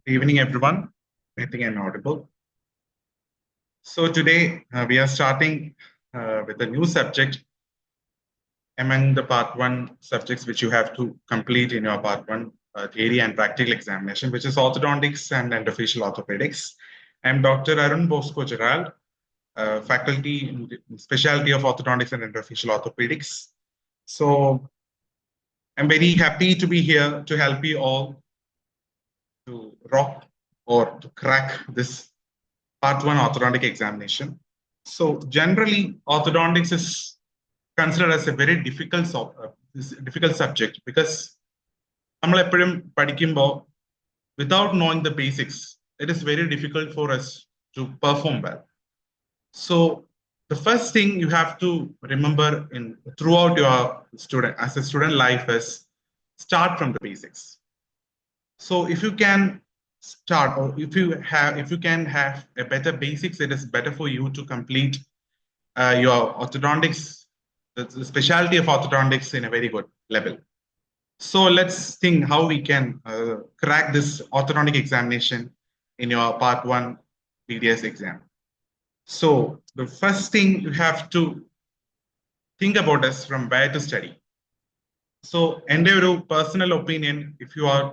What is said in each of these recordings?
Good evening, everyone. I think I'm audible. So today we are starting with a new subject among the part one subjects which you have to complete in your part one theory and practical examination, which is orthodontics and endofacial orthopedics. I'm Dr. Arun Bosco Gerald, faculty in the specialty of orthodontics and endofacial orthopedics. So I'm very happy to be here to help you all to rock or to crack this part one orthodontic examination. So generally, orthodontics is considered as a very difficult subject because നമ്മൾ എപ്പോഴും പഠിക്കുമ്പോൾ without knowing the basics, it is very difficult for us to perform well. So the first thing you have to remember throughout your student life is start from the basics. So if you can start, or if you can have a better basics, it is better for you to complete your orthodontics, the specialty of orthodontics in a very good level. So let's think how we can crack this orthodontic examination in your part one BDS exam. So the first thing you have to think about is from where to study. So in your personal opinion, if you are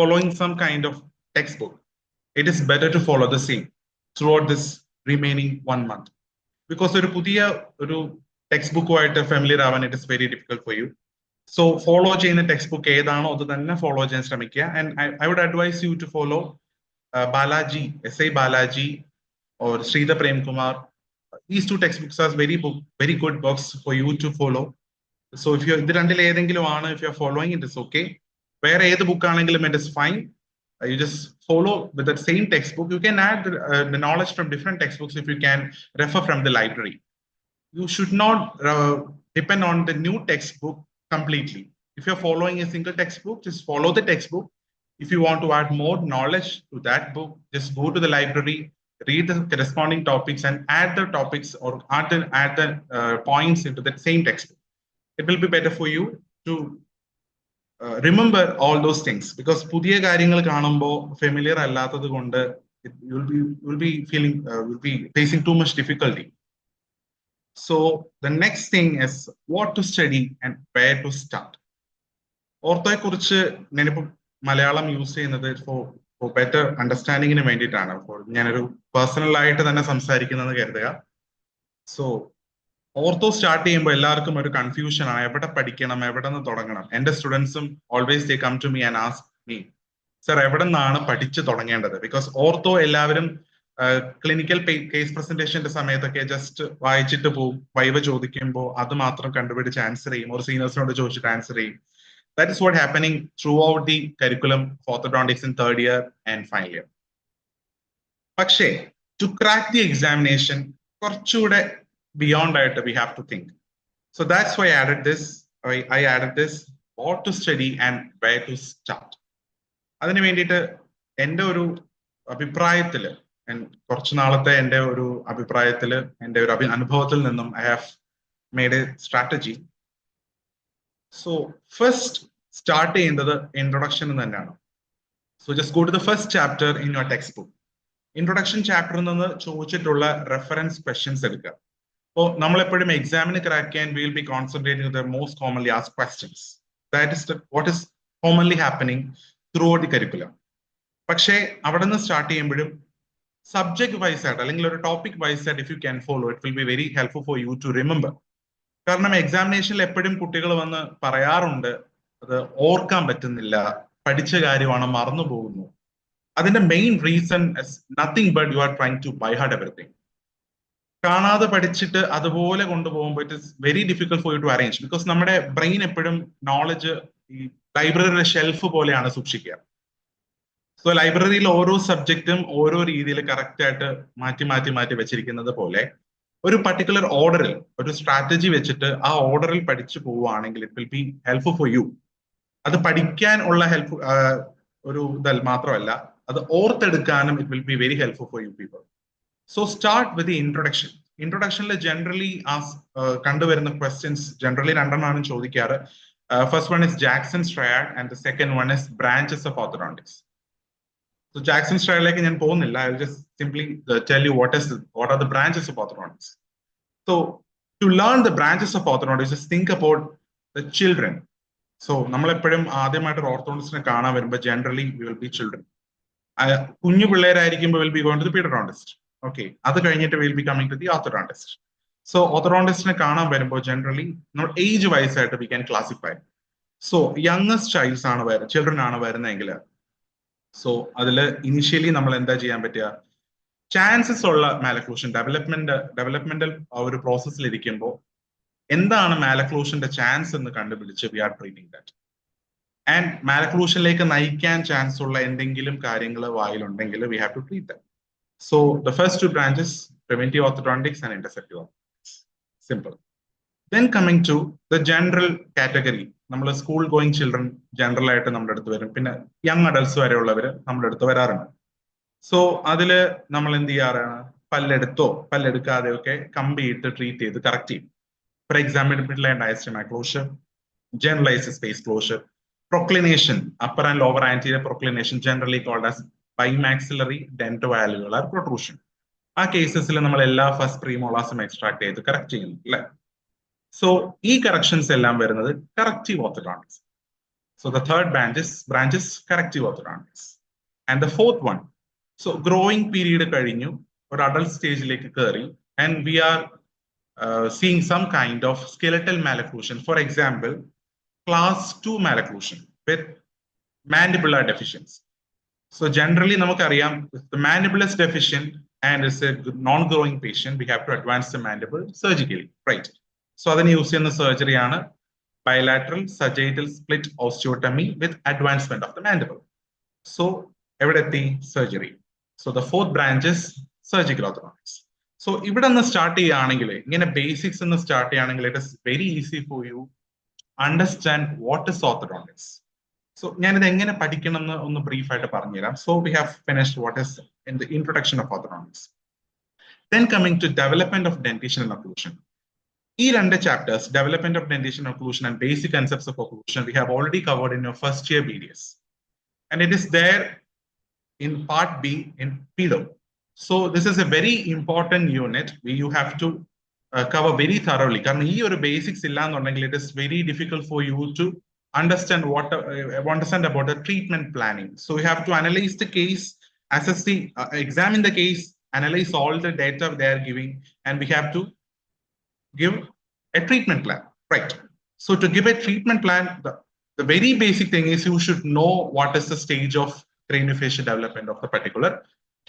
following some kind of textbook, it is better to follow the same throughout this remaining 1 month. Because ഒരു പുതിയ ഒരു text familiar ആവാൻ it is very difficult for you. So follow ചെയ്യുന്ന textbook ഏതാണോ അത് തന്നെ follow ചെയ്യാൻ ശ്രമിക്കുക. And I would advise you to follow Balaji, S.A. Balaji or Sridhar Prem Kumar. These two textbooks are very good books for you to follow. So if you're if you're following it, it's okay. Where ഏത് book ആണെങ്കിലും it is fine. You just follow with the same textbook. You can add the knowledge from different textbooks if you can refer from the library. You should not depend on the new textbook completely. If you're following a single textbook, just follow the textbook. If you want to add more knowledge to that book, just go to the library, read the corresponding topics and add the topics or add the points into that same textbook. It will be better for you to remember all those things, because പുതിയ കാര്യങ്ങൾ കാണുമ്പോൾ familiar അല്ലാത്തത് കൊണ്ട് you'll be facing too much difficulty. So the next thing is what to study and where to start. ഓർത്തോയെ കുറിച്ച് ഞാനിപ്പോൾ Malayalam use ചെയ്യുന്നത് for better understanding-ന് വേണ്ടിയിട്ടാണ്. ഞാനൊരു പേഴ്സണൽ ആയിട്ട് തന്നെ സംസാരിക്കുന്നത് കരുതുക. So ഓർത്തോ സ്റ്റാർട്ട് ചെയ്യുമ്പോൾ എല്ലാവർക്കും ഒരു കൺഫ്യൂഷൻ ആണ്, എവിടെ പഠിക്കണം, എവിടെ നിന്ന് തുടങ്ങണം. എന്റെ സ്റ്റുഡൻസും always they come to me and ask me, sir എവിടെ നിന്നാണ് പഠിച്ചു തുടങ്ങേണ്ടത്? ബിക്കോസ് ഓർത്തോ എല്ലാവരും ക്ലിനിക്കൽ കേസ് പ്രസന്റേഷന്റെ സമയത്തൊക്കെ ജസ്റ്റ് വായിച്ചിട്ട് പോകും, വൈവ ചോദിക്കുമ്പോൾ അത് മാത്രം കണ്ടുപിടിച്ച് ആൻസർ ചെയ്യും, ഒരു സീനിയേഴ്സിനോട് ചോദിച്ചിട്ട് ആൻസർ ചെയ്യും. That is what happening through out the curriculum of orthodontics in third year and final year. പക്ഷേ ടു ക്രാക്ക് ദി എക്സാമിനേഷൻ കുറച്ചുകൂടെ beyond that we have to think. So that's why I added this what to study and where to start. അതിനു വേണ്ടിയിട്ട് എൻ്റെ ഒരു അഭിപ്രായത്തിൽ, കുറച്ചു നാളത്തെ എൻ്റെ ഒരു അഭിപ്രായത്തിൽ, എൻ്റെ ഒരു അനുഭവത്തിൽ നിന്നും I have made a strategy. So first start ചെയ്യുന്നത് introduction തന്നെയാണ്. So just go to the first chapter in your textbook. Introduction chapter നിന്ന് ചോദിച്ചിട്ടുള്ള റെഫറൻസ് ക്വസ്റ്റ്യൻസ് എടുക്കുക. So നമ്മളെപ്പോഴും എക്സാമിന് ക്രാക്ക് ചെയ്യാൻ we will be concentrating on the most commonly asked questions. That is what is commonly happening throughout the curriculum. പക്ഷേ അവിടെ നിന്ന് start ചെയ്യുമ്പോഴും സബ്ജക്ട് വൈസ് ആയിട്ട് അല്ലെങ്കിൽ ഒരു ടോപ്പിക് വൈസ് ആയിട്ട് if you can follow, it will be very helpful for you to remember. കാരണം എക്സാമിനേഷനിൽ എപ്പോഴും കുട്ടികൾ വന്ന് പറയാറുണ്ട്, അത് ഓർക്കാൻ പറ്റുന്നില്ല, പഠിച്ച കാര്യമാണ് മറന്നു പോകുന്നു. അതിന്റെ main reason is nothing but you are trying to by heart everything. കാണാതെ പഠിച്ചിട്ട് അതുപോലെ കൊണ്ടുപോകുമ്പോൾ it is very difficult for you to arrange. Because നമ്മുടെ ബ്രെയിൻ എപ്പോഴും നോളജ് ഈ ലൈബ്രറിയുടെ ഷെൽഫ് പോലെയാണ് സൂക്ഷിക്കുക. സോ ലൈബ്രറിയിൽ ഓരോ സബ്ജക്റ്റും ഓരോ രീതിയിൽ കറക്റ്റ് ആയിട്ട് മാറ്റി വെച്ചിരിക്കുന്നത് പോലെ ഒരു പർട്ടിക്കുലർ ഓർഡറിൽ ഒരു സ്ട്രാറ്റജി വെച്ചിട്ട് ആ ഓർഡറിൽ പഠിച്ചു പോവുകയാണെങ്കിൽ it will be helpful for you. അത് പഠിക്കാൻ ഉള്ള ഹെൽപ്പ് ഒരു ഇതൽ മാത്രമല്ല, അത് ഓർത്തെടുക്കാനും it will be very helpful for you people. So start with the introduction. Introduction generally kanduvarunna questions generally രണ്ടെണ്ണമാണ് ചോദിക്കാറ്. First one is Jackson's triad and the second one is branches of orthodontics. So So Jackson style like in I'll just simply tell you what are the branches of orthodontics. So to learn the branches of orthodontics, just think about the children. So നമ്മളെപ്പോഴും ആദ്യമായിട്ട് ഒരു ഓർത്തോഡോണ്ടിസ്റ്റിനെ കാണാൻ വരുമ്പോൾ generally we will be children. കുഞ്ഞു പിള്ളേരായിരിക്കുമ്പോൾ will be going to the pediodontist. Okay, അത് കഴിഞ്ഞിട്ട് will be coming to the orthodontist. So orthodontistനെ കാണാൻ വരുമ്പോൾ generally നമ്മൾ age wise ആയിട്ട് we can classify. So youngest childs ആണ് വരുന്നത്, children ആണ് വരുന്നതെങ്കിൽ സോ അതിൽ ഇനിഷ്യലി നമ്മൾ എന്താ ചെയ്യാൻ പറ്റുക, ചാൻസസ് ഉള്ള മാലക്ലൂഷൻ ഡെവലപ്മെന്റൽ ഒരു പ്രോസസ്സിൽ ഇരിക്കുമ്പോൾ എന്താണ് മാലക്ലൂഷന്റെ ചാൻസ് എന്ന് കണ്ടുപിടിച്ച് we are treating that. And മാലക്ലൂഷനിലേക്ക് നയിക്കാൻ ചാൻസ് ഉള്ള എന്തെങ്കിലും കാര്യങ്ങൾ വായിലുണ്ടെങ്കിൽ we have to treat that. So the first two branches preventive orthodontics and interceptive orthodontics. Simple. Then coming to the general category, നമ്മൾ സ്കൂൾ ഗോയിങ് ചിൽഡ്രൻ ജനറൽ ആയിട്ട് നമ്മുടെ അടുത്ത് വരും, പിന്നെ യങ് അഡൽട്സ് വരെയുള്ളവർ നമ്മുടെ അടുത്ത് വരാറുണ്ട്. സോ അതില് നമ്മൾ എന്ത് ചെയ്യാറാണ്, പല്ലെടുക്കാതെയോ ഒക്കെ കമ്പിയിട്ട് ട്രീറ്റ് ചെയ്ത് കറക്റ്റ് ചെയ്യും. For example midline diastema closure, generalized space closure, proclination, upper and lower anterior proclination, generally called as bimaxillary dentoalveolar protrusion. ആ കേസസിൽ നമ്മൾ എല്ലാ ഫസ്റ്റ് പ്രീമോളാസും എക്സ്ട്രാക്ട് ചെയ്ത് കറക്റ്റ് ചെയ്യുന്നു അല്ലെ. സോ ഈ കറക്ഷൻസ് എല്ലാം വരുന്നത് corrective orthodontics. So the third branches corrective orthodontics. And the fourth one, so growing period കഴിഞ്ഞു, ഒരു അഡൾട്ട് സ്റ്റേജിലേക്ക് കയറി, and we are seeing some kind of skeletal malocclusion. For example, class 2 malocclusion with mandibular deficiency. So generally, namakariam, if the mandible is deficient and is a non-growing patient, we have to advance the mandible surgically, right? So then use in the surgery ana bilateral sagittal split osteotomy with advancement of the mandible. So evidently surgery. So the fourth branch is surgical orthodontics. So ഇവിടെ നിന്ന് start ചെയ്യുകയാണെങ്കിൽ, ഇങ്ങനെ basics എന്ന് start ചെയ്യുകയാണെങ്കിൽ, it is very easy for you understand what is orthodontics. So ഞാനിത് എങ്ങനെ പഠിക്കണം എന്ന് ഒന്ന് ബ്രീഫ് ആയിട്ട് പറഞ്ഞുതരാം. So we have finished what is in the introduction of orthodontics. Then coming to development of dentition and occlusion. ഈ രണ്ട് chapters, development of dentition and occlusion and basic concepts of occlusion, we have already covered in your first year BDS, and it is there in part B in pedo. So this is a very important unit where you have to cover very thoroughly. Because ee oru basics illa ennundengil it is very difficult for you to understand understand about the treatment planning. So you have to analyze the case, assess the examine the case, analyze all the data they are giving, and we have to give a treatment plan, right? So to give a treatment plan, the very basic thing is you should know what is the stage of craniofacial development of the particular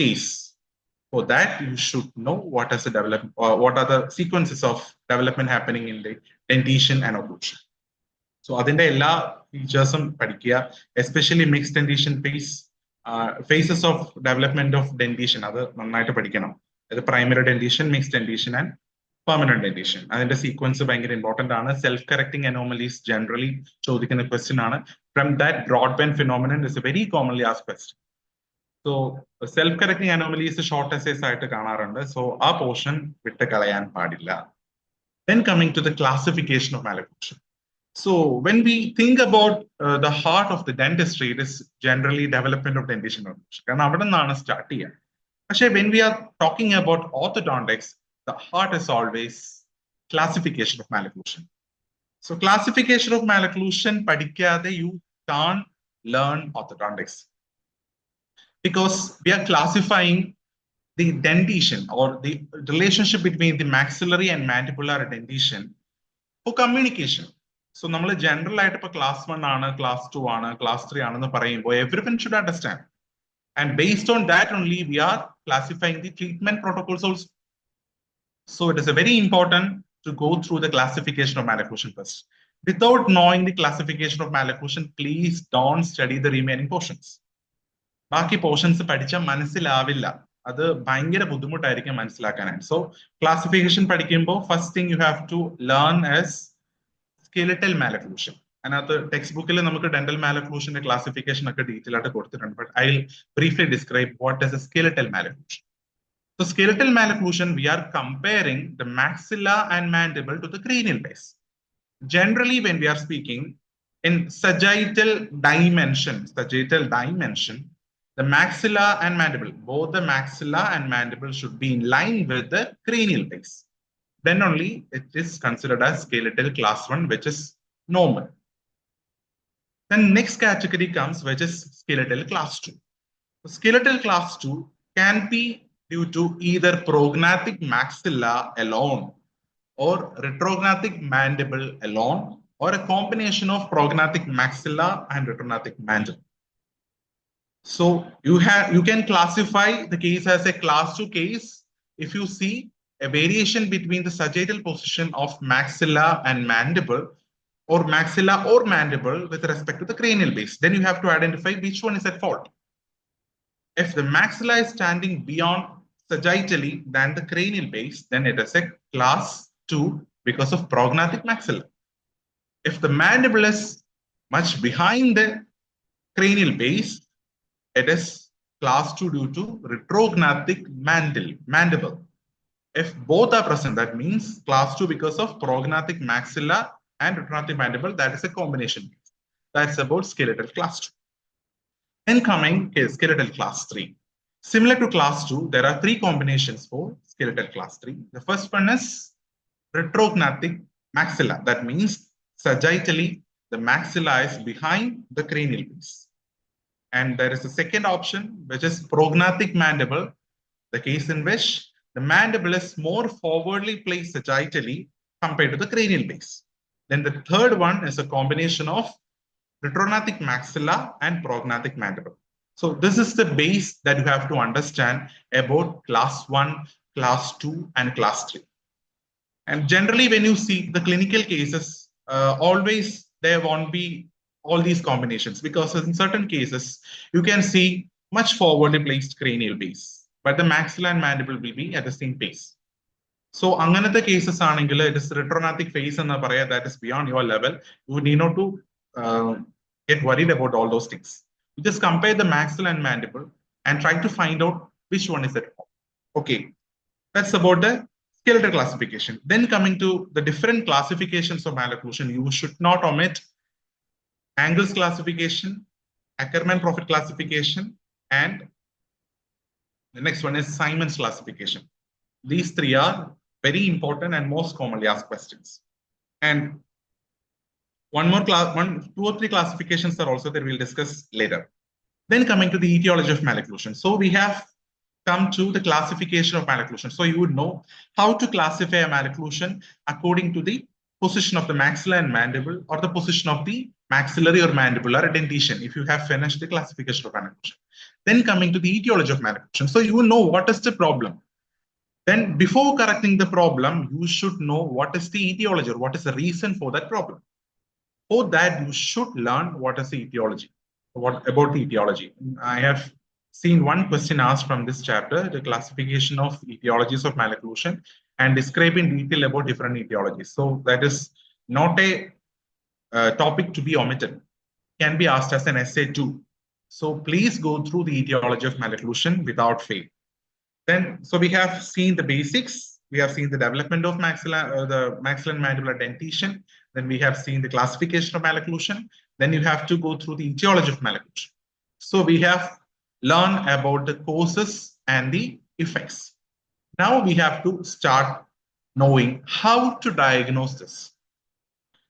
case. For that, you should know what is the development, or what are the sequences of development happening in the dentition and occlusion. So adinte ella features padikya, especially mixed dentition phase, phases of development of dentition, adu nannayittu padikkanam. Adu primary dentition, mixed dentition and permanent dentition. Adinte sequence bhayangara important aanu. Self correcting anomalies generally chodikkunna question aanu. From that, broadband phenomenon is a very commonly asked question. So self-correcting anomalies short essays ആയിട്ട് കാണാറുണ്ട്. So ആ portion വിട്ട് കളയാൻ പാടില്ല. Then coming to the classification of malocclusion. So when we think about the heart of the dentistry, it is generally development of dentition occlusion. കാരണം അവിടെ നിന്നാണ് start ചെയ്യുക. പക്ഷേ when we are talking about orthodontics, the heart is always classification of malocclusion. So classification of malocclusion പഠിക്കാതെ you can't learn orthodontics. Because we are classifying the dentition or the relationship between the maxillary and mandibular dentition for communication. So നമ്മൾ general ആയിട്ട് ഇപ്പോൾ class 1 ആണ്, class 2 ആണ്, class 3 ആണെന്ന് പറയുമ്പോൾ everyone should understand. And based on that only we are classifying the treatment protocols also. So it is a very important to go through the classification of malocclusion first. Without knowing the classification of malocclusion, please don't study the remaining portions. ബാക്കി portions പഠിച്ചാൽ മനസ്സിലാവില്ല, അത് ഭയങ്കര ബുദ്ധിമുട്ടായിരിക്കും മനസ്സിലാക്കാനായിട്ട്. So classification പഠിക്കുമ്പോൾ first thing you have to learn as skeletal malocclusion. അതിനകത്ത് text ബുക്കിൽ നമുക്ക് ഡെന്റൽ മാലക്ലൂഷന്റെ ക്ലാസിഫിക്കേഷൻ ഒക്കെ ഡീറ്റെയിൽ ആയിട്ട് കൊടുത്തിട്ടുണ്ട്. But I will briefly describe what is a skeletal malocclusion. So skeletal maloclusion, we are comparing the maxilla and mandible to the cranial base. Generally, when we are speaking in sagittal dimension, the maxilla and mandible, both the maxilla and mandible should be in line with the cranial base. Then only it is considered as skeletal class 1, which is normal. Then next category comes, which is skeletal class 2. Skeletal class 2 can be due to either prognathic maxilla alone or retrognathic mandible alone, or a combination of prognathic maxilla and retrognathic mandible. So you can classify the case as a class 2 case if you see a variation between the sagittal position of maxilla and mandible, or maxilla or mandible with respect to the cranial base. Then you have to identify which one is at fault. If the maxilla is standing beyond sagittally than the cranial base, then it is a class 2 because of prognathic maxilla. If the mandible is much behind the cranial base, it is class 2 due to retrognathic mandible. If both are present, that means class 2 because of prognathic maxilla and retrognathic mandible. That is a combination. That's about skeletal class 2. Then coming is skeletal class 3. Similar to class 2, there are 3 combinations for skeletal class 3. The first one is retrognathic maxilla. That means sagittally, the maxilla is behind the cranial base. And there is a second option, which is prognathic mandible, the case in which the mandible is more forwardly placed sagittally compared to the cranial base. Then the third one is a combination of retrognathic maxilla and prognathic mandible. So this is the base that you have to understand about class 1, class 2, and class 3. And generally, when you see the clinical cases, always there won't be all these combinations, because in certain cases, you can see much forwardly placed cranial base, but the maxilla and mandible will be at the same pace. So, anganatha cases aanengil, it is retrognathic phase and that is beyond your level. You need not to get worried about all those things. You just compare the maxilla and mandible and try to find out which one is at fault. Okay, that's about the skeletal classification. Then coming to the different classifications of malocclusion, you should not omit Angles classification, Ackermann-Profit classification, and the next one is Simon's classification. These 3 are very important and most commonly asked questions. And two or three classifications are also there. We'll discuss later. Then coming to the etiology of malocclusion. So we have come to the classification of malocclusion. So you would know how to classify a malocclusion according to the position of the maxilla and mandible, or the position of the maxillary or mandibular dentition, if you have finished the classification of malocclusion. Then coming to the etiology of malocclusion. So you will know what is the problem. Then before correcting the problem, you should know what is the etiology, or what is the reason for that problem. For that, you should learn what is the etiology, what about the etiology. I have seen one question asked from this chapter, the classification of etiologies of malocclusion, and describe in detail about different etiologies. So that is not a topic to be omitted. Can be asked as an essay too. So please go through the etiology of malocclusion without fail. Then, so we have seen the basics. We have seen the development of maxilla, the maxilla and mandibular dentition. Then we have seen the classification of malocclusion. Then you have to go through the etiology of malocclusion. So we have learned about the causes and the effects. Now we have to start knowing how to diagnose this.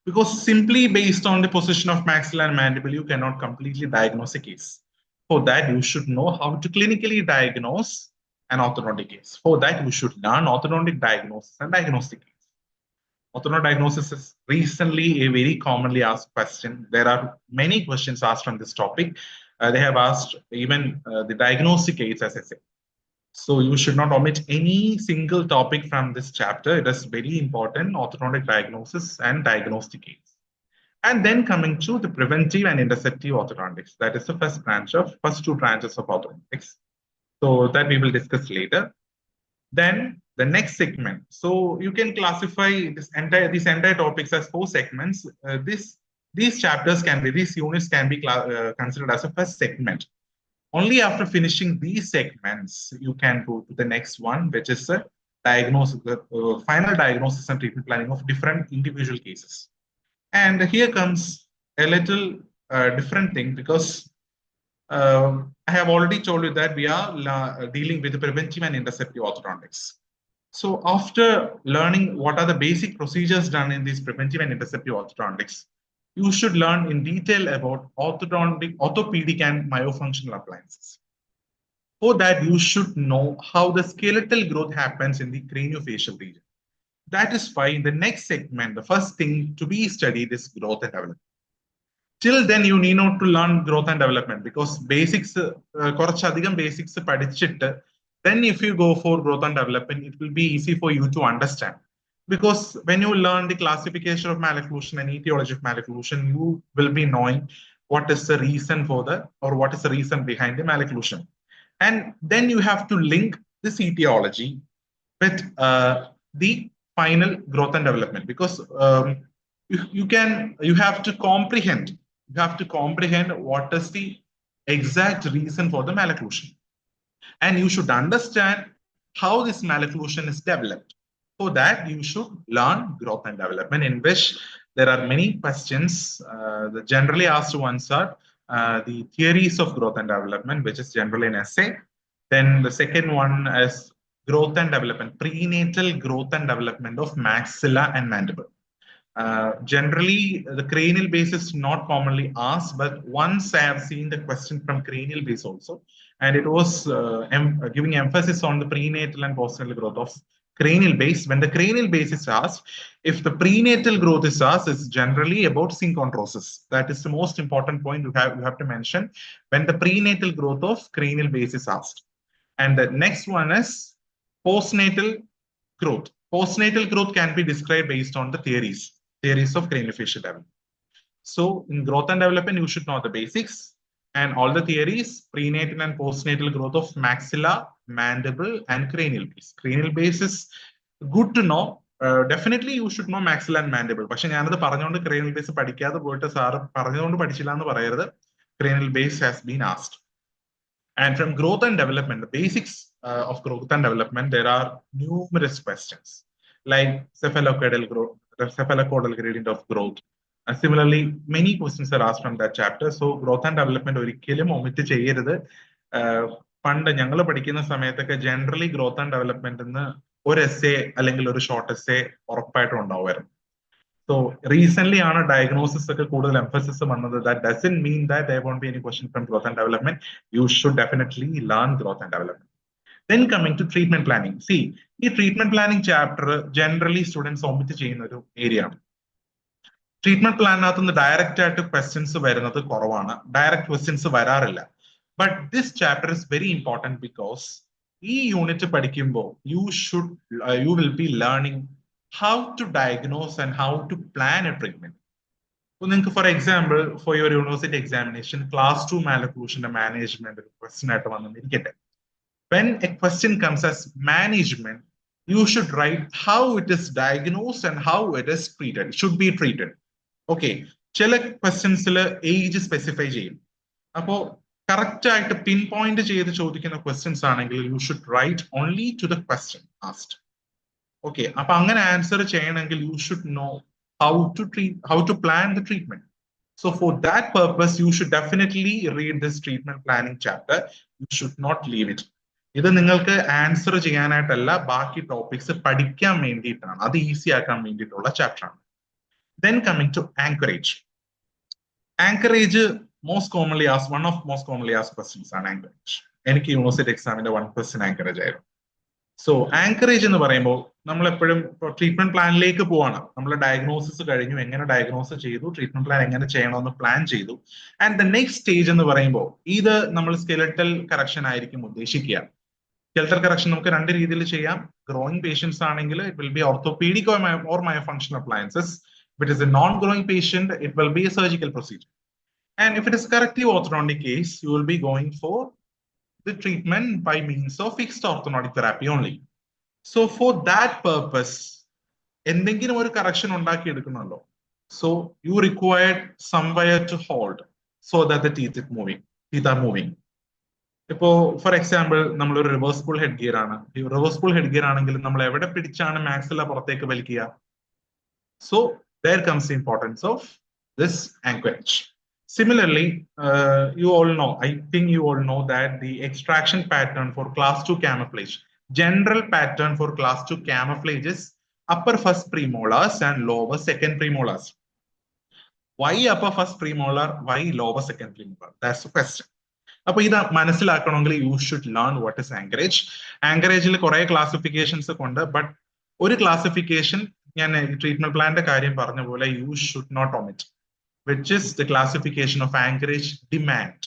Because simply based on the position of maxilla and mandible, you cannot completely diagnose a case. For that, you should know how to clinically diagnose an orthodontic case. For that, you should learn orthodontic diagnosis and diagnostic case. Orthodontic diagnosis is recently a very commonly asked question. There are many questions asked from this topic. They have asked even the diagnostic case, as I say. So you should not omit any single topic from this chapter. It is very important, orthodontic diagnosis and diagnostic case. And then coming to the preventive and interceptive orthodontics. That is the first two branches of orthodontics. So that we will discuss later. Then the next segment. So you can classify these entire topics as 4 segments. These units can be considered as a first segment. Only after finishing these segments, you can go to the next one, which is a diagnosis, final diagnosis and treatment planning of different individual cases. And here comes a little different thing, because I have already told you that we are dealing with preventive and interceptive orthodontics. So after learning what are the basic procedures done in these preventive and interceptive orthodontics, you should learn in detail about orthopedic and myofunctional appliances. For that, you should know how the skeletal growth happens in the craniofacial region. That is why in the next segment, the first thing to be studied is growth and development. Till then, you need not to learn growth and development because basics, കുറച്ചധികം basics പഠിച്ചിട്ട്, then if you go for growth and development, it will be easy for you to understand. Because when you learn the classification of malocclusion and etiology of malocclusion, you will be knowing what is the reason for or what is the reason behind the malocclusion. And then you have to link this etiology with the final growth and development because you have to comprehend what is the exact reason for the malocclusion, and you should understand how this malocclusion is developed. For that, you should learn growth and development, in which there are many questions. The generally asked ones are the theories of growth and development, which is generally an essay. Then the second one is growth and development, prenatal growth and development of maxilla and mandible. Generally, the cranial base is not commonly asked, but once I have seen the question from cranial base also, and it was giving emphasis on the prenatal and postnatal growth of cranial base. When the cranial base is asked, if the prenatal growth is asked, it's generally about synchondrosis. That is the most important point you have to mention when the prenatal growth of cranial base is asked. And the next one is postnatal growth. Postnatal growth can be described based on the theories of craniofacial development. So in growth and development, you should know the basics and all the theories, prenatal and postnatal growth of maxilla, mandible, and cranial base. Cranial base is good to know. Definitely you should know maxilla and mandible. പക്ഷെ ഞാനത് പറഞ്ഞുകൊണ്ട് cranial base പഠിക്കാതെ പോയിട്ട് sir പറഞ്ഞുകൊണ്ട് പഠിച്ചില്ല എന്ന് പറയരുത്. Cranial base has been asked. And from growth and development, the basics of growth and development, there are numerous questions like cephalocaudal growth, the cephalocaudal gradient of growth. And similarly, many questions are asked from that chapter. So growth and development ഒരിക്കലും omit ചെയ്യരുത്. പണ്ട് ഞങ്ങൾ പഠിക്കുന്ന സമയത്തൊക്കെ generally growth and development എന്ന് ഒരു essay അല്ലെങ്കിൽ ഒരു short essay ഉറപ്പായിട്ടും ഉണ്ടാവുമായിരുന്നു. So recently on a diagnosis emphasis that doesn't mean that there won't be any question from growth and development. You should definitely learn growth and development. Then coming to treatment planning. See, the treatment planning chapter generally students omit ചെയ്യുന്ന ഒരു area. Treatment plan the direct questions വരുന്നത് കുറവാണ്. Direct questions വരാറില്ല. But this chapter is very important because ഈ unit പഠിക്കുമ്പോൾ you will be learning how to diagnose and how to plan a treatment. For example, for your university examination, class 2 malocclusion management question when a question comes as management, you should write how it is diagnosed and how it is treated. It should be treated. Okay, ചില questions age specify ചെയ്യും. അപ്പോൾ correct ആയിട്ട് pinpoint ചെയ്ത് ചോദിക്കുന്ന questions ആണെങ്കിൽ you should write only to the question asked. Okay, അപ്പൊ അങ്ങനെ answer ചെയ്യണമെങ്കിൽ you should know how to plan the treatment. So for that purpose, you should definitely read this treatment planning chapter. You should not leave it. ഇത് നിങ്ങൾക്ക് answer ചെയ്യാനായിട്ടല്ല, ബാക്കി topics പഠിക്കാൻ വേണ്ടിയിട്ടാണ്, അത് easy ആക്കാൻ വേണ്ടിയിട്ടുള്ള ചാപ്റ്റർ ആണ്. Then coming to anchorage. Anchorage most commonly asked, one of most commonly asked questions ആണ് anchorage. എനിക്ക് യൂണിവേഴ്സിറ്റി എക്സാമിന്റെ 1% anchorage ആയിരുന്നു. സോ ആങ്കറേജ് എന്ന് പറയുമ്പോൾ നമ്മൾ എപ്പോഴും ട്രീറ്റ്മെന്റ് പ്ലാനിലേക്ക് പോവാണ്. നമ്മൾ ഡയഗ്നോസിസ് കഴിഞ്ഞു, എങ്ങനെ ഡയഗ്നോസ് ചെയ്തു, ട്രീറ്റ്മെന്റ് പ്ലാൻ എങ്ങനെ ചെയ്യണമെന്ന് പ്ലാൻ ചെയ്തു. ആൻഡ് ദ നെക്സ്റ്റ് സ്റ്റേജ് എന്ന് പറയുമ്പോൾ ഇത് നമ്മൾ സ്കെലറ്റൽ കറക്ഷൻ ആയിരിക്കും ഉദ്ദേശിക്കുക. സ്കെലറ്റൽ കറക്ഷൻ നമുക്ക് രണ്ട് രീതിയിൽ ചെയ്യാം. ഗ്രോയിങ് പേഷ്യൻസ് ആണെങ്കിൽ it will be orthopedic or myofunctional appliances. If it is a non-growing patient, it will be a surgical procedure. And if it is corrective orthodontic case, you will be going for the treatment by means of fixed orthodontic therapy only. So for that purpose, എന്തെങ്കിലും ഒരു correction ഉണ്ടാക്കി എടുക്കണമല്ലോ. So you require somewhere to hold so that the teeth are moving. ഇപ്പോൾ for example നമ്മളൊരു reversible head gear ആണ്. ഈ reversible head gear ആണെങ്കിൽ നമ്മൾ എവിടെ പിടിച്ചാണ് മാക്സില പുറത്തേക്ക് വലിക്കുക? So there comes the importance of this anchorage. Similarly, you all know, I think you all know that the extraction pattern for class 2 camouflage, general pattern for class 2 camouflage is upper first premolars and lower second premolars. Why upper first premolar? Why lower second premolar? That's the question. അപ്പോൾ ഇത് മനസ്സിലാക്കണമെങ്കിൽ you should learn what is anchorage. ആങ്കറേജിൽ കുറെ classifications കൊണ്ട്, but ഒരു classification ഞാൻ treatment പ്ലാന്റെ കാര്യം പറഞ്ഞ പോലെ you should not omit, which is the classification of anchorage demand.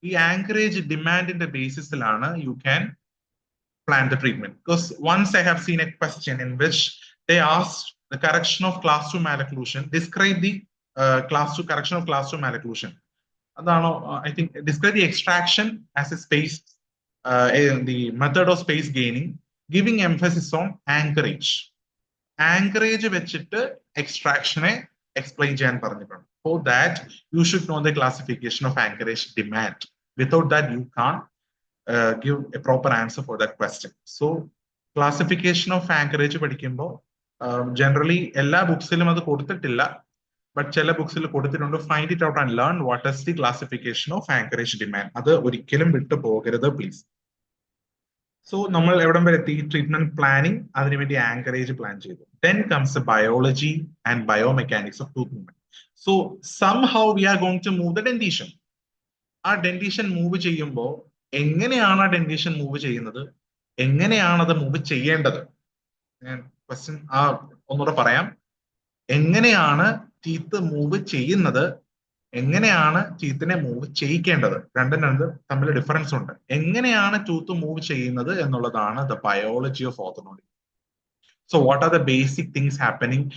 ഈ ആങ്കറേജ് ഡിമാൻഡിന്റെ ബേസിസിലാണ് you can plan the treatment. Because once I have seen a question in which they asked the correction of class 2 malocclusion, describe the correction of class 2 malocclusion. I think describe the extraction as a space, the method of space gaining, giving emphasis on anchorage. Anchorage വെച്ചിട്ട് extraction explain ചെയ്യാൻ പറഞ്ഞിട്ടുണ്ട്. For that, you should know the classification of anchorage demand. Without that, you can't give a proper answer for that question. So, classification of anchorage പഠിക്കുമ്പോൾ generally എല്ലാ ബുക്സിലും അത് കൊടുത്തിട്ടില്ല, but ചില ബുക്സിൽ കൊടുത്തിട്ടുണ്ട്. Find it out and learn what is the classification of anchorage demand. അത് ഒരിക്കലും വിട്ടു പോകരുത് പ്ലീസ്. സോ നമ്മൾ എവിടം വരെ എത്തി? ട്രീറ്റ്മെന്റ് പ്ലാനിങ്, അതിനുവേണ്ടി ആങ്കറേജ് പ്ലാൻ ചെയ്തു. Then comes biology and biomechanics of tooth movement. So somehow we are going to move the dentition. ആ ഡെന്റീഷൻ മൂവ് ചെയ്യുമ്പോൾ എങ്ങനെയാണ് ആ ഡെന്റീഷൻ മൂവ് ചെയ്യുന്നത്, എങ്ങനെയാണ് അത് മൂവ് ചെയ്യേണ്ടത്? ഞാൻ ക്വസ്റ്റ്യൻ ഒന്നുകൂടെ പറയാം. എങ്ങനെയാണ് ടീത്ത് മൂവ് ചെയ്യുന്നത്, എങ്ങനെയാണ് ടീത്തിനെ മൂവ് ചെയ്യിക്കേണ്ടത്? രണ്ടും തമ്മിൽ ഡിഫറൻസ് ഉണ്ട്. എങ്ങനെയാണ് ടൂത്ത് മൂവ് ചെയ്യുന്നത് എന്നുള്ളതാണ് the biology of orthodontics. So what are the basic things happening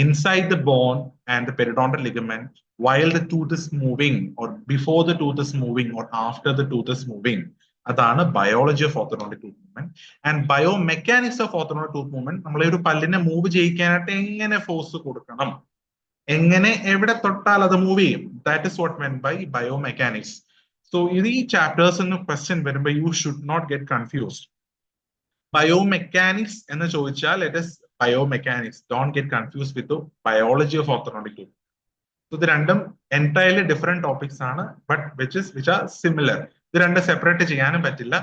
inside the bone and the periodontal ligament while the tooth is moving, or before the tooth is moving, or after the tooth is moving. അതാണ് biology of orthodontic tooth movement. And biomechanics of orthodontic tooth movement, നമ്മളെ ഒരു പല്ലിനെ move ചെയ്യിക്കാനായിട്ട് എങ്ങനെ force കൊടുക്കണം, എങ്ങനെ എവിടെ തൊട്ടാൽ അത് move ചെയ്യും. That is what meant by biomechanics. So ഇത് ഈ ചാപ്റ്റേഴ്സ് എന്ന് ക്വസ്റ്റ്യൻ വരുമ്പോൾ you should not get confused. Biomechanics എന്ന് ചോദിച്ചാൽ it is biomechanics. Don't get confused with the biology of orthodontic tooth. So the random entirely different topics ആണ്, but which are similar. ഇത് രണ്ട് separate ചെയ്യാനും പറ്റില്ല.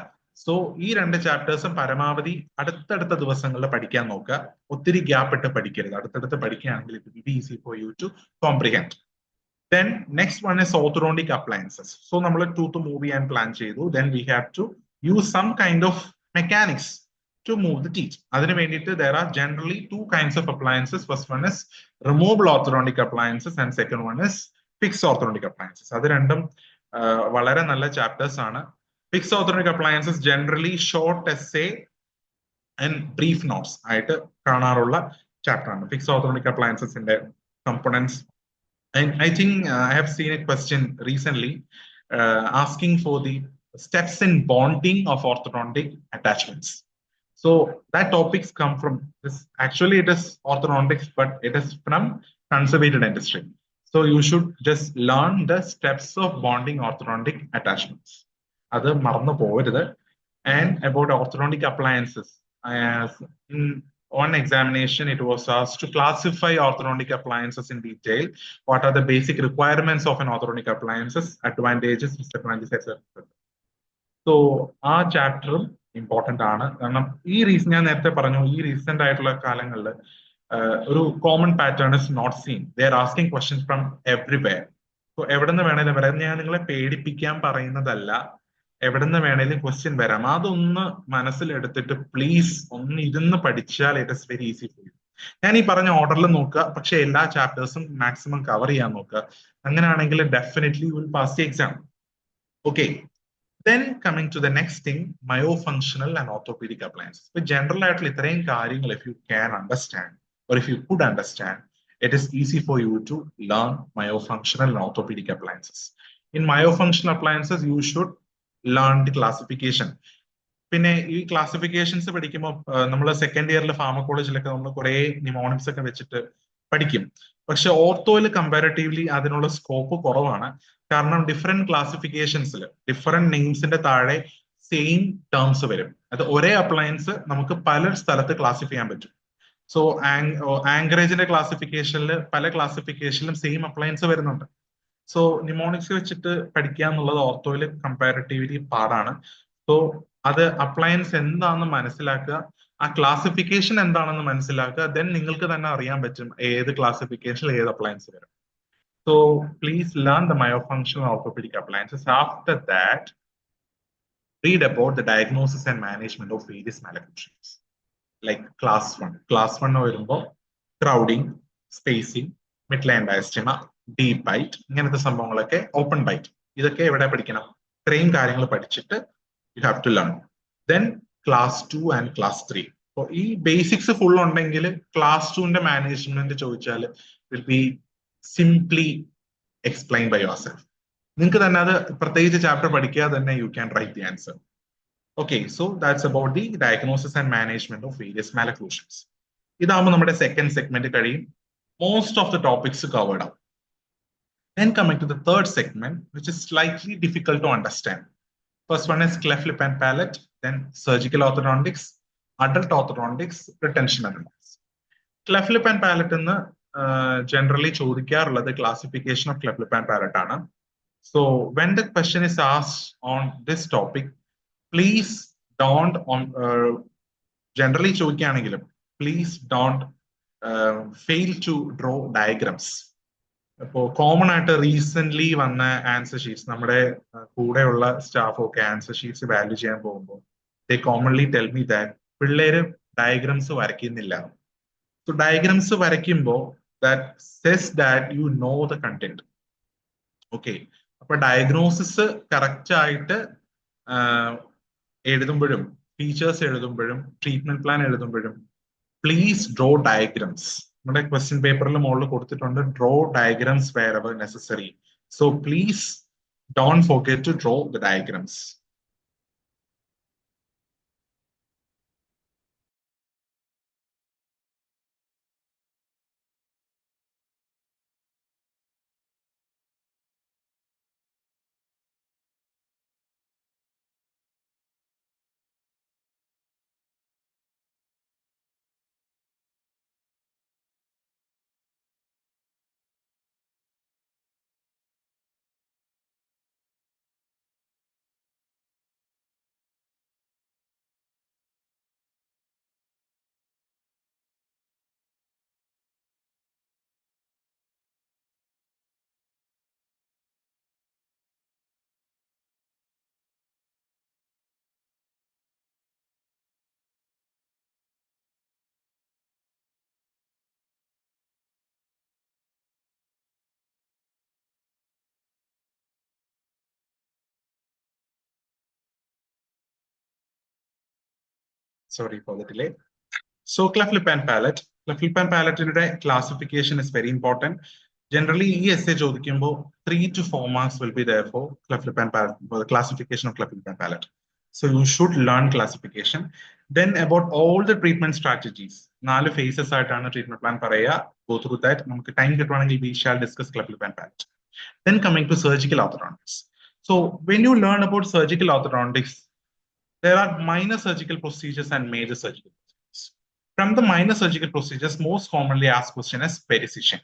So ഈ രണ്ട് ചാപ്റ്റേഴ്സും പരമാവധി അടുത്തടുത്ത ദിവസങ്ങളിൽ പഠിക്കാൻ നോക്കുക. ഒത്തിരി ഗ്യാപ്പ് ഇട്ട് പഠിക്കരുത്. അടുത്തടുത്ത് പഠിക്കുകയാണെങ്കിൽ it will be easy for you to comprehend. Then next one is orthodontic appliances. So നമ്മൾ tooth move ചെയ്യാൻ പ്ലാൻ ചെയ്തു. Then we have to use some kind of mechanics to move the teeth. അതിനു വേണ്ടിയിട്ട് there are generally two kinds of appliances. First one is removable orthodontic appliances and second one is fixed orthodontic appliances. അത് രണ്ടും വളരെ നല്ല chapters ആണ്. Fixed orthodontic appliances generally short essay and brief notes ആയിട്ട് കാണാറുള്ള chapter ആണ് fixed orthodontic appliances ന്റെ components. And I think I have seen a question recently asking for the steps in bonding of orthodontic attachments. So that topics come from this. Actually, it is orthodontics, but it is from conservative dentistry. So you should just learn the steps of bonding orthodontic attachments. Other marna poverty. And about orthodontic appliances. In on examination, it was asked to classify orthodontic appliances in detail. What are the basic requirements of an orthodontic appliances, advantages, disadvantages, etc. So our chapter important ആണ്. കാരണം ഈ reason ഞാൻ നേരത്തെ പറഞ്ഞു, ഈ recent ആയിട്ടുള്ള കാലങ്ങളിൽ ഒരു common pattern is not seen. They are asking questions from everywhere. So എവിടെ നിന്ന് വേണേലും വരാം. ഞാൻ നിങ്ങളെ പേടിപ്പിക്കാൻ പറയുന്നതല്ല, എവിടെ നിന്ന് വേണേലും ക്വസ്റ്റ്യൻ വരാം. അതൊന്ന് മനസ്സിലെടുത്തിട്ട് പ്ലീസ് ഒന്ന് ഇരുന്ന് പഠിച്ചാൽ it is very easy for U. ഞാൻ ഈ പറഞ്ഞ ഓർഡറിൽ നോക്കുക, പക്ഷെ എല്ലാ ചാപ്റ്റേഴ്സും മാക്സിമം കവർ ചെയ്യാൻ നോക്കുക. അങ്ങനെയാണെങ്കിൽ definitely you will pass the exam. Okay. Then coming to the next thing, myofunctional and orthopedic appliances. But general ആയിട്ടുള്ള ഇത്രയും കാര്യങ്ങൾ if you can understand or if you could understand, it is easy for you to learn myofunctional and orthopedic appliances. In myofunctional appliances, you should learn the classification. പിന്നെ ഈ classifications പഠിക്കുമ്പോൾ നമ്മൾ second ഇയറിൽ ഫാർമക്കോളജിലൊക്കെ നമ്മൾ കുറെ നിമോണിക്സ് ഒക്കെ വെച്ചിട്ട് പഠിക്കും. പക്ഷെ ഓർത്തോയിൽ കമ്പാരിറ്റീവ്ലി അതിനുള്ള സ്കോപ്പ് കുറവാണ്. കാരണം ഡിഫറെന്റ് ക്ലാസിഫിക്കേഷൻസിൽ ഡിഫറെന്റ് നെയിംസിന്റെ താഴെ സെയിം ടേംസ് വരും. അത് ഒരേ അപ്ലയൻസ് നമുക്ക് പല സ്ഥലത്ത് ക്ലാസിഫൈ ചെയ്യാൻ പറ്റും. സോ ആങ്കറേജിന്റെ ക്ലാസിഫിക്കേഷനിൽ പല ക്ലാസിഫിക്കേഷനിലും സെയിം അപ്ലയൻസ് വരുന്നുണ്ട്. സോ ന്യൂമോണിക്സ് വെച്ചിട്ട് പഠിക്കുക എന്നുള്ളത് ഓർത്തോയിൽ കമ്പാരിറ്റീവ്ലി പാടാണ്. സോ അത് അപ്ലയൻസ് എന്താണെന്ന് മനസ്സിലാക്കുക, ആ ക്ലാസിഫിക്കേഷൻ എന്താണെന്ന് മനസ്സിലാക്കുക, ദെൻ നിങ്ങൾക്ക് തന്നെ അറിയാൻ പറ്റും ഏത് ക്ലാസിഫിക്കേഷനിൽ ഏത് അപ്ലയൻസ് വരും. So please learn the myofunctional orthopedic appliances. After that read about the diagnosis and management of various malocclusions. Like class 1. Class 1 വരുമ്പോൾ crowding, spacing, midline diastema, deep bite, ഇങ്ങനത്തെ സംഭവങ്ങളൊക്കെ, open bite. ഇതൊക്കെ എവിടെ പഠിക്കണം? ഇത്രയും കാര്യങ്ങൾ പഠിച്ചിട്ട് you have to learn. Then class 2 and class 3. അപ്പോൾ ഈ ബേസിക്സ് ഫുൾ ഉണ്ടെങ്കിൽ ക്ലാസ് 2ന്റെ മാനേജ്മെന്റ് ചോദിച്ചാൽ will be simply explained by yourself. നിങ്ങൾക്ക് തന്നെ അത് പ്രത്യേകിച്ച് ചാപ്റ്റർ പഠിക്കുക തന്നെ you can write the answer. Okay, so that's about the diagnosis and management of various malocclusions. ഇതാകുമ്പോൾ നമ്മുടെ സെക്കൻഡ് സെഗ്മെന്റ് കഴിയും. Most of the topics covered ആവും. Then coming to the third segment, which is slightly difficult to understand. First one is cleft lip and palate, then surgical orthodontics, adult orthodontics, retention analysis. Cleft lip and palate എന്ന് generally ചോദിക്കാറുള്ളത് classification of cleft lip and palate ആണ്. So when the question is asked on this topic, please don't generally ചോദിക്കുകയാണെങ്കിലും please don't fail to draw diagrams. അപ്പോൾ common ആയിട്ട് recent വന്ന answer sheets, നമ്മുടെ കൂടെയുള്ള staff ഒക്കെ answer sheets value ചെയ്യാൻ പോകുമ്പോൾ they commonly tell me that പിള്ളേര് diagrams വരയ്ക്കുന്നില്ല. സോ ഡയഗ്രംസ് വരയ്ക്കുമ്പോൾ that says that you know the content. Okay, അപ്പൊ ഡയഗ്നോസിസ് കറക്റ്റ് ആയിട്ട് എഴുതുമ്പോഴും ഫീച്ചേഴ്സ് എഴുതുമ്പോഴും ട്രീറ്റ്മെന്റ് പ്ലാൻ എഴുതുമ്പോഴും പ്ലീസ് ഡ്രോ ഡയഗ്രംസ്. നമ്മുടെ ക്വസ്റ്റ്യൻ പേപ്പറിൽ മുകളിൽ കൊടുത്തിട്ടുണ്ട് draw diagrams wherever necessary. So please don't forget to draw the diagrams. Sorry for the delay. So cleft lip and palate. Cleft lip and palate classification is very important. Generally, ഈ essay ചോദിക്കുമ്പോൾ 3 to 4 marks will be there for cleft lip and palate, for the classification of cleft lip and palate. So you should learn classification. Then about all the treatment strategies. 4 phases ആയിട്ടാണ് treatment plan പറയുക. Go through that. നമുക്ക് time കിട്ടുവാണെങ്കിൽ we shall discuss cleft lip and palate. Then coming to surgical orthodontics. So when you learn about surgical orthodontics, there are minor surgical procedures and major surgical procedures. From the minor surgical procedures, most commonly asked question is precision.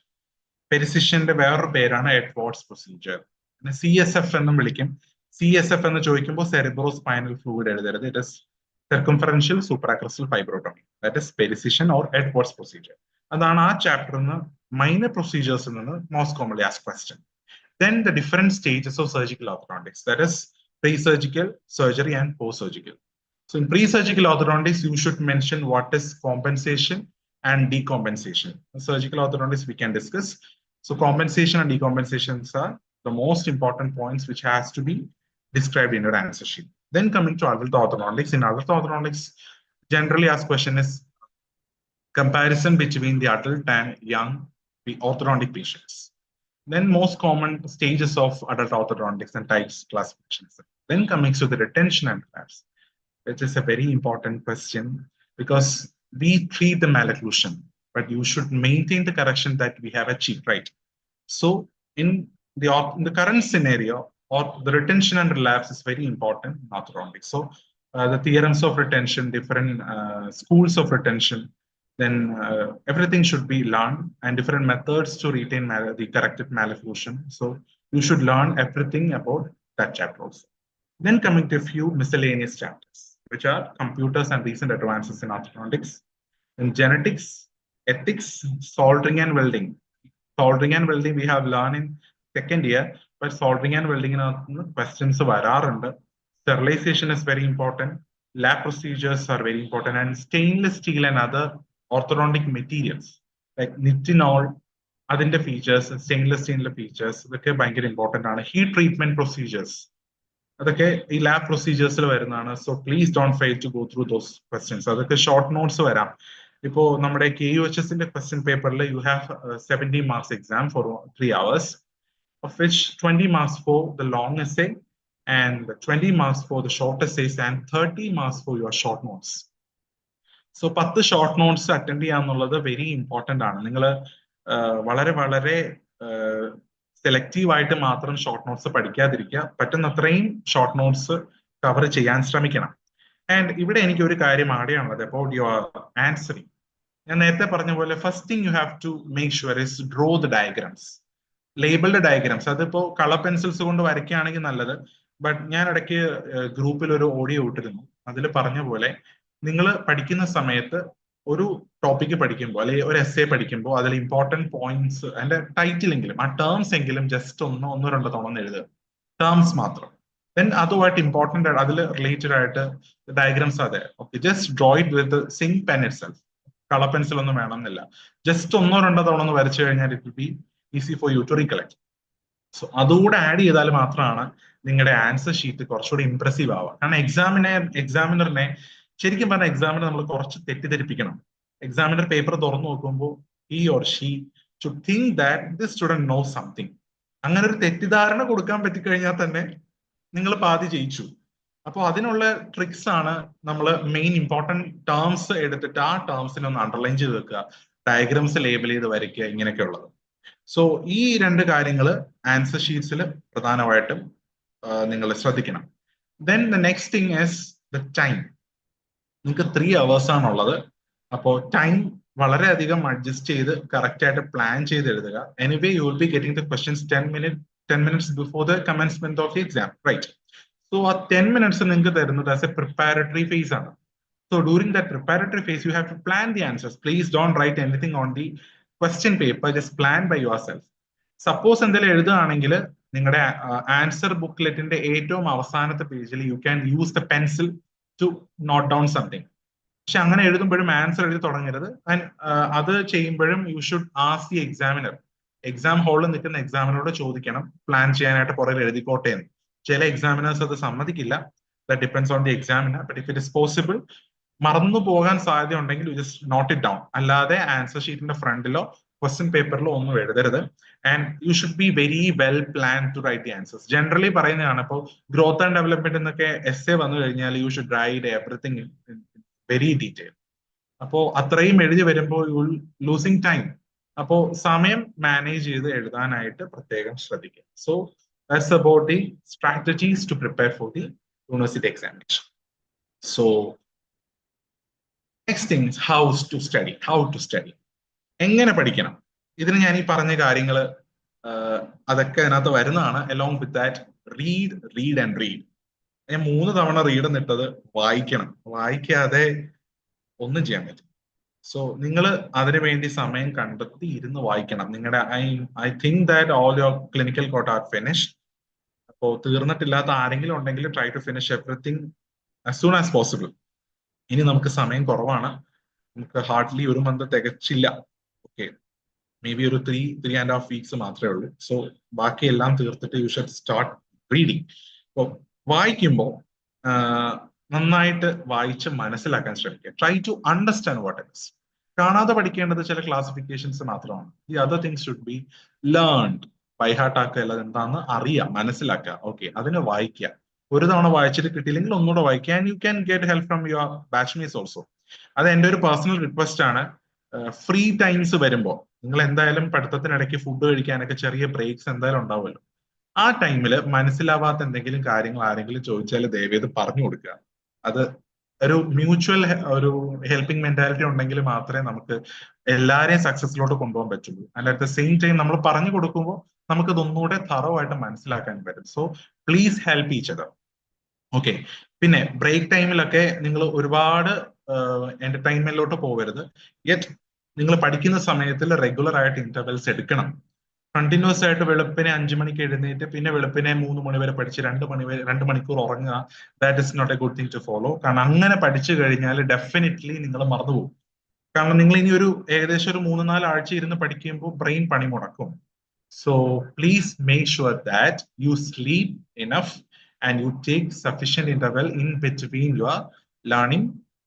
Precisionന്റെ വേറൊരു പേരാണ് Edwards procedure. CSF എന്നും വിളിക്കും. CSF എന്ന് ചോദിക്കുമ്പോൾ cerebro spinal fluid എഴുതരുത്. It is circumferential supracrustal fibrotomy. That is precision or Edwards procedure. അതാണ് ആ ചാപ്റ്ററിന് minor പ്രൊസീജിയേഴ്സിൽ നിന്ന് most commonly asked question. Then the different stages of surgical orthodontics, that is pre-surgical, surgery, and post-surgical. So in pre-surgical orthodontics, you should mention what is compensation and decompensation. In surgical orthodontics, we can discuss. So compensation and decompensations are the most important points which has to be described in your answer sheet. Then coming to adult orthodontics. In adult orthodontics, generally asked question is comparison between the adult and young orthodontic patients. Then most common stages of adult orthodontics and types classifications. Then coming to the retention and relapse, which is a very important question because we treat the malocclusion, but you should maintain the correction that we have achieved, right? So in the current scenario, or the retention and relapse is very important in orthodontics. So the theorems of retention, different schools of retention, then everything should be learned and different methods to retain the corrected malocclusion. So you should learn everything about that chapter also. Then coming to a few miscellaneous chapters, which are computers and recent advances in orthodontics, in genetics, ethics, soldering and welding. Soldering and welding we have learned in second year, but soldering and welding questions വരാറുണ്ട്. Sterilization is very important. Lab procedures are very important, and stainless steel and other orthodontic materials like nitinol, അതിന്റെ features, stainless സ്റ്റീലിന്റെ features ഇതൊക്കെ ഭയങ്കര important ആണ്. Heat treatment procedures അതൊക്കെ ഈ lab പ്രൊസീജിയേഴ്സിൽ വരുന്നതാണ്. So please don't fail to go through those questions. അതൊക്കെ ഷോർട്ട് നോട്ട്സ് വരാം. ഇപ്പോ നമ്മുടെ KUHSന്റെ ക്വസ്റ്റ്യൻ പേപ്പറിൽ you have 70 marks exam for 3 hours, of which 20 marks for the long essay and 20 marks for the short essays and 30 marks for your short notes. So 10 short notes attend ചെയ്യാന്നുള്ളത് very important ആണ്. നിങ്ങൾ വളരെ വളരെ selective ആയിട്ട് മാത്രം short notes പഠിക്കാതിരിക്കുക. പറ്റുന്നത്രയും short notes cover ചെയ്യാൻ ശ്രമിക്കണം. ആൻഡ് ഇവിടെ എനിക്ക് ഒരു കാര്യം ആഡ് ചെയ്യാനുള്ളത് അബൌട്ട് യുവർ ആൻസറിങ്. ഞാൻ നേരത്തെ പറഞ്ഞ പോലെ first thing you have to make sure is draw the diagrams, labelled diagrams. അതിപ്പോ കളർ പെൻസിൽസ് കൊണ്ട് വരയ്ക്കുകയാണെങ്കിൽ നല്ലത്. ബട്ട് ഞാൻ ഇടയ്ക്ക് ഗ്രൂപ്പിൽ ഒരു ഓഡിയോ ഇട്ടിരുന്നു. അതിൽ പറഞ്ഞ പോലെ നിങ്ങൾ പഠിക്കുന്ന സമയത്ത് ഒരു ടോപ്പിക്ക് പഠിക്കുമ്പോൾ അല്ലെങ്കിൽ ഒരു എസ്സേ പഠിക്കുമ്പോൾ അതിൽ ഇമ്പോർട്ടന്റ് പോയിന്റ്സ് അതിന്റെ ടൈറ്റിലെങ്കിലും ആ ടേംസ് എങ്കിലും ജസ്റ്റ് ഒന്നോ രണ്ടോ തവണ എഴുതുക, ടേംസ് മാത്രം. ദെൻ അതുമായിട്ട് ഇമ്പോർട്ടന്റ് അതിൽ റിലേറ്റഡ് ആയിട്ട് ഡയഗ്രാംസ് അതെ okay, just draw it with sign pen itself. Colour pencil ഒന്നും വേണമെന്നില്ല. ജസ്റ്റ് ഒന്നോ രണ്ടോ തവണ ഒന്ന് വരച്ചു കഴിഞ്ഞാൽ it will be easy for you to recollect. So അതുകൂടെ ആഡ് ചെയ്താൽ മാത്രമാണ് നിങ്ങളുടെ ആൻസർ ഷീറ്റ് കുറച്ചുകൂടി ഇംപ്രസീവ് ആവുക. കാരണം എക്സാമിനറിനെ ശരിക്കും പറഞ്ഞ എക്സാമിനർ നമ്മൾ കുറച്ച് തെറ്റിദ്ധരിപ്പിക്കണം. എക്സാമിനർ പേപ്പർ തുറന്നു നോക്കുമ്പോൾ he or she should think that this student knows something. അങ്ങനെ ഒരു തെറ്റിദ്ധാരണ കൊടുക്കാൻ പറ്റിക്കഴിഞ്ഞാൽ തന്നെ നിങ്ങൾ പാതി ജയിച്ചു. അപ്പോൾ അതിനുള്ള ട്രിക്സ് ആണ് നമ്മൾ മെയിൻ ഇമ്പോർട്ടന്റ് ടേംസ് എടുത്തിട്ട് ആ ടേംസിനെ ഒന്ന് അണ്ടർലൈൻ ചെയ്ത് വെക്കുക, ഡയഗ്രാംസ് ലേബിൾ ചെയ്ത് വരയ്ക്കുക, ഇങ്ങനെയൊക്കെ ഉള്ളത്. സോ ഈ രണ്ട് കാര്യങ്ങൾ ആൻസർ ഷീറ്റ്സിൽ പ്രധാനമായിട്ടും നിങ്ങൾ ശ്രദ്ധിക്കണം. Then the next thing is the time. നിങ്ങൾക്ക് 3 hours ആണുള്ളത്. അപ്പോൾ ടൈം വളരെയധികം അഡ്ജസ്റ്റ് ചെയ്ത് കറക്റ്റ് ആയിട്ട് പ്ലാൻ ചെയ്ത് എഴുതുക. Anyway you will be getting the questions 10 minutes before the commencement of the exam, right? So ആ 10 minutes നിങ്ങൾക്ക് തരുന്നത് ആസ് എ പ്രിപ്പയറട്ടറി ഫേസ് ആണ്. So during that preparatory phase, you have to plan the answers. Please don't write anything on the question paper. Just plan by yourself. Suppose എന്തെങ്കിലും എഴുതുകയാണെങ്കിൽ നിങ്ങളുടെ answer ബുക്ക്ലെറ്റിന്റെ ഏറ്റവും അവസാനത്തെ പേജിൽ you can use the pencil to note down something. പക്ഷെ അങ്ങനെ എഴുതുമ്പോഴും answer എഴുതി തുടങ്ങരുത്. ആൻഡ് അത് ചെയ്യുമ്പോഴും you should ask the examiner. Exam ഹാളിൽ നിൽക്കുന്ന എക്സാമിനറോട് ചോദിക്കണം പ്ലാൻ ചെയ്യാനായിട്ട് പുറകിൽ എഴുതിക്കോട്ടെ എന്ന്. ചില എക്സാമിനേഴ്സ് അത് സമ്മതിക്കില്ല. That depends on the examiner. But if it is possible, മറന്നു പോകാൻ സാധ്യത ഉണ്ടെങ്കിൽ you just note it down. അല്ലാതെ ആൻസർ ഷീറ്റിന്റെ ഫ്രണ്ടിലോ ക്വസ്റ്റ്യൻ പേപ്പറിലോ ഒന്നും എഴുതരുത്. And you should be very well plan to write the answers. Generally പറയുന്നതാണ്, ഇപ്പോൾ ഗ്രോത്ത് ആൻഡ് ഡെവലപ്മെന്റ് എന്നൊക്കെ എസ്സേ വന്നു കഴിഞ്ഞാൽ you should write everything very detail. അപ്പോൾ അത്രയും എഴുതി വരുമ്പോൾ യു വിൽ ലൂസിങ് ടൈം. അപ്പോൾ സമയം മാനേജ് ചെയ്ത് എഴുതാനായിട്ട് പ്രത്യേകം ശ്രദ്ധിക്കുക. So that's about the strategies to prepare for the university examination. So next thing is how to study. എങ്ങനെ പഠിക്കണം? ഇതിന് ഞാൻ ഈ പറഞ്ഞ കാര്യങ്ങൾ അതൊക്കെ അതിനകത്ത് വരുന്നതാണ്. Along with that read and read. ഞാൻ 3 തവണ റീഡ് എന്നിട്ടത് വായിക്കണം. വായിക്കാതെ ഒന്നും ചെയ്യാൻ പറ്റും. സോ നിങ്ങൾ അതിനു വേണ്ടി സമയം കണ്ടെത്തി ഇരുന്ന് വായിക്കണം. നിങ്ങളുടെ I think that all your clinical quota are finished. അപ്പോൾ തീർന്നിട്ടില്ലാത്ത ആരെങ്കിലും ഉണ്ടെങ്കിൽ try to finish everything as soon as possible. ഇനി നമുക്ക് സമയം കുറവാണ്. നമുക്ക് ഹാർഡ്ലി 1 month തികച്ചില്ല. ഓക്കെ, മേ ബി ഒരു 3.5 weeks മാത്രമേ ഉള്ളൂ. സോ ബാക്കിയെല്ലാം തീർത്തിട്ട് യു ഷുഡ് സ്റ്റാർട്ട് റീഡിങ്. അപ്പോൾ വായിക്കുമ്പോൾ നന്നായിട്ട് വായിച്ച് മനസ്സിലാക്കാൻ ശ്രമിക്കുക. Try to understand what it is. കാണാതെ പഠിക്കേണ്ടത് ചില ക്ലാസിഫിക്കേഷൻസ് മാത്രമാണ്. The other things should be learned. By heart ആക്കുക, അല്ലാതെ എന്താണെന്ന് അറിയാം, മനസ്സിലാക്കുക. ഓക്കെ, അതിന് വായിക്കുക. ഒരു തവണ വായിച്ചിട്ട് കിട്ടിയില്ലെങ്കിൽ ഒന്നുകൂടെ വായിക്കുക. And you can get help from your batchmates also. അത് എൻ്റെ ഒരു പേഴ്സണൽ റിക്വസ്റ്റ് ആണ്. ഫ്രീ ടൈംസ് വരുമ്പോൾ നിങ്ങൾ എന്തായാലും പഠിത്തത്തിനിടയ്ക്ക് ഫുഡ് കഴിക്കാനൊക്കെ ചെറിയ ബ്രേക്സ് എന്തായാലും ഉണ്ടാവുമല്ലോ. ആ ടൈമിൽ മനസ്സിലാവാത്ത എന്തെങ്കിലും കാര്യങ്ങൾ ആരെങ്കിലും ചോദിച്ചാൽ ദയവേത് പറഞ്ഞു കൊടുക്കുക. അത് ഒരു മ്യൂച്വൽ ഒരു ഹെൽപ്പിംഗ് മെന്റാലിറ്റി ഉണ്ടെങ്കിൽ മാത്രമേ നമുക്ക് എല്ലാവരെയും സക്സസിലോട്ട് കൊണ്ടുപോകാൻ പറ്റുള്ളൂ. And at the same time നമ്മൾ പറഞ്ഞു കൊടുക്കുമ്പോൾ നമുക്ക് ഇതൊന്നുകൂടെ തറവായിട്ട് മനസ്സിലാക്കാൻ പറ്റും. So please help each other. Okay. പിന്നെ ബ്രേക്ക് ടൈമിലൊക്കെ നിങ്ങൾ ഒരുപാട് എന്റർടൈൻമെന്റിലോട്ട് പോകരുത്. യെറ്റ് നിങ്ങൾ പഠിക്കുന്ന സമയത്തിൽ റെഗുലർ ആയിട്ട് ഇന്റർവെൽസ് എടുക്കണം. കണ്ടിന്യൂസ് ആയിട്ട് വെളുപ്പിനെ 5 മണിക്ക് എഴുന്നേറ്റ് പിന്നെ വെളുപ്പിനെ 3 മണി വരെ പഠിച്ച് 2 മണിക്കൂർ ഉറങ്ങുക, that is not a good thing to follow. കാരണം അങ്ങനെ പഠിച്ചു കഴിഞ്ഞാൽ ഡെഫിനറ്റ്ലി നിങ്ങൾ മറന്നുപോകും. കാരണം നിങ്ങൾ ഇനി ഏകദേശം ഒരു 3-4 ആഴ്ച ഇരുന്ന് പഠിക്കുമ്പോൾ ബ്രെയിൻ പണി മുടക്കും. So please make sure that you sleep enough and you take sufficient interval in between your learning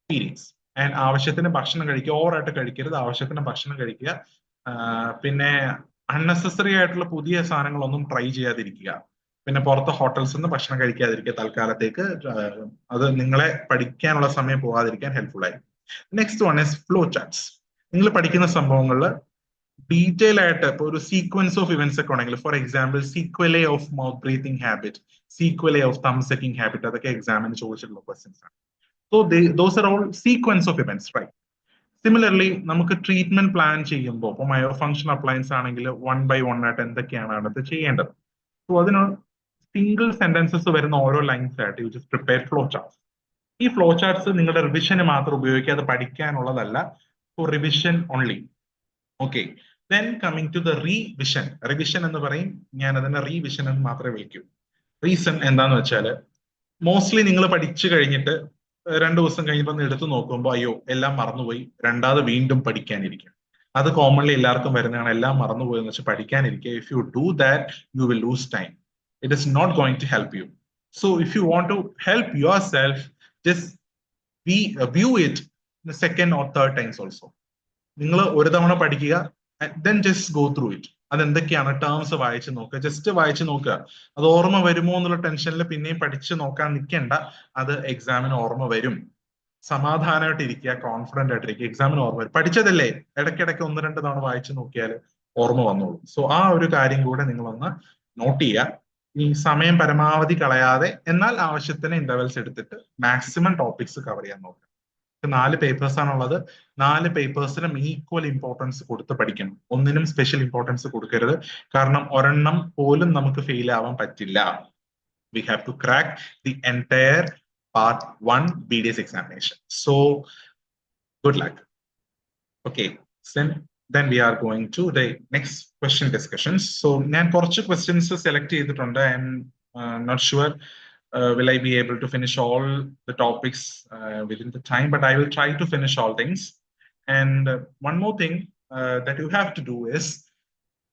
periods. And ആവശ്യത്തിന് ഭക്ഷണം കഴിക്കുക, ഓവറായിട്ട് കഴിക്കരുത്, ആവശ്യത്തിന് ഭക്ഷണം കഴിക്കുക. പിന്നെ അൺനെസസറി ആയിട്ടുള്ള പുതിയ സാധനങ്ങളൊന്നും ട്രൈ ചെയ്യാതിരിക്കുക. പിന്നെ പുറത്ത് ഹോട്ടൽസിൽ നിന്ന് ഭക്ഷണം കഴിക്കാതിരിക്കുക തൽക്കാലത്തേക്ക്. അത് നിങ്ങളെ പഠിക്കാനുള്ള സമയം പോകാതിരിക്കാൻ ഹെൽപ്ഫുൾ ആയിരിക്കും. Next one is flow charts. നിങ്ങൾ പഠിക്കുന്ന സംഭവങ്ങളിൽ ഡീറ്റെയിൽ ആയിട്ട് ഇപ്പൊ ഒരു സീക്വൻസ് ഓഫ് ഇവന്റ്സ് ഒക്കെ ഉണ്ടെങ്കിൽ, for example sequelae of mouth breathing habit, sequelae of thumb sucking habit, അതൊക്കെ എക്സാമിന് ചോദിച്ചിട്ടുള്ള ക്വസ്റ്റ്യൻസ് ആണ്. So those are all sequence of events, right? Similarly നമുക്ക് ട്രീറ്റ്മെന്റ് പ്ലാൻ ചെയ്യുമ്പോൾ ഇപ്പൊ മയോ ഫംഗ്ഷൻ അപ്ലയൻസ് ആണെങ്കിൽ 1 by 1 ആയിട്ട് എന്തൊക്കെയാണ് അടുത്ത് ചെയ്യേണ്ടത്. സോ അതിന് സിംഗിൾ സെന്റൻസസ് വരുന്ന ഓരോ ലൈൻസ് ആയിട്ട് you just prepare flow charts. ഈ ഫ്ലോ ചാർട്ട്സ് നിങ്ങളുടെ റിവിഷന് മാത്രം ഉപയോഗിക്കുക, അത് പഠിക്കാനുള്ളതല്ല, for revision only. Okay. Then coming to the revision. Revision എന്ന് പറയും, ഞാൻ അതിനെ റീവിഷൻ എന്ന് മാത്രമേ വിളിക്കൂ. റീസൺ എന്താന്ന് വെച്ചാൽ മോസ്റ്റ്ലി നിങ്ങൾ പഠിച്ചു കഴിഞ്ഞിട്ട് 2 ദിവസം കഴിഞ്ഞപ്പോൾ എടുത്തു നോക്കുമ്പോൾ അയ്യോ എല്ലാം മറന്നുപോയി, രണ്ടാമത് വീണ്ടും പഠിക്കാനിരിക്കും. അത് കോമൺലി എല്ലാവർക്കും വരുന്നതാണ്, എല്ലാം മറന്നുപോയി എന്ന് വെച്ചാൽ പഠിക്കാനിരിക്കുക. If you do that you will lose time. It is not going to help you. So if you want to help yourself, just view it second or third times also. നിങ്ങൾ ഒരു തവണ പഠിക്കുക, then just go through it. അതെന്തൊക്കെയാണ് terms വായിച്ച് നോക്കുക, just വായിച്ച് നോക്കുക. അത് ഓർമ്മ വരുമോ എന്നുള്ള ടെൻഷനിൽ പിന്നെയും പഠിച്ച് നോക്കാൻ നിൽക്കേണ്ട. അത് എക്സാമിന് ഓർമ്മ വരും. സമാധാനമായിട്ട് ഇരിക്കുക, കോൺഫിഡന്റ് ആയിട്ടിരിക്കുക, എക്സാമിന് ഓർമ്മ വരും. പഠിച്ചതല്ലേ, ഇടയ്ക്കിടയ്ക്ക് 1-2 തവണ വായിച്ച് നോക്കിയാൽ ഓർമ്മ വന്നോളൂ. സോ ആ ഒരു കാര്യം കൂടെ നിങ്ങളൊന്ന് നോട്ട് ചെയ്യുക. ഈ സമയം പരമാവധി കളയാതെ എന്നാൽ ആവശ്യത്തിന് ഇന്റർവെൽസ് എടുത്തിട്ട് മാക്സിമം ടോപ്പിക്സ് കവർ ചെയ്യാൻ നോക്കുക. 4 പേപ്പേഴ്സ് ആണുള്ളത്. 4 പേപ്പേഴ്സിനും ഈക്വൽ ഇമ്പോർട്ടൻസ് കൊടുത്ത് പഠിക്കണം. ഒന്നിനും സ്പെഷ്യൽ ഇമ്പോർട്ടൻസ് കൊടുക്കരുത്. കാരണം ഒരെണ്ണം പോലും നമുക്ക് ഫെയിൽ ആവാൻ പറ്റില്ല. We have to crack the entire part 1 BDS examination. So good luck. Okay, then we are going to the next question discussions. So ഞാൻ കുറച്ച് questions select ചെയ്തിട്ടുണ്ട്. I am not sure will I be able to finish all the topics within the time, but I will try to finish all things. And one more thing that you have to do is,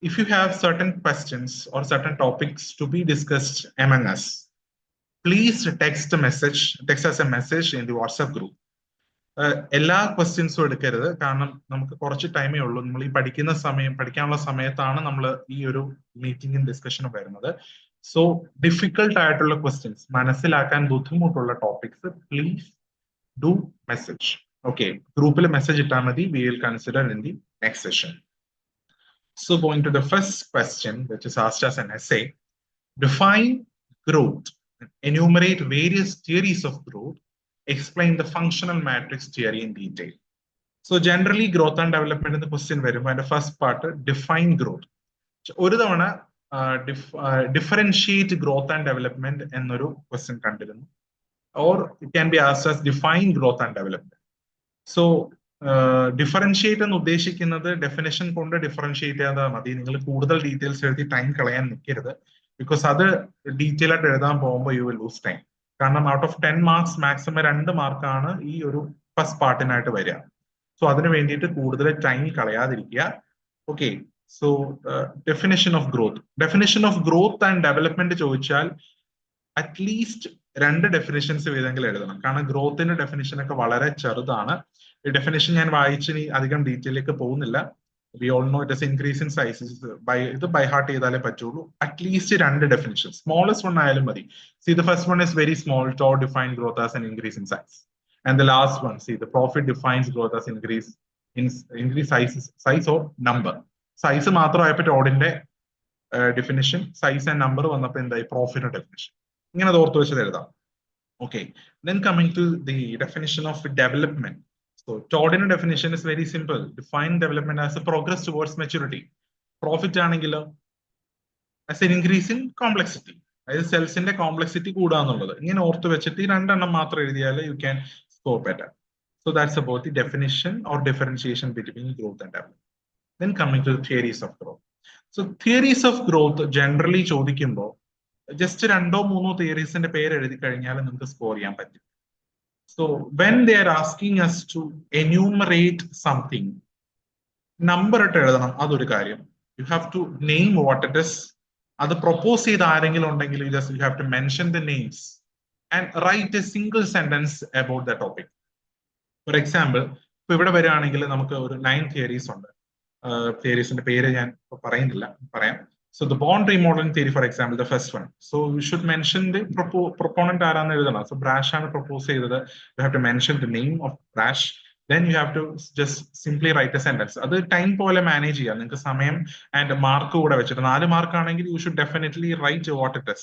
if you have certain questions or certain topics to be discussed among us, please text us a message in the WhatsApp group. എല്ലാ ക്വസ്റ്റ്യൻസും എടുക്കരുത്, കാരണം നമുക്ക് കുറച്ച് ടൈമേ ഉള്ളൂ. നമ്മൾ ഈ പഠിക്കാനുള്ള സമയത്താണ് നമ്മൾ ഈ ഒരു മീറ്റിംഗും ഡിസ്കഷനും വരുന്നത്. സോ ഡിഫിക്കൽട്ട് ആയിട്ടുള്ള ക്വസ്റ്റ്യൻസ്, മനസ്സിലാക്കാൻ ബുദ്ധിമുട്ടുള്ള topics, please do message. Okay, ഗ്രൂപ്പിൽ മെസ്സേജ് ഇട്ടാൽ മതി. We will consider in the next session. So going to the first question, which is asked as an essay. Define growth. Enumerate various theories of growth. Explain the functional matrix theory in detail. So generally growth and development in the question വരും. And the first part, define growth. ഒരു തവണ differentiate growth and development എന്നൊരു question കണ്ടിരുന്നു. Or it can be asked as define growth and development. So differentiate എന്ന് ഉദ്ദേശിക്കുന്നത് definition കൊണ്ട് differentiate ചെയ്യാതെ മതി. നിങ്ങൾ കൂടുതൽ ഡീറ്റെയിൽസ് എഴുതി ടൈം കളയാൻ നിൽക്കരുത്. ബിക്കോസ് അത് ഡീറ്റെയിൽ ആയിട്ട് എഴുതാൻ പോകുമ്പോൾ യു വിൽ ലൂസ് ടൈം. കാരണം ഔട്ട് ഓഫ് 10 മാർക്സ് മാക്സിമം 2 മാർക്കാണ് ഈ ഒരു ഫസ്റ്റ് പാർട്ടിനായിട്ട് വരിക. സോ അതിന് വേണ്ടിയിട്ട് കൂടുതൽ ടൈം കളയാതിരിക്കുക. Okay, so definition of growth and development ചോദിച്ചാൽ അറ്റ്ലീസ്റ്റ് 2 ഡെഫിനേഷൻസ് വീതെങ്കിലും എഴുതണം. കാരണം ഗ്രോത്തിന്റെ ഡെഫിനേഷൻ ഒക്കെ വളരെ ചെറുതാണ്. ഈ ഡെഫിനേഷൻ ഞാൻ വായിച്ചിനി അധികം ഡീറ്റെയിലേക്ക് പോകുന്നില്ല. We all know it is increase in sizes. ഇത് ബൈ ഹാർട്ട് ചെയ്താലേ പറ്റുള്ളൂ. അറ്റ്ലീസ്റ്റ് 2 ഡെഫിനേഷൻ, സ്മോളസ്റ്റ് വൺ ആയാലും മതി. See the first one is very small. Todd define growth as an increase in size. And the last one, see the Proffit defines growth as increase size or number. Size മാത്രമായപ്പോ ടോഡിന്റെ definition, size and number വന്നപ്പോൾ എന്തായി, profit definition. ഇങ്ങനെ അത് ഓർത്ത് വെച്ചത് എഴുതാം. Okay, then coming to the definition of development. So Tordino definition is very simple. Define development as a progress towards maturity. Profit ആണെങ്കിലോ as an increase in complexity. അതായത് സെൽസിന്റെ complexity കൂടാന്നുള്ളത് ഇങ്ങനെ ഓർത്ത് വെച്ചിട്ട് ഈ രണ്ടെണ്ണം മാത്രം എഴുതിയാൽ you can score better. So that's about the definition or differentiation between growth and development. Then coming to the theories of growth. So theories of growth generally ചോദിക്കുമ്പോൾ just രണ്ടോ മൂന്നോ തിയറീസിന്റെ പേര് എഴുതി കഴിഞ്ഞാൽ നിങ്ങൾക്ക് സ്കോർ ചെയ്യാൻ പറ്റും. So when they are asking us to enumerate something, number ഇട്ട് എഴുതണം, അതൊരു കാര്യം. You have to name what it is. അത് പ്രൊപ്പോസ് ചെയ്ത് ആരെങ്കിലും ഉണ്ടെങ്കിൽ you have to mention the names and write a single sentence about the topic. For example, ഇപ്പൊ ഇവിടെ വരികയാണെങ്കിൽ നമുക്ക് ഒരു 9 തിയറീസ് ഉണ്ട്. തിയറീസിന്റെ പേര് ഞാൻ പറയുന്നില്ല, പറയാം. So the bond remodeling theory, for example, the first one. So you should mention the proponent ആരാന്ന് എഴുതണം. So Brash ആണ് propose ചെയ്തത്. You have to mention the name of Brash. Then you have to just simply write a sentence. അത് time പോലെ manage ചെയ്യാം. നിങ്ങൾക്ക് സമയം and mark കൂടെ വെച്ചിട്ട് 4 മാർക്ക് ആണെങ്കിൽ you should definitely write what it is.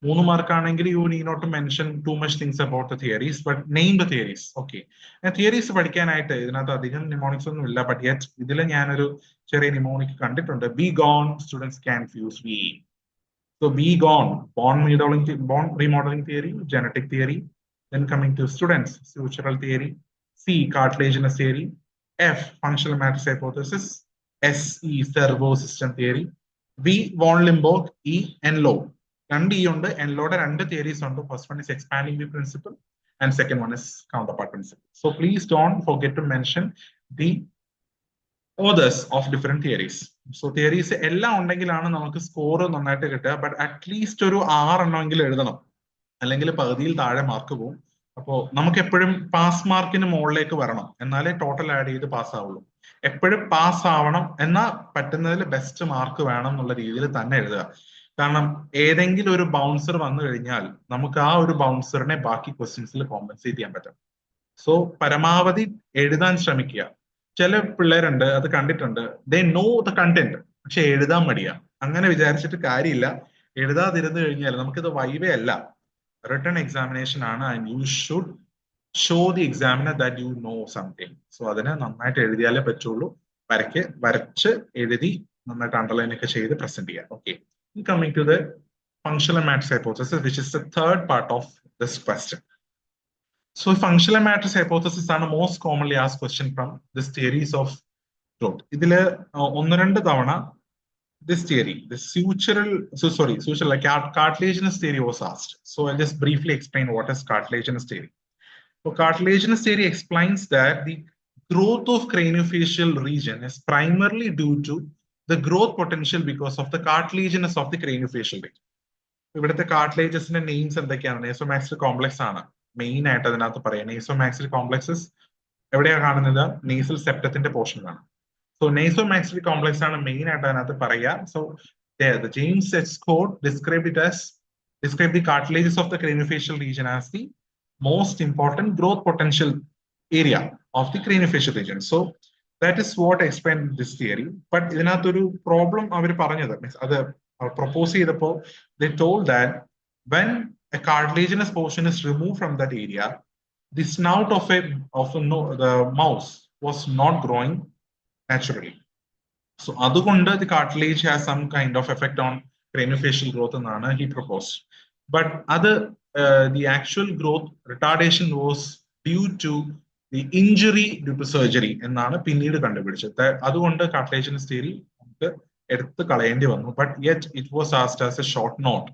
3 mark ആണെങ്കിൽ you need not to mention too much things about the theories, but name the theories. Okay. Theories പഠിക്കാനായിട്ട് ഇതിനകത്ത് അധികം നിമോണിക്സ് ഒന്നും ഇല്ല, ബട്ട് യെറ്റ് ഇതിൽ ഞാനൊരു ചെറിയ നിമോണിക് കണ്ടിട്ടുണ്ട്. Be gone students can fuse V. So be gone, bond remodeling theory, genetic theory. Then coming to students, sutural theory. C, cartilaginous theory. F, functional matrix hypothesis. S, E, servo system theory. V, von Limburg. E, Enloe. രണ്ട് E ഉണ്ട്, Enloeയുടെ രണ്ട് theories ഉണ്ട്. First one is expanding the principle and second one is counterpart principle. So please don't forget to mention the authors of different theories. So theories എല്ലാം ഉണ്ടെങ്കിലാണ് നമുക്ക് score നന്നായിട്ട് കിട്ടുക, but at least ഒരു 6 എണ്ണമെങ്കിലും എഴുതണം, അല്ലെങ്കിൽ പകുതിയിൽ താഴെ മാർക്ക് പോകും. അപ്പോൾ നമുക്ക് എപ്പോഴും പാസ് മാർക്കിന് മുകളിലേക്ക് വരണം, എന്നാലേ ടോട്ടൽ ആഡ് ചെയ്ത് പാസ് ആവുള്ളൂ. എപ്പോഴും പാസ് ആവണം, എന്നാൽ പറ്റുന്നതിൽ ബെസ്റ്റ് മാർക്ക് വേണം എന്നുള്ള രീതിയിൽ തന്നെ എഴുതുക. കാരണം ഏതെങ്കിലും ഒരു ബൗൺസർ വന്നു കഴിഞ്ഞാൽ നമുക്ക് ആ ഒരു ബൗൺസറിനെ ബാക്കി ക്വസ്റ്റ്യൻസിൽ കോമ്പൻസേറ്റ് ചെയ്യാൻ പറ്റും. സോ പരമാവധി എഴുതാൻ ശ്രമിക്കുക. ചില പിള്ളേരുണ്ട്, അത് കണ്ടിട്ടുണ്ട്, ദേ നോ ദ കണ്ടന്റ്, പക്ഷെ എഴുതാൻ മടിയാ. അങ്ങനെ വിചാരിച്ചിട്ട് കാര്യമില്ല. എഴുതാതിരുന്നു കഴിഞ്ഞാൽ നമുക്കിത് വൈവേ അല്ല, റിട്ടൺ എക്സാമിനേഷൻ ആണ്, and you should show the examiner that you know something. So അതിനെ നന്നായിട്ട് എഴുതിയാലേ പറ്റുള്ളൂ. വരച്ച് എഴുതി നന്നായിട്ട് അണ്ടർലൈൻ ഒക്കെ ചെയ്ത് പ്രസന്റ് ചെയ്യാം. Okay, coming to the functional matrix hypothesis, which is the third part of this question. So functional matrix hypothesis are the most commonly asked question from this theories of growth. ഇതില് ഒന്ന് രണ്ട് തവണ this theory, the sutural like cartilaginous theory was asked. So I'll just briefly explain what is cartilaginous theory. So cartilaginous theory explains that the growth of craniofacial region is primarily due to the growth potential because of the cartilaginous of the craniofacial region. ഇവിടുത്തെ കാർട്ടിലേജസിന്റെ names എന്തൊക്കെയാണ്? നേസോമാക്സിൽ complex ആണ് main ആയിട്ട് അതിനകത്ത് പറയാം. നേസോമാക്സിൽ complexes എവിടെയാണ് കാണുന്നത്? Nasal സെപ്റ്റത്തിന്റെ പോർഷനിലാണ്. So നേസോമാക്സിൽ complex ആണ് main ആയിട്ട് അതിനകത്ത് പറയുക. So James H. Scott described the cartilages of the craniofacial region as the most important growth potential area of the craniofacial region. So that is what explained this theory. But ഇതിനകത്തൊരു problem അവർ പറഞ്ഞത്, അത് propose ചെയ്തപ്പോൾ they told that when a cartilaginous portion is removed from that area, the snout of the mouse was not growing naturally. So അതുകൊണ്ട് the cartilage has some kind of effect on craniofacial growth എന്നാണ് he proposed. But the actual growth retardation was due to the injury due to surgery എന്നാണ് പിന്നീട് കണ്ടുപിടിച്ചത്. അതുകൊണ്ട് cartilaginous theory നമുക്ക് എടുത്ത് കളയേണ്ടി വന്നു. But yet it was asked as a short note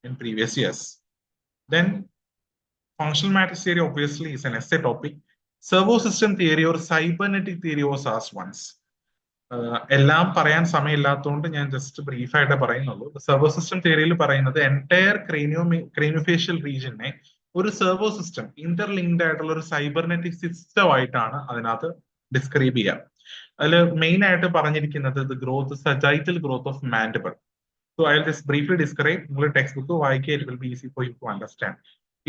in previous years. Then functional matrix theory obviously is an essay topic. Servo system theory or cybernetic theory was asked once. എല്ലാം പറയാൻ സമയമില്ലാത്തതുകൊണ്ട് ഞാൻ just ബ്രീഫായിട്ട് പറയുന്നുള്ളൂ. Servo system തിയറിയിൽ പറയുന്നത് entire ക്രേനിയോഫേഷ്യൽ റീജിയനെ ഒരു servo system, interlinked ആയിട്ടുള്ള ഒരു cybernetic system ആയിട്ടാണ് അതിനകത്ത് ഡിസ്ക്രൈബ് ചെയ്യുക. അതിൽ മെയിൻ ആയിട്ട് പറഞ്ഞിരിക്കുന്നത് growth, sagittal growth of mandible. So I will just briefly describe. നിങ്ങൾ ടെക്സ്റ്റ് ബുക്ക് വായിക്കുക, it will be easy for you to understand.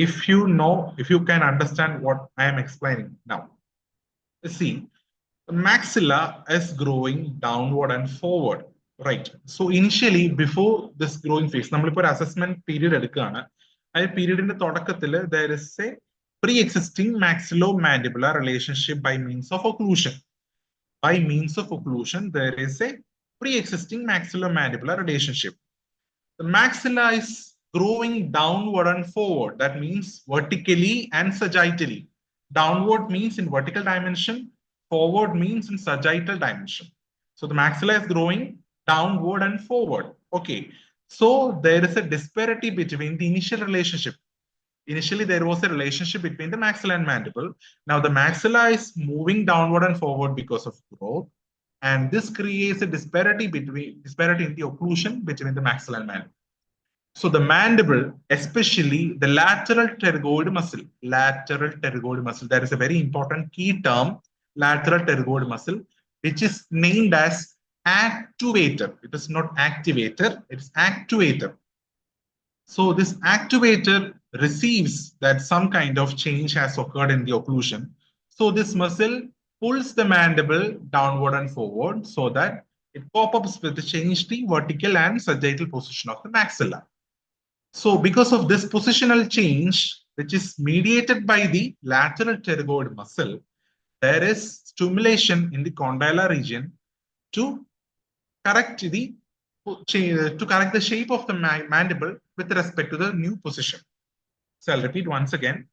If you can understand what I am explaining now. See, maxilla is growing downward and forward, right? So initially, before this growing phase, നമ്മളിപ്പോൾ ഒരു assessment period എടുക്കുകയാണ്, period in the there is a pre-existing maxillomandibular relationship by means of occlusion. By means of occlusion, there is a pre-existing maxillomandibular relationship. The maxilla is growing downward and forward. That means vertically and sagittally. Downward means in vertical dimension, forward means in sagittal dimension. So the maxilla is growing downward and forward. Okay. So there is a disparity between the initial relationship. Initially, there was a relationship between the maxilla and mandible. Now the maxilla is moving downward and forward because of growth. And this creates a disparity in the occlusion between the maxilla and mandible. So the mandible, especially the lateral pterygoid muscle, that is a very important key term, lateral pterygoid muscle, which is named as actuator. It is not activator, it's actuator. So this actuator receives that some kind of change has occurred in the occlusion. So this muscle pulls the mandible downward and forward so that it pop-ups with the change the vertical and sagittal position of the maxilla. So because of this positional change, which is mediated by the lateral pterygoid muscle, there is stimulation in the condylar region to correct the shape of the mandible with respect to the new position. So I'll repeat once again.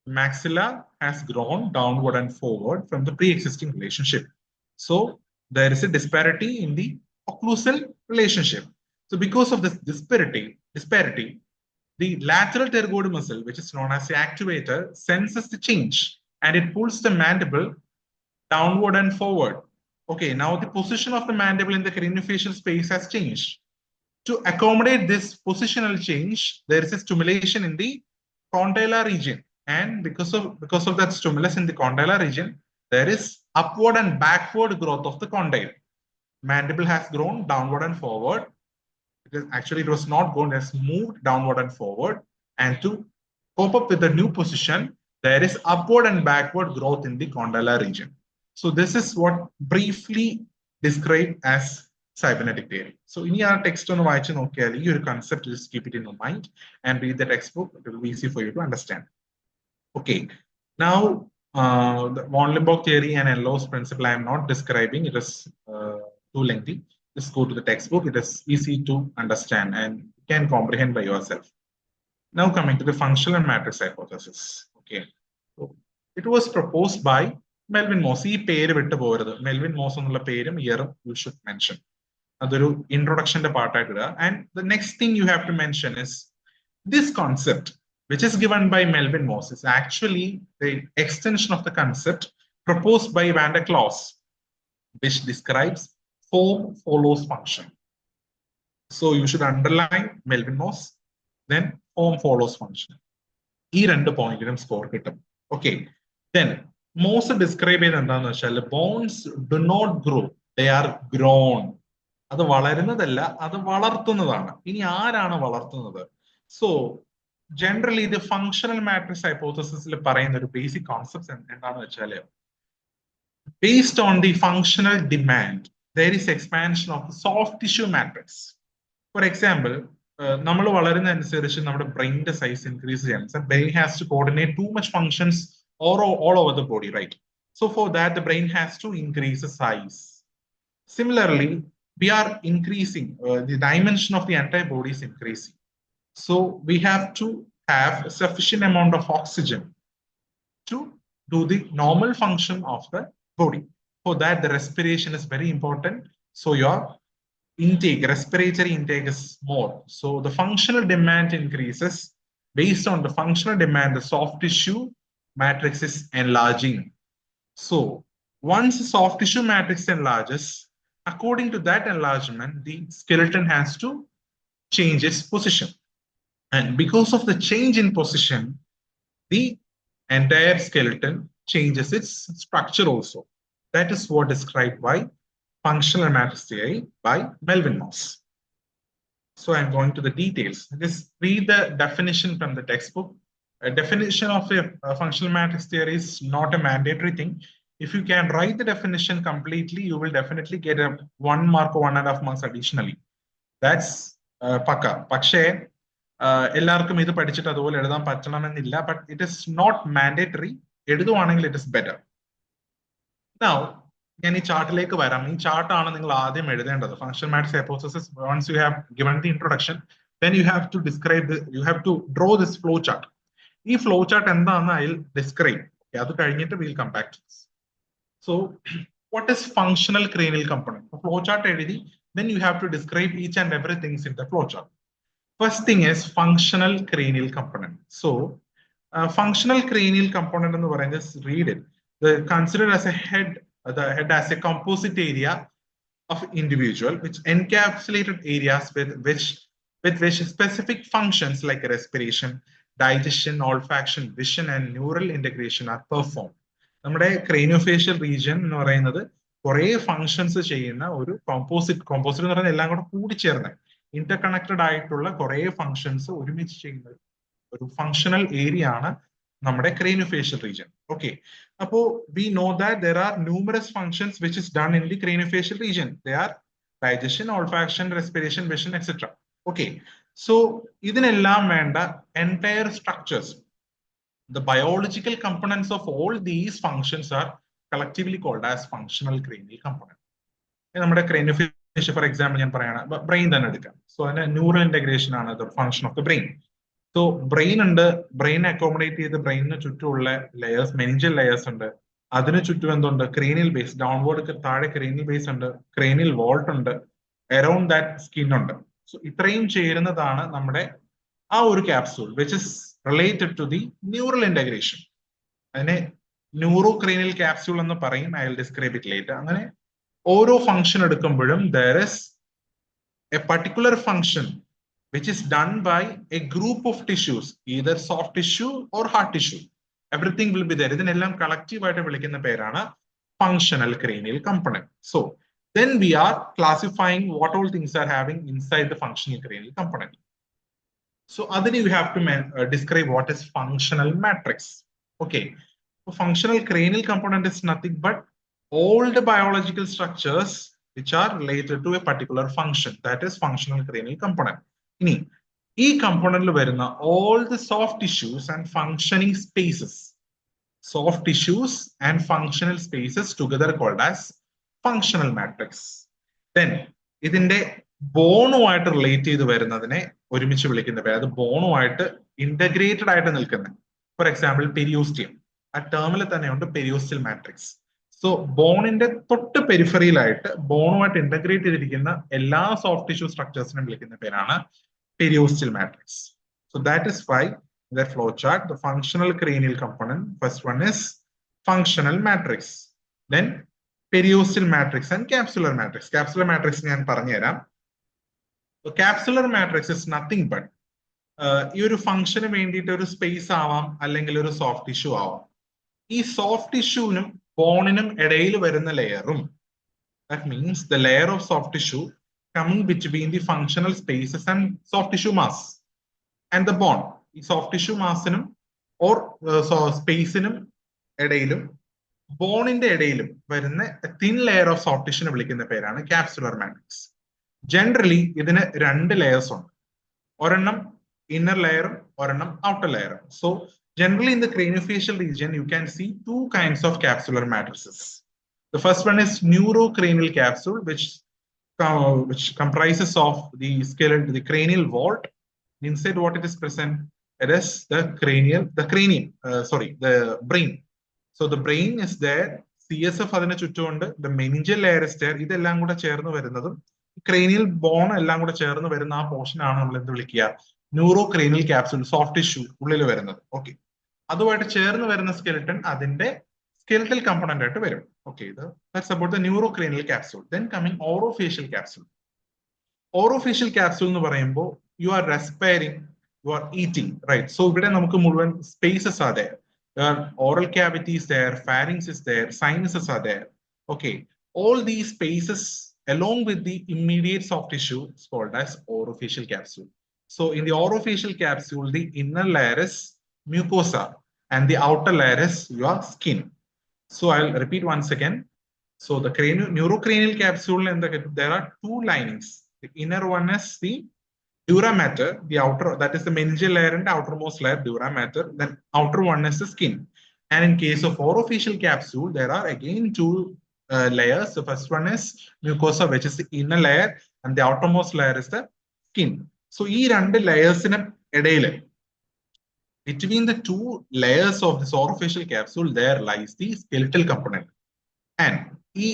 Maxilla has grown downward and forward from the pre-existing relationship. So there is a disparity in the occlusal relationship. So because of this disparity, the lateral pterygoid muscle, which is known as the actuator, senses the change and it pulls the mandible downward and forward. Okay, now the position of the mandible in the craniofacial space has changed. To accommodate this positional change, there is a stimulation in the condylar region. And because of that stimulus in the condylar region, there is upward and backward growth of the condyle. Mandible has grown downward and forward. It was not grown, it has moved downward and forward. And to cope up with the new position, there is upward and backward growth in the condylar region. So this is what briefly described as cybernetic theory. So in your text on your concept, just keep it in your mind and read the textbook. It will be easy for you to understand. Okay. Now, the von Limburg theory and Enlow's principle, I am not describing. It is too lengthy. Just go to the textbook. It is easy to understand and you can comprehend by yourself. Now coming to the functional matrix hypothesis. Okay. So it was proposed by Melvin Morse. Melvin Morse year you should mention. Another introduction to part. And the next thing you have to mention is this concept, which is given by Melvin Morse, is actually the extension of the concept proposed by Van der Klaus, which describes form follows function. So you should underline Melvin Morse, then form follows function. These 2 points score. Okay. Then Morse describe bones do not grow, they are grown. അത് വളരുന്നതല്ല, അത് വളർത്തുന്നതാണ്. ഇനി ആരാണ് വളർത്തുന്നത്? So generally the functional matrix hypothesis പറയുന്ന ഒരു basic concept എന്താണെന്ന് വെച്ചാൽ, based on the functional demand, there is expansion of the soft tissue matrix. For example, നമ്മൾ വളരുന്നതനുസരിച്ച് നമ്മുടെ ബ്രെയിനിന്റെ സൈസ് ഇൻക്രീസ് ചെയ്യണം. Brain has to coordinate too much functions all over the body, right? So for that, the brain has to increase the size. Similarly, we are increasing, the dimension of the entire body is increasing. So we have to have a sufficient amount of oxygen to do the normal function of the body. For that, the respiration is very important. So your intake, respiratory intake is more. So the functional demand increases. Based on the functional demand, the soft tissue matrix is enlarging. So once the soft tissue matrix enlarges, according to that enlargement, the skeleton has to change its position. And because of the change in position, the entire skeleton changes its structure also. That is what described by functional matrix theory by Melvin Morse. So I'm going to the details. Just read the definition from the textbook. A definition of a functional matrix theory is not a mandatory thing. If you can write the definition completely, you will definitely get a 1 mark or 1.5 marks additionally. That's pakka. Pakshe, എല്ലാവർക്കും ഇത് പഠിച്ചിട്ട് അതുപോലെ എഴുതാൻ പറ്റണമെന്നില്ല, but it is not mandatory. എഴുതുവാണെങ്കിൽ it is better. Now ഞാൻ ഈ ചാർട്ടിലേക്ക് വരാം. ഈ ചാർട്ടാണ് നിങ്ങൾ ആദ്യം എഴുതേണ്ടത്. Function matrix hypothesis, once you have given the introduction, then you have to describe the, you have to draw this flow chart. ഈ ഫ്ലോ ചാർട്ട് എന്താണെന്ന് അതിൽ ഡിസ്ക്രൈബ്. അത് കഴിഞ്ഞിട്ട് we'll come back to this. So what is functional cranial component? Flow chart എഴുതി, then you have to describe each and everything in the flow chart. First thing is functional cranial component. So functional cranial component എന്ന് പറയുന്നത്, read it, considered as a head, the head as a composite area of individual which encapsulated areas with which specific functions like respiration, digestion, olfaction, vision and neural integration are performed. നമ്മുടെ ക്രേനിയോഫേഷ്യൽ region എന്ന് പറയുന്നത് കുറെ functions ചെയ്യുന്ന ഒരു composite എന്ന് പറയുന്നത് എല്ലാം കൂടെ കൂടിച്ചേർന്ന് ഇന്റർകണക്റ്റഡ് ആയിട്ടുള്ള കുറെ ഫങ്ഷൻസ് ഒരുമിച്ച് ചെയ്യുന്ന ഒരു ഫങ്ഷണൽ ഏരിയ ആണ് നമ്മുടെ ക്രേനിയോഫേഷ്യൽ റീജിയൻ. ഓക്കെ, അപ്പോ we know that there are numerous functions which is done in the craniofacial region. They are digestion, olfaction, respiration, vision, etc. Okay, so ഇതിനെല്ലാം വേണ്ട entire structures, the biological components of all these functions are collectively called as functional cranial component. നമ്മുടെ ക്രേനിയോഫേഷ്യൽ for example ഞാൻ പറയാണ്, brain തന്നെ എടുക്കാം. So അതിന്റെ neural integration ആണ് the function of the brain. So brain ഉണ്ട്, ബ്രെയിൻ അക്കോമഡേറ്റ് ചെയ്ത് ബ്രെയിനിന് ചുറ്റുമുള്ള ലെയേഴ്സ്, മെനിഞ്ചൽ ലെയേഴ്സ് ഉണ്ട്. അതിന് ചുറ്റും എന്തുണ്ട്? ക്രേനിയൽ ബേസ്, ഡൗൺവേർഡ് താഴെ ക്രേനിയൽ ബേസ് ഉണ്ട്, ക്രേനിയൽ വോൾട്ട് ഉണ്ട്, അറൌണ്ട് ദാറ്റ് സ്കിൻ ഉണ്ട്. സോ ഇത്രയും ചേരുന്നതാണ് നമ്മുടെ ആ ഒരു capsule which is related to the neural integration. അതിനെ ന്യൂറോ ക്രേനിയൽ ക്യാപ്സൂൾ എന്ന് പറയും. I will describe it later. അങ്ങനെ ഓരോ ഫംഗ്ഷൻ എടുക്കുമ്പോഴും there is a particular function which is done by a group of tissues, either soft tissue or hard tissue. Everything will be there. ഇതിനെല്ലാം collective ആയിട്ട് വിളിക്കുന്ന പേരാണ് functional cranial component. So then we are classifying what all things are having inside the functional cranial component. So അതിന് you have to describe what is functional matrix. Okay, so functional cranial component is nothing but all the biological structures which are related to a particular function, that is functional cranial component. ഇനി ഈ കമ്പോണന്റിൽ വരുന്ന all the soft tissues and functioning spaces, soft tissues and functional spaces together called as functional matrix. Then ഇതിന്റെ ബോണുമായിട്ട് relate ചെയ്ത് വരുന്നതിനെ ഒരുമിച്ച് വിളിക്കുന്ന പേര്, അത് ബോണുമായിട്ട് ഇന്റഗ്രേറ്റഡ് ആയിട്ട് നിൽക്കുന്നത്. ഫോർ എക്സാമ്പിൾ പെരിയോസ്റ്റിയം, ആ ടേമിൽ തന്നെയുണ്ട് പെരിയോസ്റ്റൽ മാട്രിക്സ്. സോ ബോണിന്റെ തൊട്ട് പെരിഫറിയിലായിട്ട് ബോണുമായിട്ട് ഇന്റഗ്രേറ്റ് ചെയ്തിരിക്കുന്ന എല്ലാ സോഫ്റ്റ് ടിഷ്യൂ സ്ട്രക്ചേഴ്സിനും വിളിക്കുന്ന പേരാണ് periosteal matrix. So that is why the flow chart, the functional cranial component, first one is functional matrix, then periosteal matrix and capsular matrix. Capsular matrix ഞാൻ പറഞ്ഞു തരാം. So capsular matrix is nothing but ഈ ഒരു ഫംഗ്ഷന് വേണ്ടിയിട്ട് ഒരു space ആവാം, അല്ലെങ്കിൽ ഒരു സോഫ്റ്റ് ടിഷ്യൂ ആവാം. ഈ സോഫ്റ്റ് ടിഷ്യൂവിനും ബോണിനും ഇടയിൽ വരുന്ന ലെയറും, that means the layer of soft tissue coming between the functional spaces and soft tissue mass and the bone. ഈ സോഫ്റ്റ് ടിഷ്യൂ മാസിനും ഓർ സ്പേസിനും ഇടയിലും ബോണിന്റെ ഇടയിലും വരുന്ന തിൻ ലെയർ ഓഫ് സോഫ്റ്റ് ടിഷ്യൂനെ വിളിക്കുന്ന പേരാണ് ക്യാപ്സുലർ മാട്രിക്സ്. ജനറലി ഇതിന് രണ്ട് ലെയേഴ്സ് ഉണ്ട്, ഒരെണ്ണം ഇന്നർ ലെയറും ഒരെണ്ണം ഔട്ടർ ലെയറും. So generally in the craniofacial region you can see two kinds of capsular matrices. The first one is neurocranial capsule, which comprises of the skeleton, the cranial vault. Inside what it is present, it is the brain. So the brain is there, CSF അതിനെ ചുറ്റുമുണ്ട്, the meningeal layer is there. ഇതെല്ലാം കൂടെ ചേർന്ന് വരുന്നതും cranial bone എല്ലാം കൂടെ ചേർന്ന് വരുന്ന ആ പോർഷൻ ആണ് നമ്മൾ എന്ത് വിളിക്കുക? ന്യൂറോക്രേനിയൽ ക്യാപ്സൂൾ, സോഫ്റ്റ് ടിഷ്യൂ ഉള്ളിൽ വരുന്നത്. ഓക്കെ, അതുമായിട്ട് ചേർന്ന് വരുന്ന സ്കെലിട്ടൺ അതിന്റെ skeletal component ആയിട്ട് വരും. Okay, that's about the neurocranial capsule. Then coming orofacial capsule. Orofacial capsule എന്ന് പറയുമ്പോൾ you are respiring, you are eating, right? So ഇവിടെ നമുക്ക് മുഴുവൻ spaces are there. There are oral cavities there, pharynx is there, sinuses are there. Okay, all these spaces along with the immediate soft tissue is called as orofacial capsule. So in the orofacial capsule, the inner layer is mucosa and the outer layer is your skin. So I'll repeat once again. So the neurocranial capsule, and there are two linings. The inner one is the dura mater, the outer, that is the meningeal layer and the outermost layer, dura mater. Then outer one is the skin. And in case of orofacial capsule, there are again two layers. The first one is mucosa, which is the inner layer, and the outermost layer is the skin. So, these two layers in a between the two layers of this orofacial capsule, there lies the skeletal component. And the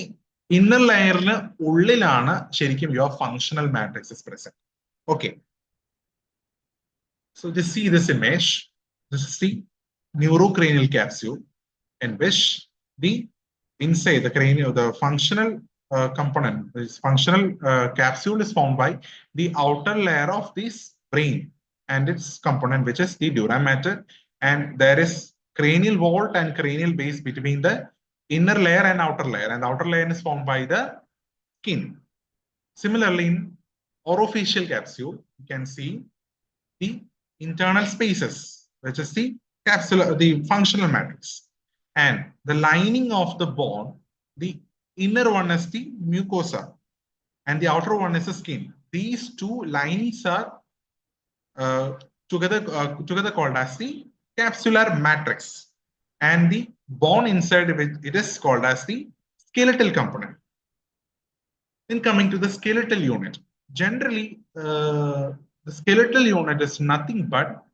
inner layer ullilana sherikum your functional matrix is present. Okay. So just see this image. This is the neurocranial capsule in which the inside the cranial, the functional component, this functional capsule is formed by the outer layer of this brain and its component, which is the dura mater, and there is cranial vault and cranial base between the inner layer and outer layer, and the outer layer is formed by the skin. Similarly, in orofacial capsule, you can see the internal spaces, which is the capsule, the functional matrix. And the lining of the bone, the inner one is the mucosa, and the outer one is the skin. These two linings are together called as the capsular matrix, and the bone inside of it is called as the skeletal component. Then coming to the skeletal unit, generally the skeletal unit is nothing but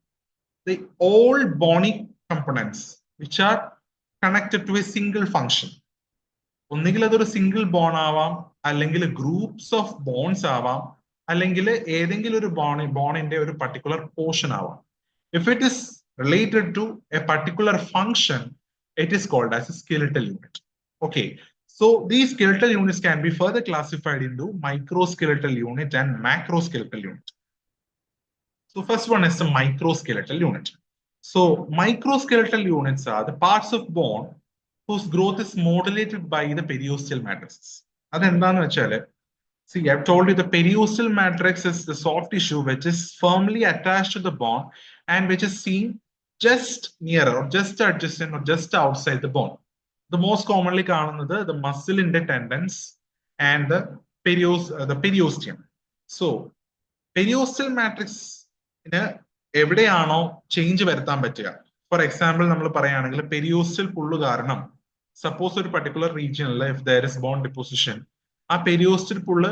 the all bony components which are connected to a single function. ഒന്നുകിൽ അതൊരു single bone ആവാം, അല്ലെങ്കിൽ groups of bones ആവാം, അല്ലെങ്കിൽ ഏതെങ്കിലും ഒരു ബോണിന്റെ ഒരു particular portion ആവാം. If it is related to a particular function, it is called as a skeletal unit. Okay, so these skeletal units can be further classified into microskeletal unit and macroskeletal unit. So first one is the microskeletal unit. So microskeletal units are the parts of bone whose growth is modulated by the periosteal matrices. See, I've told you the periosteal matrix is the soft tissue which is firmly attached to the bone and which is seen just near or just adjacent or just outside the bone. The most commonly the muscle in the tendons and the periosteum. So periosteal matrix എവിടെയാണോ change വരുത്താൻ പറ്റുക, for example നമ്മൾ പറയുകയാണെങ്കിൽ പെരിയോസ്റ്റൽ പുള്ളു കാരണം suppose ഒരു particular റീജിയനിൽ if there is bone deposition, ആ പെരിയോസ്റ്റൽ പുള്ള്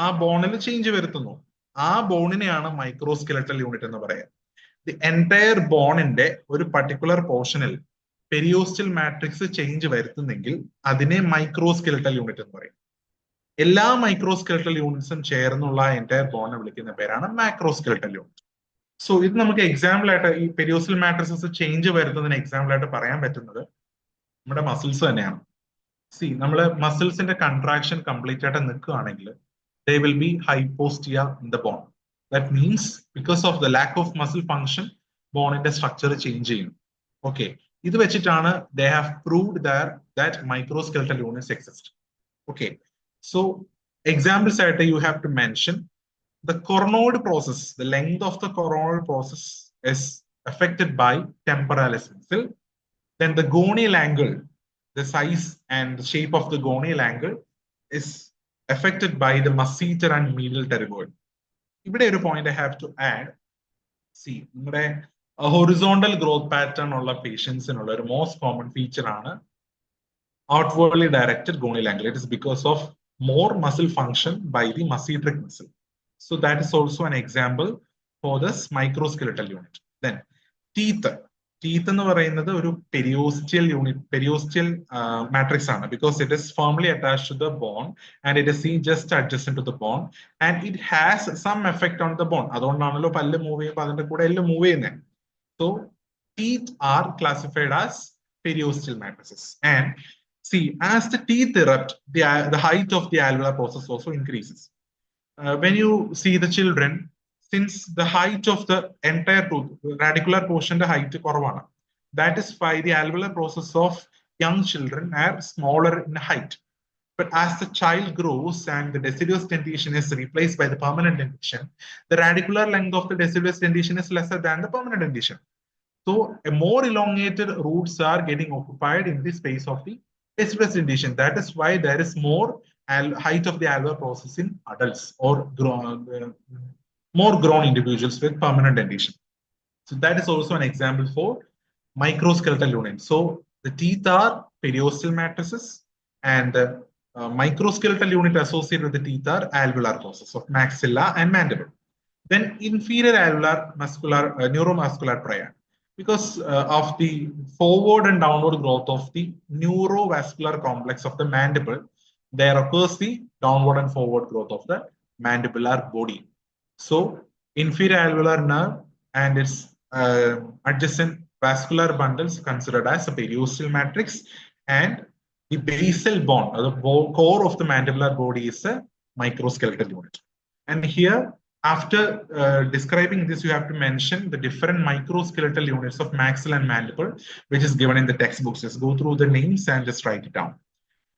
ആ ബോണിൽ ചേഞ്ച് വരുത്തുന്നു, ആ ബോണിനെയാണ് മൈക്രോസ്കെലറ്റൽ യൂണിറ്റ് എന്ന് പറയുക. ദി എൻറ്റയർ ബോണിന്റെ ഒരു പർട്ടിക്കുലർ പോർഷനിൽ പെരിയോസ്റ്റൽ മാട്രിക്സ് ചേഞ്ച് വരുത്തുന്നെങ്കിൽ അതിനെ മൈക്രോസ്കെലറ്റൽ യൂണിറ്റ് എന്ന് പറയും. എല്ലാ മൈക്രോസ്കെലറ്റൽ യൂണിറ്റ്സും ചേർന്നുള്ള എൻറ്റയർ ബോണിനെ വിളിക്കുന്ന പേരാണ് മാക്രോസ്കെലറ്റൽ യൂണിറ്റ്. സോ ഇത് നമുക്ക് എക്സാമ്പിൾ ആയിട്ട് ഈ പെരിയോസ്റ്റൽ മാട്രിക്സസ് ചേഞ്ച് വരുന്നതിന് എക്സാമ്പിൾ ആയിട്ട് പറയാൻ പറ്റുന്നത് നമ്മുടെ മസിൽസ് തന്നെയാണ്. സി നമ്മള് മസിൽസിന്റെ കൺട്രാക്ഷൻ കംപ്ലീറ്റ് ആയിട്ട് നിൽക്കുകയാണെങ്കിൽ they will be hypostia in the bone. That means because of the lack of muscle function, bone in the structure change ചെയ്യും. Okay, ഇത് വെച്ചിട്ടാണ് they have proved that microskeletal units exist. Okay, so examples ആയിട്ട് you have to mention the coronoid process. The length of the coronoid process is affected by temporalis muscle. Then the gonial angle, the size and the shape of the gonial angle is affected by the masseter and medial pterygoid. Here a point I have to add. See, a horizontal growth pattern of patients in the most common feature is outwardly directed gonial angle. It is because of more muscle function by the masseteric muscle. So that is also an example for this microskeletal unit. Then teeth. Teeth എന്ന് പറയുന്നത് ഒരു periosteal unit, periosteal matrix ആണ്, because it is firmly attached to the bone and it is seen just adjacent to the bone and it has some effect on the bone. അതുകൊണ്ടാണല്ലോ പല്ല് move ചെയ്യുമ്പോൾ അതിന്റെ കൂടെ എല്ലാം മൂവ് ചെയ്യുന്നത്. So teeth are classified as periosteal matrices. And see, as the teeth erupt, the height of the alveolar process also increases. When you see the children, since the height of the entire tooth, radicular portion, the height korvana, that is why the alveolar process of young children are smaller in height. But as the child grows and the deciduous dentition is replaced by the permanent dentition, the radicular length of the deciduous dentition is lesser than the permanent dentition. So a more elongated roots are getting occupied in the space of the deciduous dentition. That is why there is more height of the alveolar process in adults or more grown individuals with permanent dentition. So that is also an example for microskeletal unit. So the teeth are periosteal matrices, and the microskeletal unit associated with the teeth are alveolar process of maxilla and mandible. Then inferior alveolar muscular neuromuscular triad, because of the forward and downward growth of the neurovascular complex of the mandible, there occurs the downward and forward growth of the mandibular body. So inferior alveolar nerve and its adjacent vascular bundles considered as a periosteal matrix, and the basal bone, or the core of the mandibular body, is a microskeletal unit. And here, after describing this, you have to mention the different microskeletal units of maxilla and mandible, which is given in the textbooks. Just go through the names and just write it down.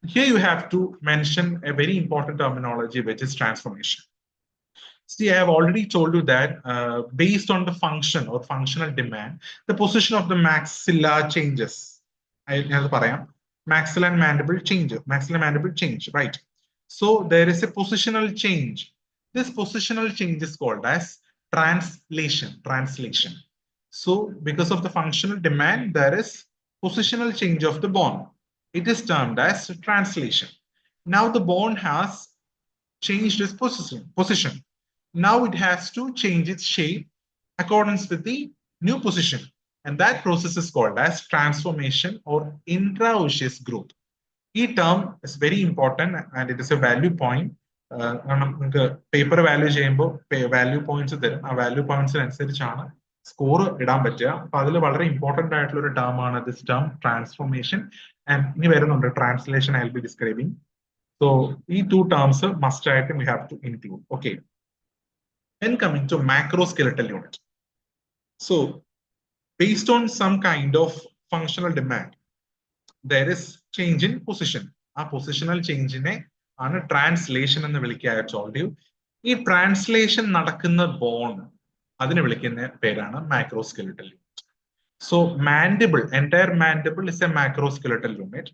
Here you have to mention a very important terminology, which is transformation. See, I have already told you that based on the function or functional demand, the position of the maxilla changes. Maxilla and mandible change, right? So there is a positional change. This positional change is called as translation. So because of the functional demand, there is positional change of the bone. It is termed as translation. Now the bone has changed its position. Now it has to change its shape accordance with the new position. And that process is called as transformation or intraosseous growth. This term is very important and it is a value point. Paper value points value points score important term this term transformation, and translation I'll be describing. So these two terms must item we have to include. Okay. Then coming to macroskeletal unit. So based on some kind of functional demand, there is change in position. A positional change in a translation and the I told you. This translation nadakkunna bone adine vilikkunna perana macroskeletal unit. So mandible, entire mandible is a macroskeletal unit.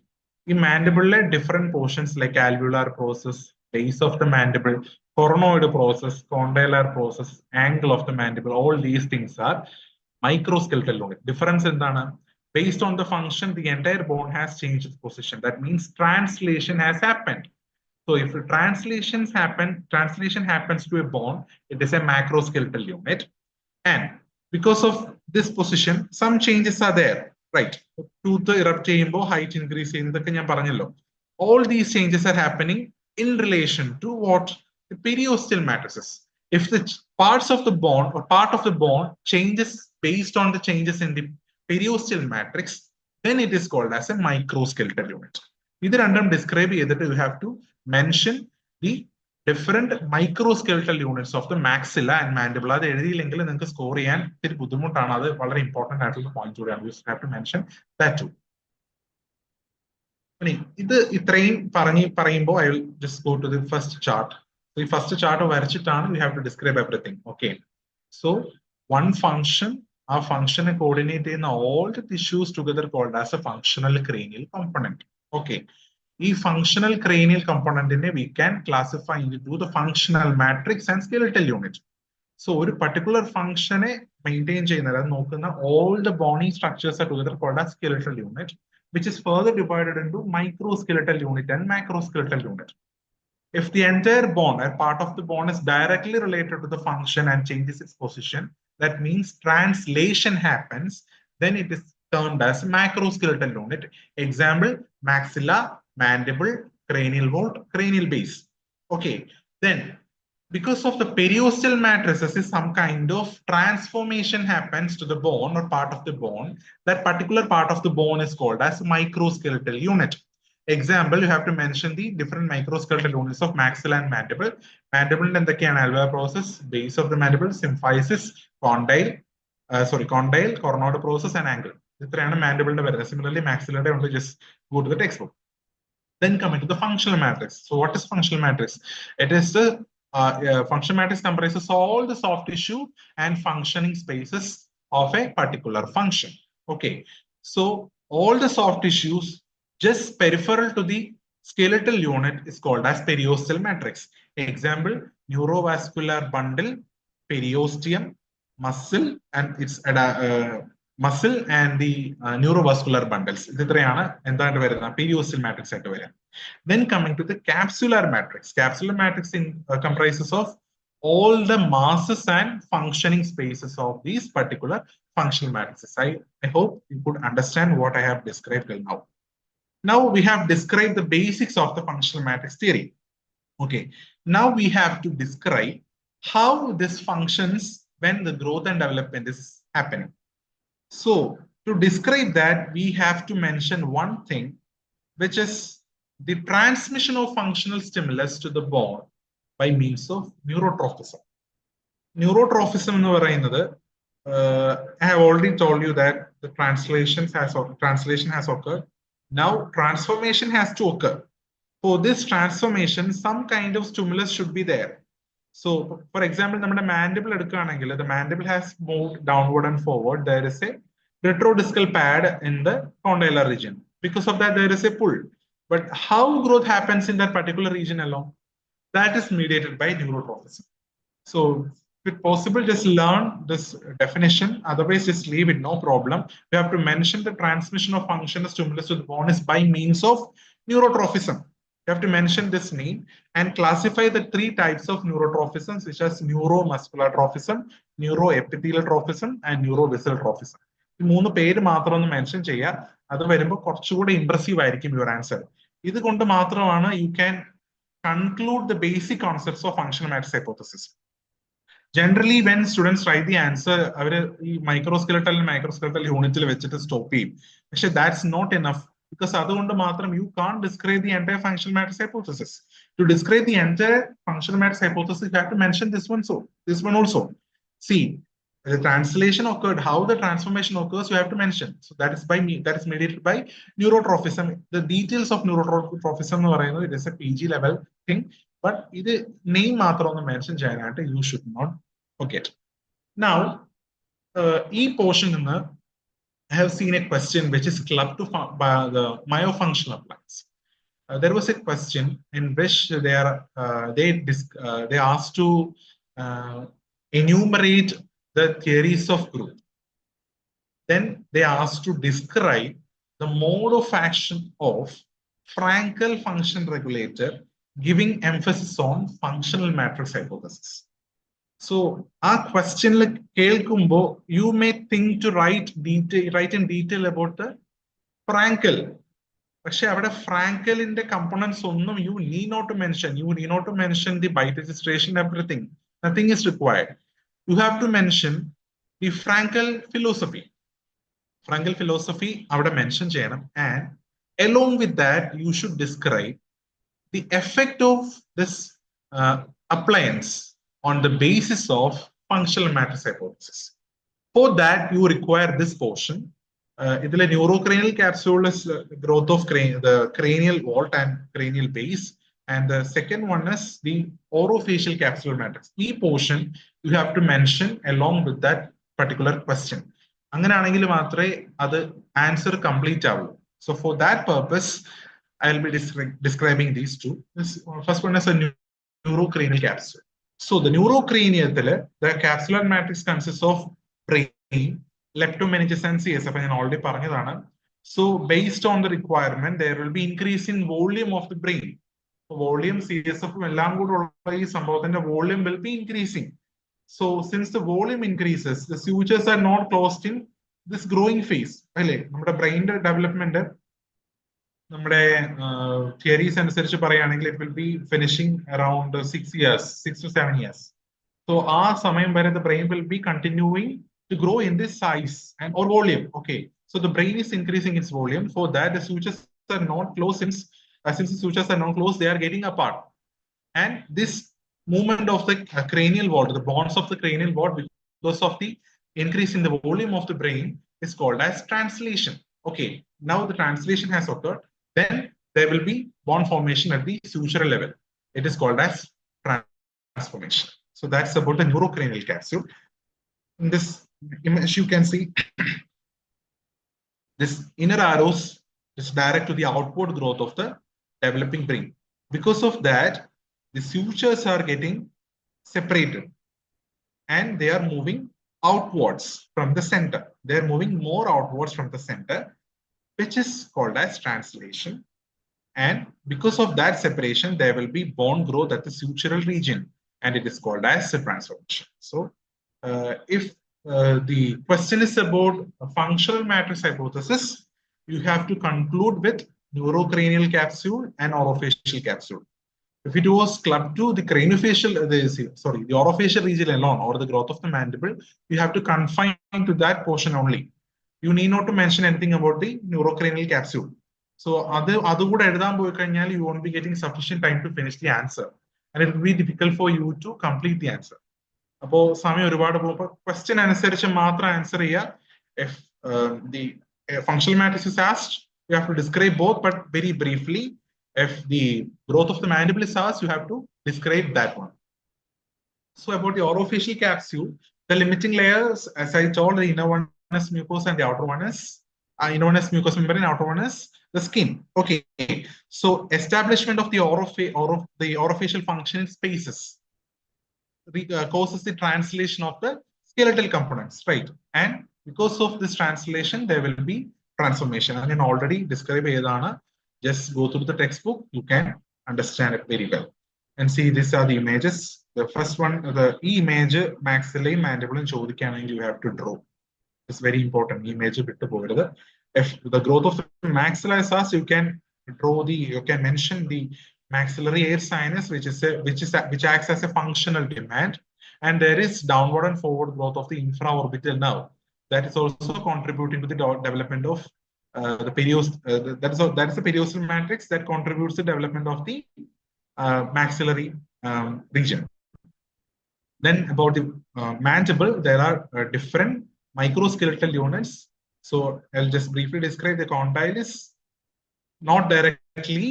In mandible, different portions like alveolar process, base of the mandible, coronoid process, condylar process, angle of the mandible, all these things are microskeletal unit. Difference in the based on the function, the entire bone has changed its position. That means translation has happened. So if translation happens to a bone, it is a macroskeletal unit. And because of this position, some changes are there, right? Tooth erupt height increase all these changes are happening in relation to what? The periosteal matrices. If the parts of the bone or part of the bone changes based on the changes in the periosteal matrix, then it is called as a microskeletal unit. Either random describe either you have to mention the different microskeletal units of the maxilla and mandible. That is score and very important point. You have to mention that too. I will just go to the first chart. So the first chart we have to describe everything. Okay. So one function, our function coordinate in all the tissues together called as a functional cranial component. Okay. The functional cranial component we can classify into the functional matrix and skeletal unit. So a particular function maintain all the bony structures are together called as skeletal unit, which is further divided into microskeletal unit and macroskeletal unit. If the entire bone or part of the bone is directly related to the function and changes its position, that means translation happens, then it is termed as macroskeletal unit. Example, maxilla, mandible, cranial vault, cranial base. Okay, then because of the periosteal matrices, is some kind of transformation happens to the bone or part of the bone. That particular part of the bone is called as microskeletal unit. Example, you have to mention the different microskeletal units of maxilla and mandible. Mandible and the alveolar process, base of the mandible, symphysis, condyle, coronoid process, and angle. This is mandible. Similarly, maxilla, just go to the textbook. Then coming to the functional matrix. So what is functional matrix? It is the functional matrix comprises all the soft tissue and functioning spaces of a particular function. Okay. So all the soft tissues just peripheral to the skeletal unit is called as periosteal matrix. Example, neurovascular bundle, periosteum, muscle, and its muscle and the neurovascular bundles. This is the periosteal matrix. Then coming to the capsular matrix. Capsular matrix comprises of all the masses and functioning spaces of these particular functional matrices. I hope you could understand what I have described till now. Now we have described the basics of the functional matrix theory. Okay, now we have to describe how this functions when the growth and development is happening. So to describe that, we have to mention one thing, which is the transmission of functional stimulus to the bone by means of neurotrophism. Neurotrophism എന്ന് പറയുന്നത്, I have already told you that the translation has occurred. Now transformation has to occur. For this transformation, some kind of stimulus should be there. So, for example, the mandible, the mandible has moved downward and forward. There is a retrodiscal pad in the condylar region. Because of that, there is a pull. But how growth happens in that particular region alone? That is mediated by neurotrophism. So, if possible, just learn this definition. Otherwise, just leave it, no problem. We have to mention the transmission of functional stimulus to the bone is by means of neurotrophism. You have to mention this name and classify the three types of neurotrophisms, which is neuromuscular trophism, neuroepithelial trophism, and neurovascular trophism. ഈ മൂന്ന് പേര് മാത്രം ഒന്ന് mention ചെയ്യുക. അത് വരുമ്പോൾ കുറച്ചുകൂടെ impressive ആയിരിക്കും യുവർ ആൻസർ. ഇത് കൊണ്ട് മാത്രമാണ് you can conclude the basic concepts of functional matrix hypothesis. Generally, when students write the answer, microskeletal unit stop. Actually, that's not enough, because you can't describe the entire functional matrix hypothesis. To describe the entire functional matrix hypothesis, you have to mention this one also. See, the translation occurred, how the transformation occurs, you have to mention. So that is mediated by neurotrophism. The details of neurotrophism, it is a PG level thing, but this name mention, you should not forget. Now, portion I have seen a question which is clubbed to by the myofunctional appliance. There was a question in which they asked to enumerate the theories of growth. Then they asked to describe the mode of action of Frankel function regulator, giving emphasis on functional matrix hypothesis. So, our question like you may think to write in detail about the Frankel. But Frankel in the components, you need not to mention. You need not to mention the bite registration, everything. Nothing is required. You have to mention the Frankel philosophy. Frankel philosophy, I would mention, and along with that, you should describe the effect of this appliance on the basis of functional matrix hypothesis. For that, you require this portion. The neurocranial capsule is growth of the cranial vault and cranial base. And the second one is the orofacial capsular matrix. Each portion you have to mention along with that particular question. അങ്ങനെയാണെങ്കിൽ മാത്രമേ അത് answer complete ആവൂ. So for that purpose, I'll be describing these two. First one is a neurocranial capsule. So the neurocranial, the capsular matrix consists of brain, leptomeninges and CSF. I already പറഞ്ഞതാണ്. So based on the requirement, there will be increase in volume of the brain. Volume, CSF, volume will be increasing. So since the volume increases, the sutures are not closed in this growing phase. Our brain development, theories and research, it will be finishing around 6 to 7 years. So our time where the brain will be continuing to grow in this size and or volume. Okay, so the brain is increasing its volume. For that, the sutures are not closed. Since the sutures are not closed, they are getting apart. And this movement of the cranial vault, the bonds of the cranial vault, because of the increase in the volume of the brain, is called as translation. Okay, now the translation has occurred. Then there will be bond formation at the suture level. It is called as transformation. So that's about the neurocranial capsule. In this image, you can see this inner arrows is direct to the outward growth of the developing brain. Because of that, the sutures are getting separated. and they are moving outwards from the center. They're moving more outwards from the center, which is called as translation. And because of that separation, there will be bone growth at the sutural region, and it is called as a transformation. So if the question is about a functional matrix hypothesis, you have to conclude with neurocranial capsule and orofacial capsule. If it was clubbed to the craniofacial, the orofacial region alone or the growth of the mandible, you have to confine to that portion only. You need not to mention anything about the neurocranial capsule. So you won't be getting sufficient time to finish the answer. And it will be difficult for you to complete the answer. അപ്പോൾ സമയം ഒരുപാട് പോകുമ്പോൾ question അനുസരിച്ച് മാത്രം answer ചെയ്യുക. If the functional matrix is asked, you have to describe both, but very briefly. If the growth of the mandible is asked, you have to describe that one. So about the orofacial capsule, the limiting layers, as I told, the inner one is mucosa and the outer one is inner one is mucous membrane, outer one is the skin. Okay, so establishment of the orofacial function in spaces causes the translation of the skeletal components, right? And because of this translation, there will be transformation. I can already describe Edana. Just go through the textbook, you can understand it very well. And see, these are the images. The first one, the image, maxillary, mandible, and chodikana, you have to draw. It's very important. Image bit over. If the growth of the maxilla is asked, you can draw you can mention the maxillary air sinus, which acts as a functional demand, and there is downward and forward growth of the infraorbital nerve. That is also contributing to the development of the that is the periostal matrix that contributes to the development of the maxillary region. Then about the mandible, there are different microskeletal units. So I'll just briefly describe. The condyle is not directly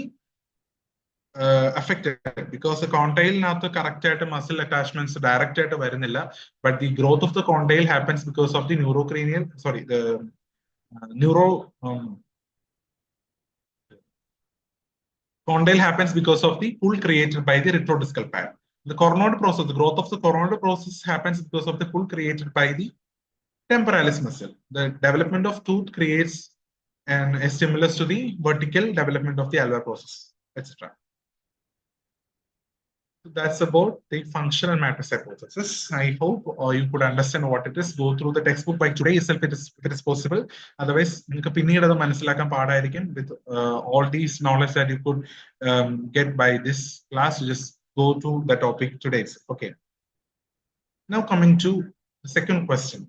affected because the condyle not the correct muscle attachments direct varanilla, but the growth of the condyle happens because of the condyle happens because of the pull created by the retrodiscal pad. The coronoid process, the growth of the coronoid process happens because of the pull created by the temporalis muscle. The development of tooth creates a stimulus to the vertical development of the alveolar process, etc. That's about the functional matrix hypothesis. I hope you could understand what it is. Go through the textbook by today itself if it is possible. Otherwise, with all these knowledge that you could get by this class, you just go to the topic today. Okay. Now coming to the second question.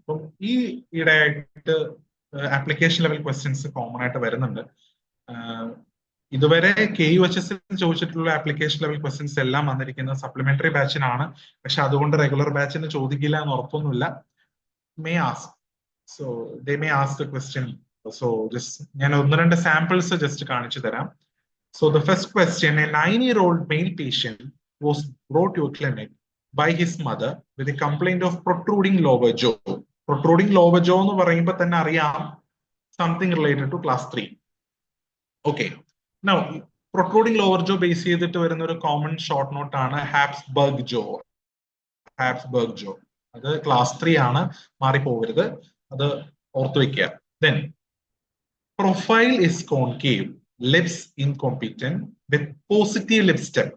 Application level questions common. ഇതുവരെ KUHS ചോദിച്ചിട്ടുള്ള application level questions എല്ലാം വന്നിരിക്കുന്നത് supplementary ബാച്ചിനാണ്. പക്ഷെ അതുകൊണ്ട് regular ബാച്ചിന് ചോദിക്കില്ല എന്ന് ഉറപ്പൊന്നുമില്ല. May ask, so they may ask the question. So just ഞാൻ ഒന്ന് രണ്ട് സാമ്പിൾസ് ജസ്റ്റ് കാണിച്ചു തരാം. So the first question, a 9-year-old male patient was brought to a clinic by his mother with a complaint of protruding lower jaw. Protruding lower jaw എന്ന് പറയുമ്പോൾ തന്നെ അറിയാം something related to class 3. Okay. Now, protruding lower jaw base ചെയ്തിട്ട് വരുന്ന ഒരു common short note ആണ് Habsburg jaw. Habsburg jaw. അത് class 3 ആണ്, മാറിപ്പോകരുത്, അത് ഓർത്തു വെക്കുക. Then, profile is concave, lips incompetent with positive lip step.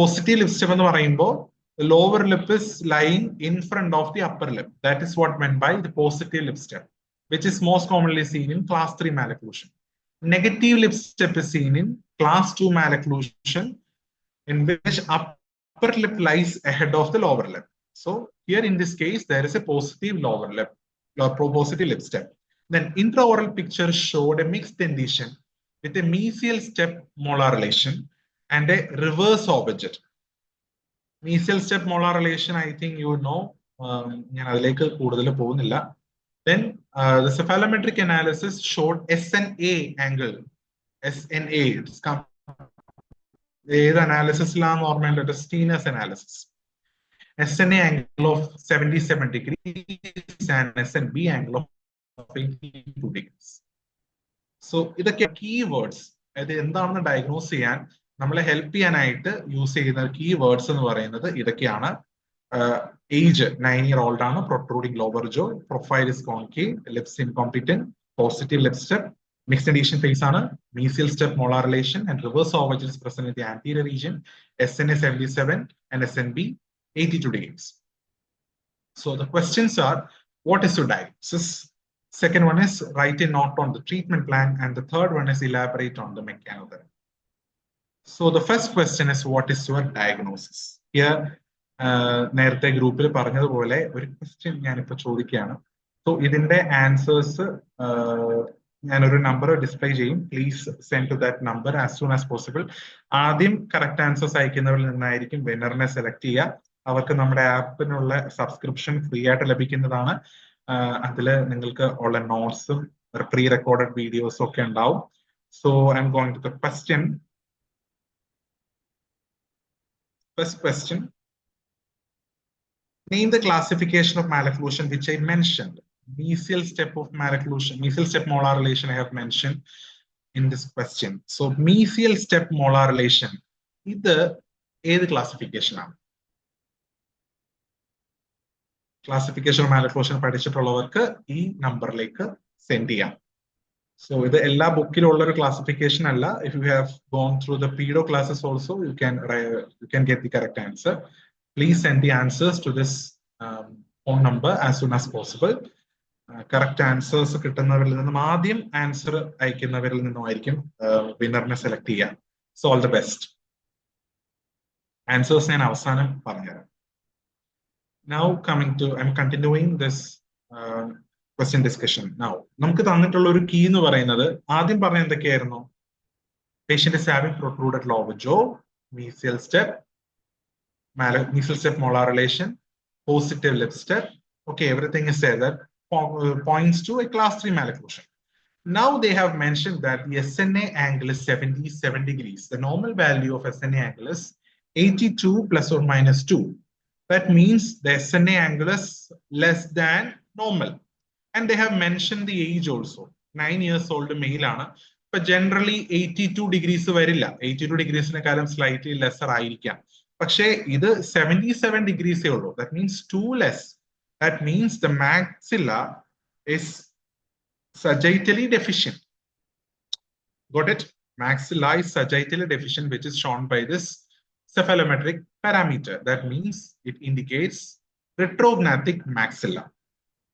Positive lip step എന്ന് പറയുമ്പോൾ the lower lip is lying in front of the upper lip. That is what meant by the positive lip step, which is most commonly seen in class 3 malocclusion. Negative lip step is seen in class 2 malocclusion, in which upper lip lies ahead of the lower lip. So here in this case, there is a positive lower lip, positive lip step. Then intraoral picture showed a mixed dentition with a mesial step molar relation and a reverse objet. Mesial step molar relation, I think you know. Then the cephalometric analysis showed SNA angle. SNA, it's the analysis is Steener's analysis. SNA angle of 77 degrees and SNB angle of 82 degrees. So these are keywords. That is the diagnosis. We help use keywords. Age 9-year-old ആണ്, protruding lower jaw, profile is concave, lips incompetent, positive lip step, mixed adhesion face ആണ്, mesial step molar relation, and reverse overage is present in the anterior region, SNA 77 and SNB 82 degrees. So the questions are, what is your diagnosis? Second one is write a note on the treatment plan, and the third one is elaborate on the mechanotherapy. So the first question is, what is your diagnosis? Here, നേരത്തെ ഗ്രൂപ്പിൽ പറഞ്ഞതുപോലെ ഒരു question ഞാനിപ്പോൾ ചോദിക്കുകയാണ്. So ഇതിന്റെ answers ഞാനൊരു number display ചെയ്യും. Please send to that number as soon as possible. ആദ്യം കറക്റ്റ് ആൻസേഴ്സ് അയക്കുന്നവരിൽ നിന്നായിരിക്കും വിന്നറിനെ സെലക്ട് ചെയ്യുക. അവർക്ക് നമ്മുടെ ആപ്പിനുള്ള സബ്സ്ക്രിപ്ഷൻ ഫ്രീ ആയിട്ട് ലഭിക്കുന്നതാണ്. അതിൽ നിങ്ങൾക്ക് ഉള്ള നോട്ട്സും പ്രീ റെക്കോർഡഡ് വീഡിയോസും ഒക്കെ ഉണ്ടാവും. So I'm going to the question. First question. Name the classification of malocclusion which I mentioned. Mesial step of malocclusion, mesial step molar relation I have mentioned in this question. So mesial step molar relation, either the classification. Classification of malocclusion പഠിച്ചിട്ടുള്ളവർക്ക് ഈ നമ്പറിലേക്ക് send ചെയ്യാം. So ഇത് എല്ലാ ബുക്കിലുള്ള ഒരു classification അല്ല. If you have gone through the pedo classes also, you can get the correct answer. Please send the answers to this phone number as soon as possible. Correct answers കിട്ടുന്നവരിൽ നിന്നും ആദ്യം answer അയക്കുന്നവരിൽ നിന്നുമായിരിക്കും വിന്നറിനെ select ചെയ്യുക. So all the best. Answers ഞാൻ അവസാനം പറഞ്ഞുതരാം. Now coming to, I'm continuing this question discussion. Now, നമുക്ക് തന്നിട്ടുള്ള ഒരു key എന്ന് പറയുന്നത് ആദ്യം പറഞ്ഞ എന്തൊക്കെയായിരുന്നു? Patient is having protruded lower jaw, mesial step molar relation, positive lip step. Okay, everything is said that points to a class 3 malocclusion. Now they have mentioned that the SNA angle is 77 degrees. The normal value of SNA angle is 82 plus or minus 2. That means the SNA angle is less than normal. And they have mentioned the age also. 9 years old male ആണ്. But generally 82 degrees വരില്ല. 82 degrees slightly lesser ആയിരിക്കാം. പക്ഷേ ഇത് 77 degrees ഉള്ളൂ. That means 2 less. That means the maxilla is sagittally deficient. Got it? Maxilla is sagittally deficient, which is shown by this cephalometric parameter. That means it indicates retrognathic maxilla.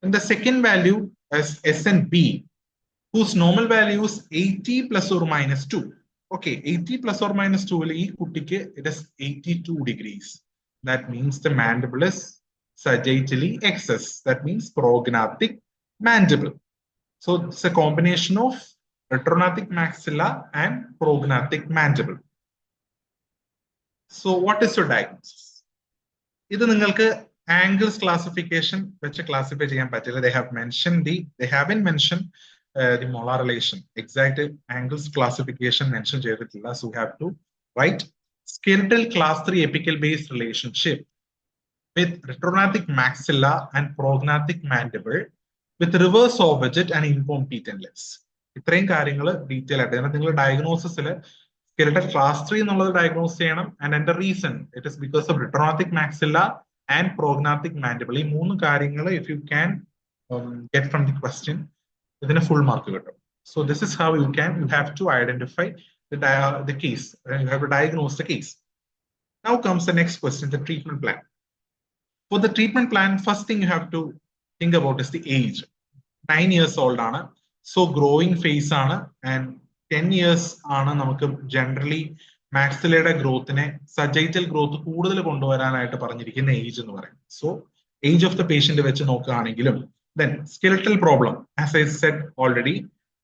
And the second value is SNB, whose normal value is 80 plus or minus 2. Okay, 80 plus or minus 2, it is 82 degrees. That means the mandible is sagittally excess. That means prognathic mandible. So it's a combination of retrognathic maxilla and prognathic mandible. So what is your diagnosis? ഇത് നിങ്ങൾക്ക് angles classification which classify ചെയ്യാൻ പറ്റില്ല. They haven't mentioned the molar relation. Exact angles classification mention ചെയ്തിട്ടില്ല. So we have to write skeletal class 3 apical base relationship with retrognathic maxilla and prognathic mandible with reverse overjet and incompetent lips. ഇത്രയും കാര്യങ്ങൾ detail ആയിട്ട് നിങ്ങൾ ഡയഗ്നോസിസിൽ skeletal class 3 എന്നുള്ളത് diagnose ചെയ്യണം. And the reason it is because of retrognathic maxilla and prognathic mandible. ഈ മൂന്ന് കാര്യങ്ങൾ if you can get from the question, within a full mark. So this is how you have to identify the case. You have to diagnose the case. Now comes the next question, the treatment plan. For the treatment plan, first thing you have to think about is the age. 9 years old ആണ്. So growing phase ആണ്, and 10 years ആണ് നമുക്ക് generally maxillയുടെ ഗ്രോത്തിനെ sagittal growth കൂടുതൽ കൊണ്ടുവരാനായിട്ട് പറഞ്ഞിരിക്കുന്ന age എന്ന് പറയും. So age of the patient വെച്ച് നോക്കുകയാണെങ്കിലും, then skeletal problem, as I said already,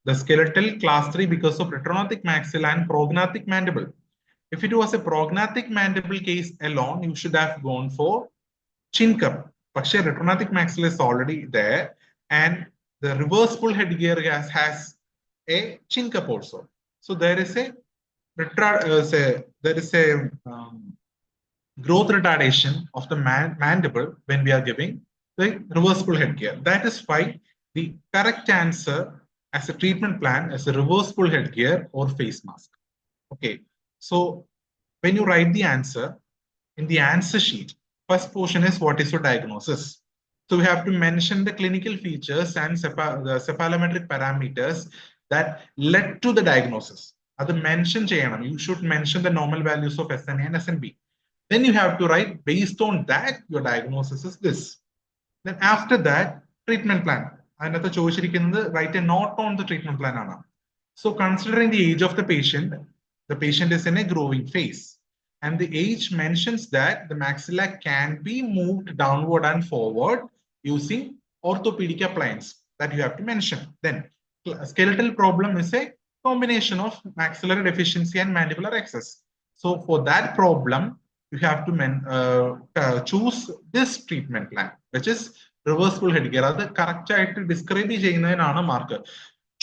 the skeletal class 3 because of retrognathic maxilla and prognathic mandible. If it was a prognathic mandible case alone, you should have gone for chin cup. But retrognathic maxilla is already there, and the reversible headgear has a chin cup also. So there is a growth retardation of the mandible when we are giving the reversible headgear. That is why the correct answer as a treatment plan is a reversible headgear or face mask. Okay, so when you write the answer in the answer sheet, First portion is what is your diagnosis. So we have to mention the clinical features and the cephalometric parameters that led to the diagnosis. That mention cheyyanam. You should mention the normal values of SNA and SNB. Then you have to write, based on that, your diagnosis is this. Then after that, treatment plan. Another write a note on the treatment plan. So considering the age of the patient is in a growing phase. And the age mentions that the maxilla can be moved downward and forward using orthopedic appliance that you have to mention. Then skeletal problem is a combination of maxillary deficiency and mandibular excess. So for that problem, you have to choose this treatment plan, which is reversible headgear. That's correct to describe the mark.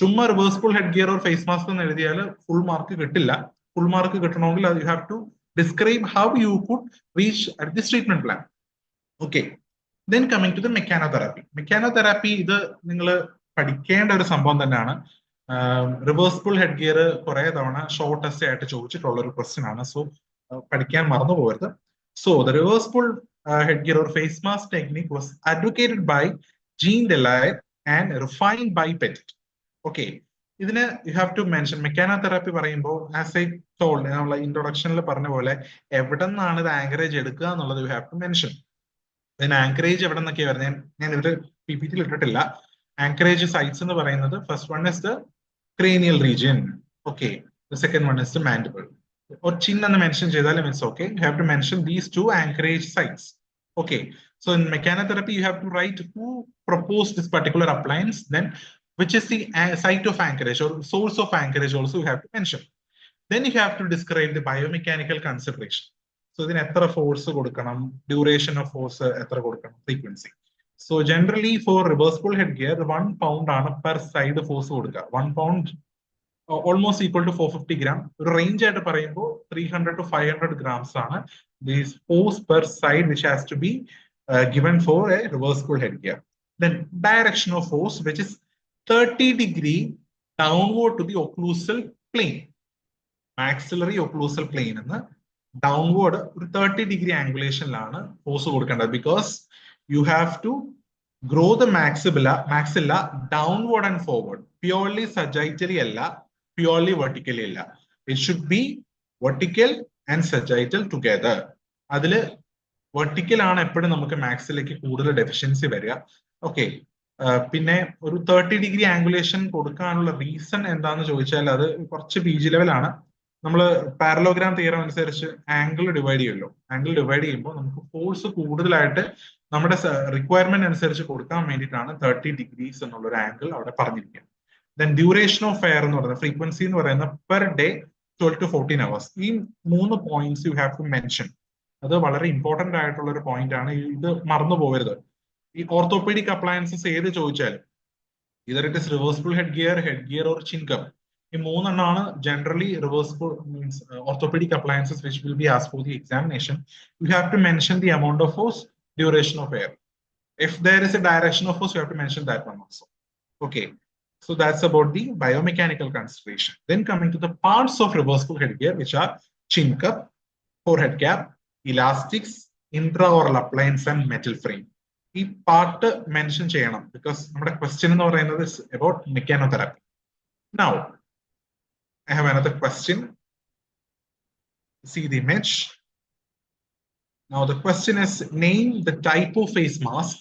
Chumma reversible headgear or face mask full mark kittilla. Full mark kittanongil you have to describe how you could reach at this treatment plan. Okay. Then coming to the mechanotherapy. Mechanotherapy ഇത് നിങ്ങൾ പഠിക്കേണ്ട ഒരു സംഭവം തന്നെയാണ്. Reversible head gear കുറെ തവണ short test ആയിട്ട് ചോദിച്ചിട്ടുള്ള ഒരു ക്വസ്റ്റ്യൻ ആണ്. സോ പഠിക്കാൻ മറന്നു പോകരുത്. So the reversible headgear or face mask technique was advocated by Jean Delaire and refined by Petit. Okay. ഇതിന് you have to mention mechanotherapy പറയുമ്പോൾ as I told നമ്മളെ ഇൻട്രൊഡക്ഷനിൽ പറഞ്ഞ പോലെ എവിടെ നിന്നാണ് ഇത് ആങ്കറേജ് എടുക്കുക എന്നുള്ളത് you have to mention. Then anchorage എവിടെ നിന്നൊക്കെയാ വരുന്നത് ഞാൻ ഇവിടെ PPT ഇട്ടിട്ടില്ല. Anchorage sites എന്ന് പറയുന്നത് first one is the cranial region. Okay. The second one is the mandible. Or chin and mention cheyidalum it's okay. You have to mention these two anchorage sites. Okay. So in mechanotherapy, you have to write who proposed this particular appliance, then which is the site of anchorage or source of anchorage also you have to mention. Then you have to describe the biomechanical consideration. So then etra force kodukanam, duration of force etra kodukanam, frequency. So generally for reversible headgear, 1 pound ആണ് per side force കൊടുക്കുക. 1 pound almost equal to 450 gram. Range at 300 to 500 grams ആണ് this force per side which has to be given for a reversible headgear. Then direction of force which is 30 degree downward to the occlusal plane. Maxillary occlusal plane എന്ന് downward ഒരു 30 degree angulation ലാണ് force കൊടുക്കേണ്ടത് because you have to grow the maxilla downward and forward. Purely sagittally അല്ല, purely vertically അല്ല. It should be vertical and sagittal together. അതില് vertical ആണ് എപ്പോഴും നമുക്ക് maxillയ്ക്ക് കൂടുതൽ deficiency വരിക. Okay. പിന്നെ ഒരു 30 degree angulation കൊടുക്കാനുള്ള റീസൺ എന്താന്ന് ചോദിച്ചാൽ അത് കുറച്ച് PG ലെവലാണ്. നമ്മൾ പാരലോഗ്രാം തിയറം അനുസരിച്ച് ആംഗിൾ ഡിവൈഡ് ചെയ്യുമല്ലോ. ആംഗിൾ ഡിവൈഡ് ചെയ്യുമ്പോൾ നമുക്ക് ഫോഴ്സ് കൂടുതലായിട്ട് നമ്മുടെ റിക്വയർമെന്റ് അനുസരിച്ച് കൊടുക്കാൻ വേണ്ടിയിട്ടാണ് 30 ഡിഗ്രീസ് എന്നുള്ള ഒരു ആംഗിൾ അവിടെ പറഞ്ഞിരിക്കുക. ദെൻ ഡ്യൂറേഷൻ ഓഫ് എയർ എന്ന് പറയുന്നത് ഫ്രീക്വൻസി എന്ന് പറയുന്നത് പെർ ഡേ 12 to 14 hours. ഈ 3 points you have to mention. അത് വളരെ ഇമ്പോർട്ടന്റ് ആയിട്ടുള്ള ഒരു പോയിന്റ് ആണ്. ഇത് മറന്നു പോകരുത്. ഈ ഓർത്തോപീഡിക് അപ്ലയൻസസ് ഏത് ചോദിച്ചാലും either it is reversible headgear or chin cup. ഈ മൂന്നെണ്ണമാണ് generally reversible means orthopedic appliances which will be asked for the examination. You have to mention the amount of force, duration of air. If there is a direction of force, you have to mention that one also. Okay. So that's about the biomechanical consideration. Then coming to the parts of reversible headgear, which are chin cup, forehead cap, elastics, intraoral appliance and metal frame. ഈ part mention ചെയ്യണം because നമ്മുടെ question എന്ന് പറയുന്നത് is about mechanotherapy. Now, I have another question. See the image. Now the question is, name the type of face mask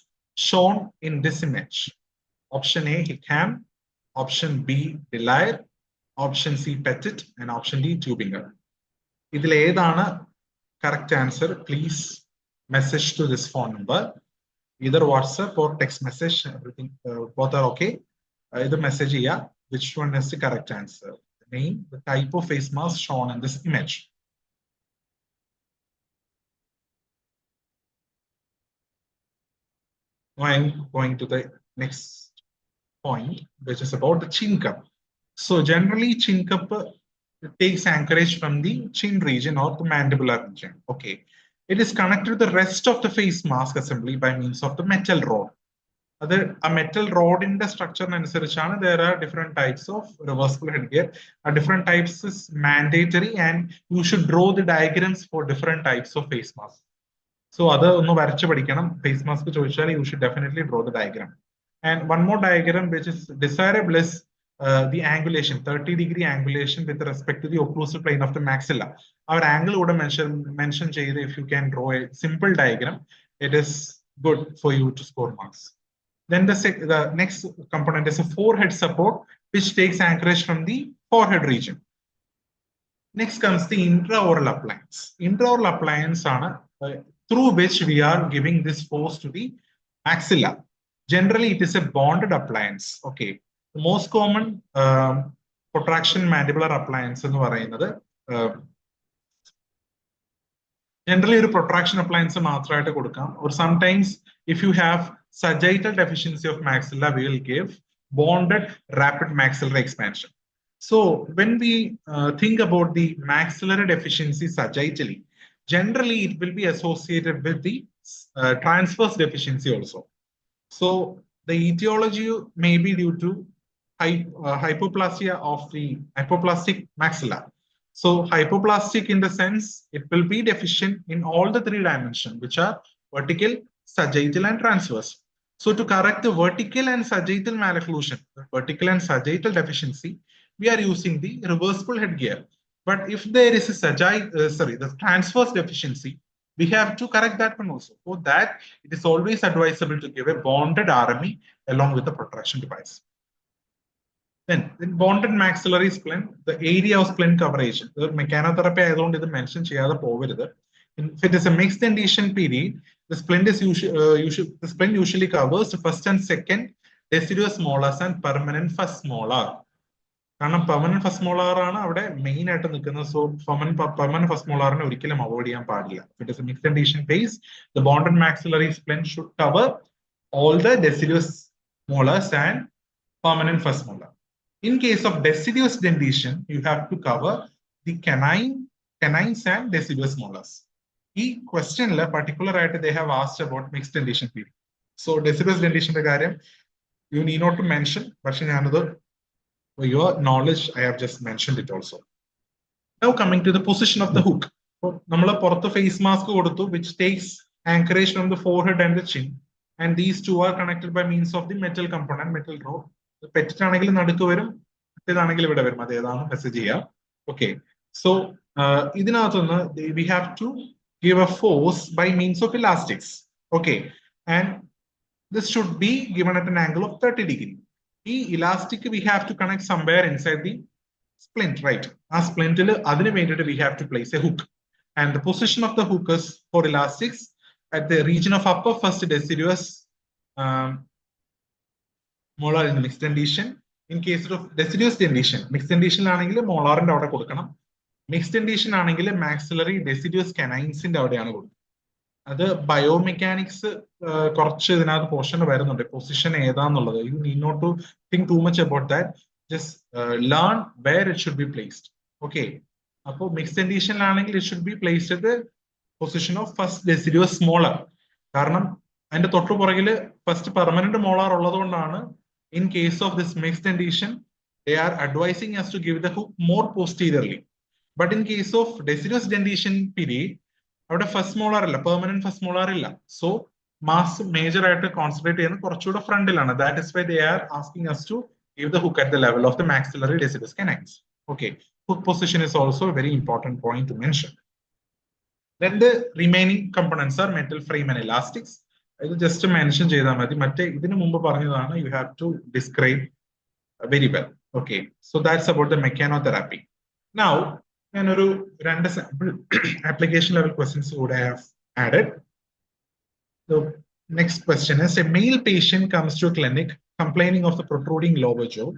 shown in this image. Option A, Hickam. Option B, Delaire. Option C, Petit. And option D, Tubinger. ഇതിൽ ഏതാണ് correct answer? Please message to this phone number. Either WhatsApp or text message. Everything both are okay. Either message here. Which one is the correct answer? Name the type of face mask shown in this image. Now I'm going to the next point, which is about the chin cup. So generally, chin cup takes anchorage from the chin region or the mandibular region. Okay. It is connected to the rest of the face mask assembly by means of the metal rod. A metal rod in the structure അനുസരിച്ചാണ് there are different types of reversible headgear. Different types is mandatory and you should draw the diagrams for different types of face mask. So other ഒന്ന് വരച്ച് പഠിക്കണം. Face mask ചോദിച്ചാൽ you should definitely draw the diagram. And one more diagram which is desirable is the angulation, 30-degree angulation with respect to the occlusal plane of the maxilla. Our angle would mention if you can draw a simple diagram, it is good for you to score marks. Then the next component is a forehead support, which takes anchorage from the forehead region. Next comes the intraoral appliance. Intraoral appliance through which we are giving this force to the maxilla. Generally, it is a bonded appliance. Okay. The most common protraction mandibular appliance in the generally a protraction appliance or sometimes if you have sagittal deficiency of maxilla, we will give bonded rapid maxillary expansion. So when we think about the maxillary deficiency sagittally, generally it will be associated with the transverse deficiency also. So the etiology may be due to hypoplastic maxilla. So hypoplastic in the sense it will be deficient in all the three dimensions, which are vertical, sagittal, and transverse. So to correct the vertical and sagittal malocclusion, vertical and sagittal deficiency, we are using the reversible headgear. But if there is a the transverse deficiency, we have to correct that one also. For that, it is always advisable to give a bonded RME along with the protraction device. Then in bonded maxillary splint, the area of splint coverage, the mechanotherapy I don't even mention. If it is a mixed dentition period, the splint is usually covers the first and second deciduous molars and permanent first molar. Permanent first molar main so permanent first molar avoid. If it is a mixed dentition phase, the bonded maxillary splint should cover all the deciduous molars and permanent first molar. In case of deciduous dentition, you have to cover the canines and deciduous molars. This question, particularly, they have asked about mixed dentition period. So deciduous dentition, you need not to mention, but for your knowledge, I have just mentioned it also. Now coming to the position of the hook. We face mask which takes anchorage from the forehead and the chin. And these two are connected by means of the metal component, metal rod. Okay. So we have to give a force by means of elastics. Okay. And this should be given at an angle of 30 degrees. The elastic we have to connect somewhere inside the splint, right? As splint, we have to place a hook. And the position of the hook is for elastics at the region of upper first deciduous molar in mixed dentition. In case of deciduous dentition, mixed dentition molar and outer kodukkanam. Mixed dentition maxillary deciduous canines in the other biomechanics portion position. You need not to think too much about that. Just learn where it should be placed. Okay. Mixed dentition it should be placed at the position of first deciduous molar. And the first permanent molar. In case of this mixed dentition, they are advising us to give the hook more posteriorly. But in case of deciduous dentition period, first molar permanent first molar so mass major concentrate front. That is why they are asking us to give the hook at the level of the maxillary deciduous canines. Okay, hook position is also a very important point to mention. Then the remaining components are metal frame and elastics. Just to mention, you have to describe very well. Okay, so that's about the mechanotherapy. Now, random sample application level questions would have added. The next question is: a male patient comes to a clinic complaining of the protruding lower jaw.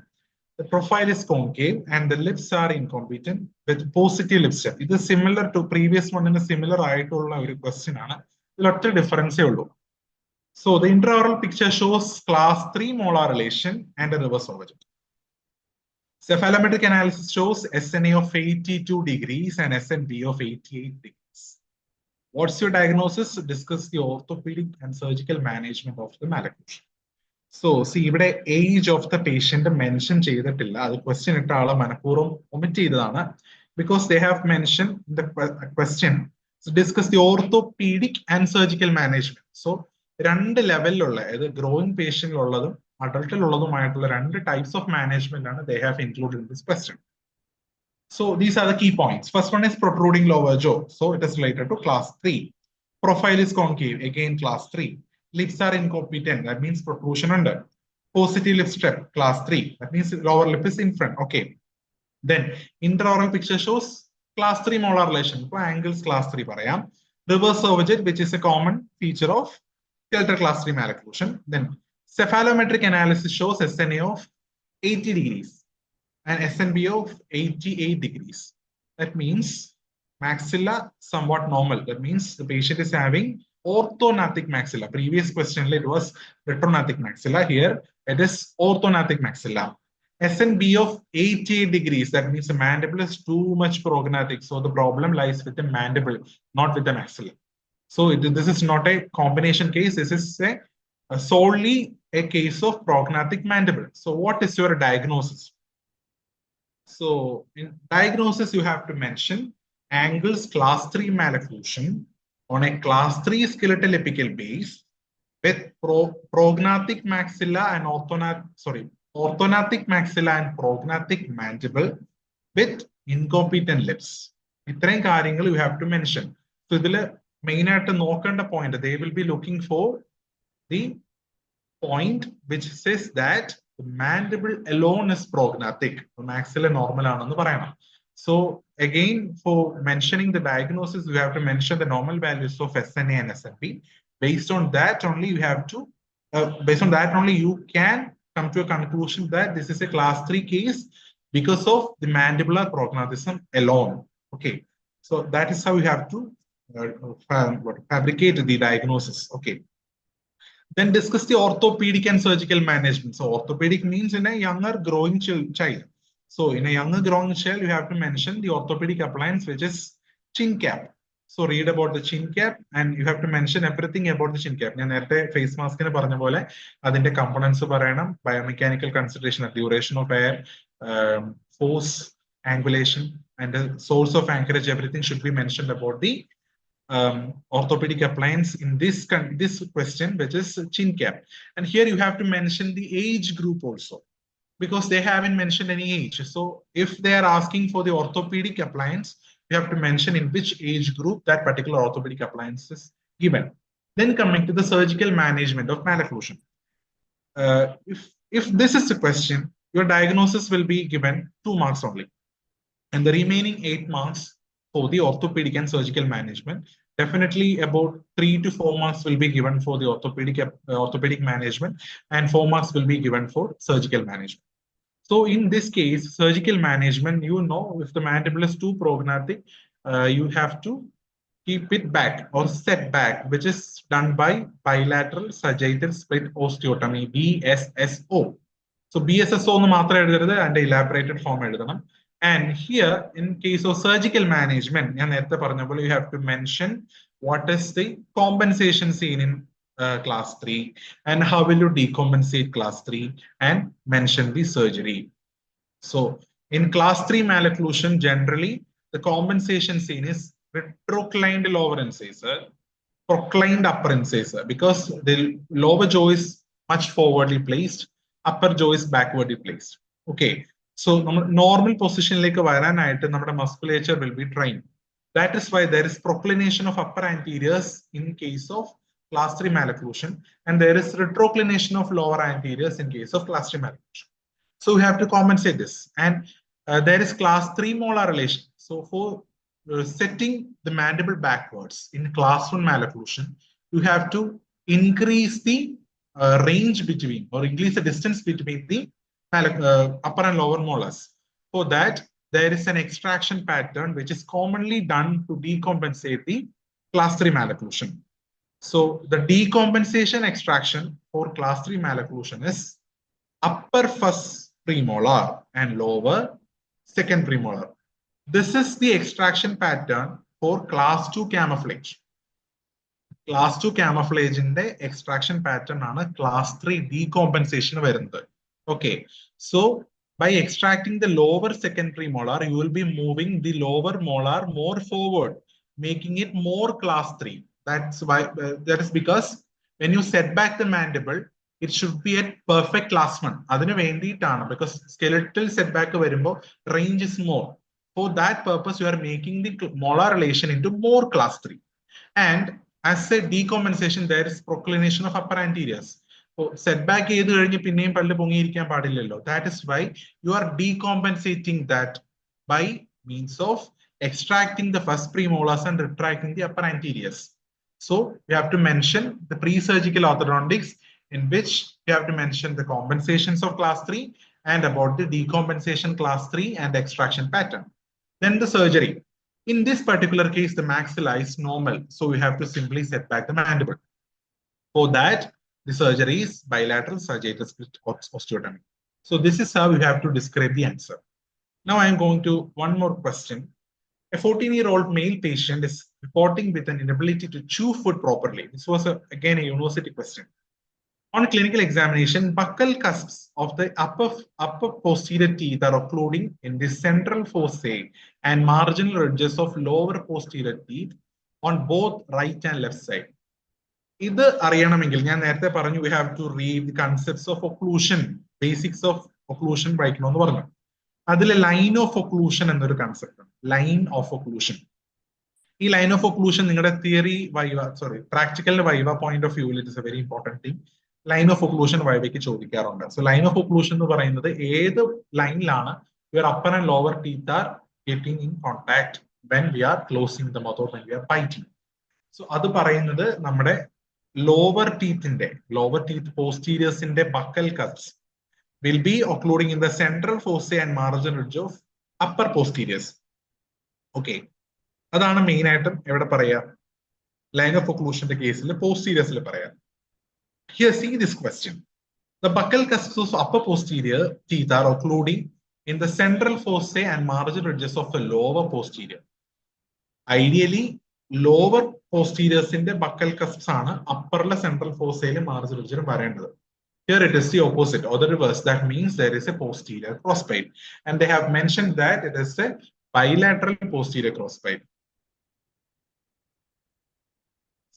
The profile is concave and the lips are incompetent with positive lip step. This is similar to previous one and a similar question. Lot of difference. So the intraoral picture shows class 3 molar relation and a reverse overjet. Cephalometric analysis shows SNA of 82 degrees and SNV of 88 degrees. What's your diagnosis? Discuss the orthopedic and surgical management of the malocclusion. So, see, the age of the patient mentioned the question because they have mentioned in the question So discuss the orthopedic and surgical management. So രണ്ട് ലെവലിലുള്ള അതായത് growing പേഷ്യന്റിലുള്ളതും അഡൾട്ടിലുള്ളതുമായിട്ടുള്ള രണ്ട് types of management ആണ് they have included in this question. So these are the key points. First one is protruding lower jaw. So it is related to class 3. Profile is concave, again class 3. Lips are incompetent, that means protrusion under. Positive lip strap, class 3. That means lower lip is in front. Okay. Then intraoral picture shows class 3 molar relation. So angles class 3 parayam. Reverse overjet, which is a common feature of skeletal class 3 malocclusion. Then cephalometric analysis shows SNA of 80 degrees and SNB of 88 degrees. That means maxilla somewhat normal. That means the patient is having orthognathic maxilla. Previous question it was retrognathic maxilla. Here it is orthognathic maxilla. SNB of 88 degrees. That means the mandible is too much prognathic. So the problem lies with the mandible, not with the maxilla. So this is not a combination case. This is solely a case of prognathic mandible. So what is your diagnosis? So in diagnosis, you have to mention angles class 3 malocclusion on a class 3 skeletal apical base with prognathic maxilla and orthognathic maxilla and prognathic mandible with incompetent lips. ഇത്രയും കാര്യങ്ങൾ you have to mention. So ഇതിൽ main ആയിട്ട് നോക്കേണ്ട point they will be looking for the point which says that the mandible alone is prognathic. The maxilla normal ആണെന്ന് പറയണം. So again, for mentioning the diagnosis, you have to mention the normal values of SNA and SNP. Based on that only you can come to a conclusion that this is a class 3 case because of the mandibular prognathism alone. Okay, so that is how you have to fabricate the diagnosis. Okay. Then discuss the orthopedic and surgical management. So orthopedic means in a younger growing child. So in a younger growing child, you have to mention the orthopedic appliance, which is chin cap. So read about the chin cap and you have to mention everything about the chin cap. ഞാൻ നേരത്തെ face mask ന് പറഞ്ഞ പോലെ അതിന്റെ components പറയണം, biomechanical consideration, duration of air, force, angulation, and the source of anchorage. Everything should be mentioned about the orthopedic appliance in this question, which is chin cap. And here you have to mention the age group also, because they haven't mentioned any age. So if they are asking for the orthopedic appliance, you have to mention in which age group that particular orthopedic appliance is given. Then coming to the surgical management of malocclusion. If this is the question, your diagnosis will be given 2 marks only, and the remaining 8 marks for the orthopedic and surgical management. Definitely about 3 to 4 marks will be given for the orthopedic management, and 4 marks will be given for surgical management. So in this case, surgical management, you know, if the mandible is too prognathic, you have to keep it back or set back, which is done by bilateral sagittal split osteotomy, BSSO. So BSSO എന്ന് മാത്രം എഴുതരുത്, and elaborated form എഴുതണം. And here, in case of surgical management, you have to mention what is the compensation seen in class 3 and how will you decompensate class 3 and mention the surgery. So in class 3 malocclusion, generally the compensation seen is retroclined lower incisor, proclined upper incisor, because the lower jaw is much forwardly placed, upper jaw is backwardly placed. Okay. So normal position like a musculature will be trained. That is why there is proclination of upper anteriors in case of class 3 malocclusion, and there is retroclination of lower anteriors in case of class 3 malocclusion. So we have to compensate this, and there is class 3 molar relation. So for setting the mandible backwards in class 1 malocclusion, you have to increase the range between, or increase the distance between the upper and lower molars. For that, there is an extraction pattern which is commonly done to decompensate the class 3 malocclusion. So the decompensation extraction for class 3 malocclusion is upper first premolar and lower second premolar. This is the extraction pattern for class 2 camouflage. Class 2 camouflage in the extraction pattern ആണ് class 3 decompensation വരുന്നത്. Okay, so by extracting the lower second premolar, you will be moving the lower molar more forward, making it more class 3. That's why, that is because when you set back the mandible, it should be at perfect class 1. അതിനു വേണ്ടിയിട്ടാണ്, because skeletal setback വരുമ്പോൾ range is more. For that purpose, you are making the molar relation into more class 3. And as a decompensation, there is proclination of upper anteriors. Setback ചെയ്ത് കഴിഞ്ഞ് പിന്നെയും പല്ല് പൊങ്ങിയിരിക്കാൻ പാടില്ലല്ലോ. That is why you are decompensating that by means of extracting the first premolars and retracting the upper anteriors. So you have to mention the pre-surgical orthodontics, in which you have to mention the compensations of class 3 and about the decompensation class 3 and extraction pattern. Then the surgery. In this particular case, the maxilla is normal, so we have to simply set back the mandible. For that, the surgery is bilateral sagittal split osteotomy. So this is how you have to describe the answer. Now I am going to one more question. A 14-year-old male patient is reporting with an inability to chew food properly. This was again a university question. On clinical examination, buccal cusps of the upper posterior teeth are occluding in the central fossae and marginal ridges of lower posterior teeth on both right and left side. ഇത് അറിയണമെങ്കിൽ ഞാൻ നേരത്തെ പറഞ്ഞു we have to read the concepts of occlusion, basics of occlusion വായിക്കണമെന്ന് പറഞ്ഞു. അതിൽ line of occlusion എന്നൊരു concept ഉണ്ട്. Line of occlusion. ഈ ലൈൻ ഓഫ് ഒക്ലൂഷൻ നിങ്ങളുടെ തിയറി പ്രാക്ടിക്കലിന്റെ വൈവ പോയിന്റ് ഓഫ് വ്യൂവിൽ it is a very important thing. Line of occlusion വൈവയ്ക്ക് ചോദിക്കാറുണ്ട്. സോ ലൈൻ ഓഫ് ഒക്ലൂഷൻ എന്ന് പറയുന്നത് ഏത് ലൈനിലാണ് your upper and lower teeth are getting in contact when we are closing the mouth or when we are biting. So അത് പറയുന്നത് നമ്മുടെ lower teeth പോസ്റ്റീരിയസിന്റെ buccal cuts will be occluding in the central fossae and marginal ridge of upper posteriors. Okay, അതാണ് main ആയിട്ടും എവിടെ പറയാ line of ഒക്ലൂഷന്റെ കേസിൽ പോസ്റ്റീരിയസിൽ പറയാം. Here, see this question. The buccal cusps of upper posterior teeth are occluding in the central fossae and marginal ridges of the lower posterior. Ideally, lower posteriors in the buccal cusps ആണ് അപ്പറിലെ central fossae marginal ridge വരേണ്ടത്. Here it is the opposite or the reverse. That means there is a posterior crossbite. And they have mentioned that it is a bilateral posterior crossbite.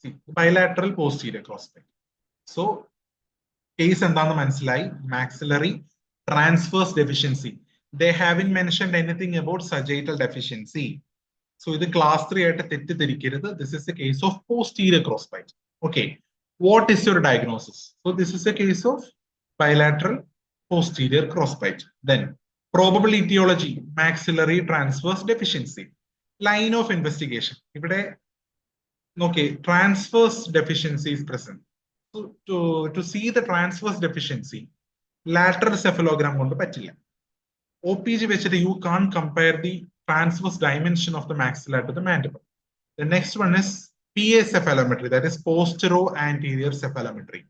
See, bilateral posterior crossbite. So, case എന്താണ് മനസ്സിലായി? Maxillary transverse deficiency. They haven't mentioned anything about sagittal deficiency. So, ഇത് class 3 ആയിട്ട് തെറ്റിദ്ധരിക്കരുത്. This is a case of posterior crossbite. Okay. What is your diagnosis? So this is a case of bilateral posterior crossbite. Then probable etiology, maxillary transverse deficiency. Line of investigation. Okay, transverse deficiency is present. So to see the transverse deficiency, lateral cephalogram kondu pattilla. OPG vechittu you can't compare the transverse dimension of the maxilla to the mandible. The next one is PA cephalometry, that is postero-anterior cephalometry.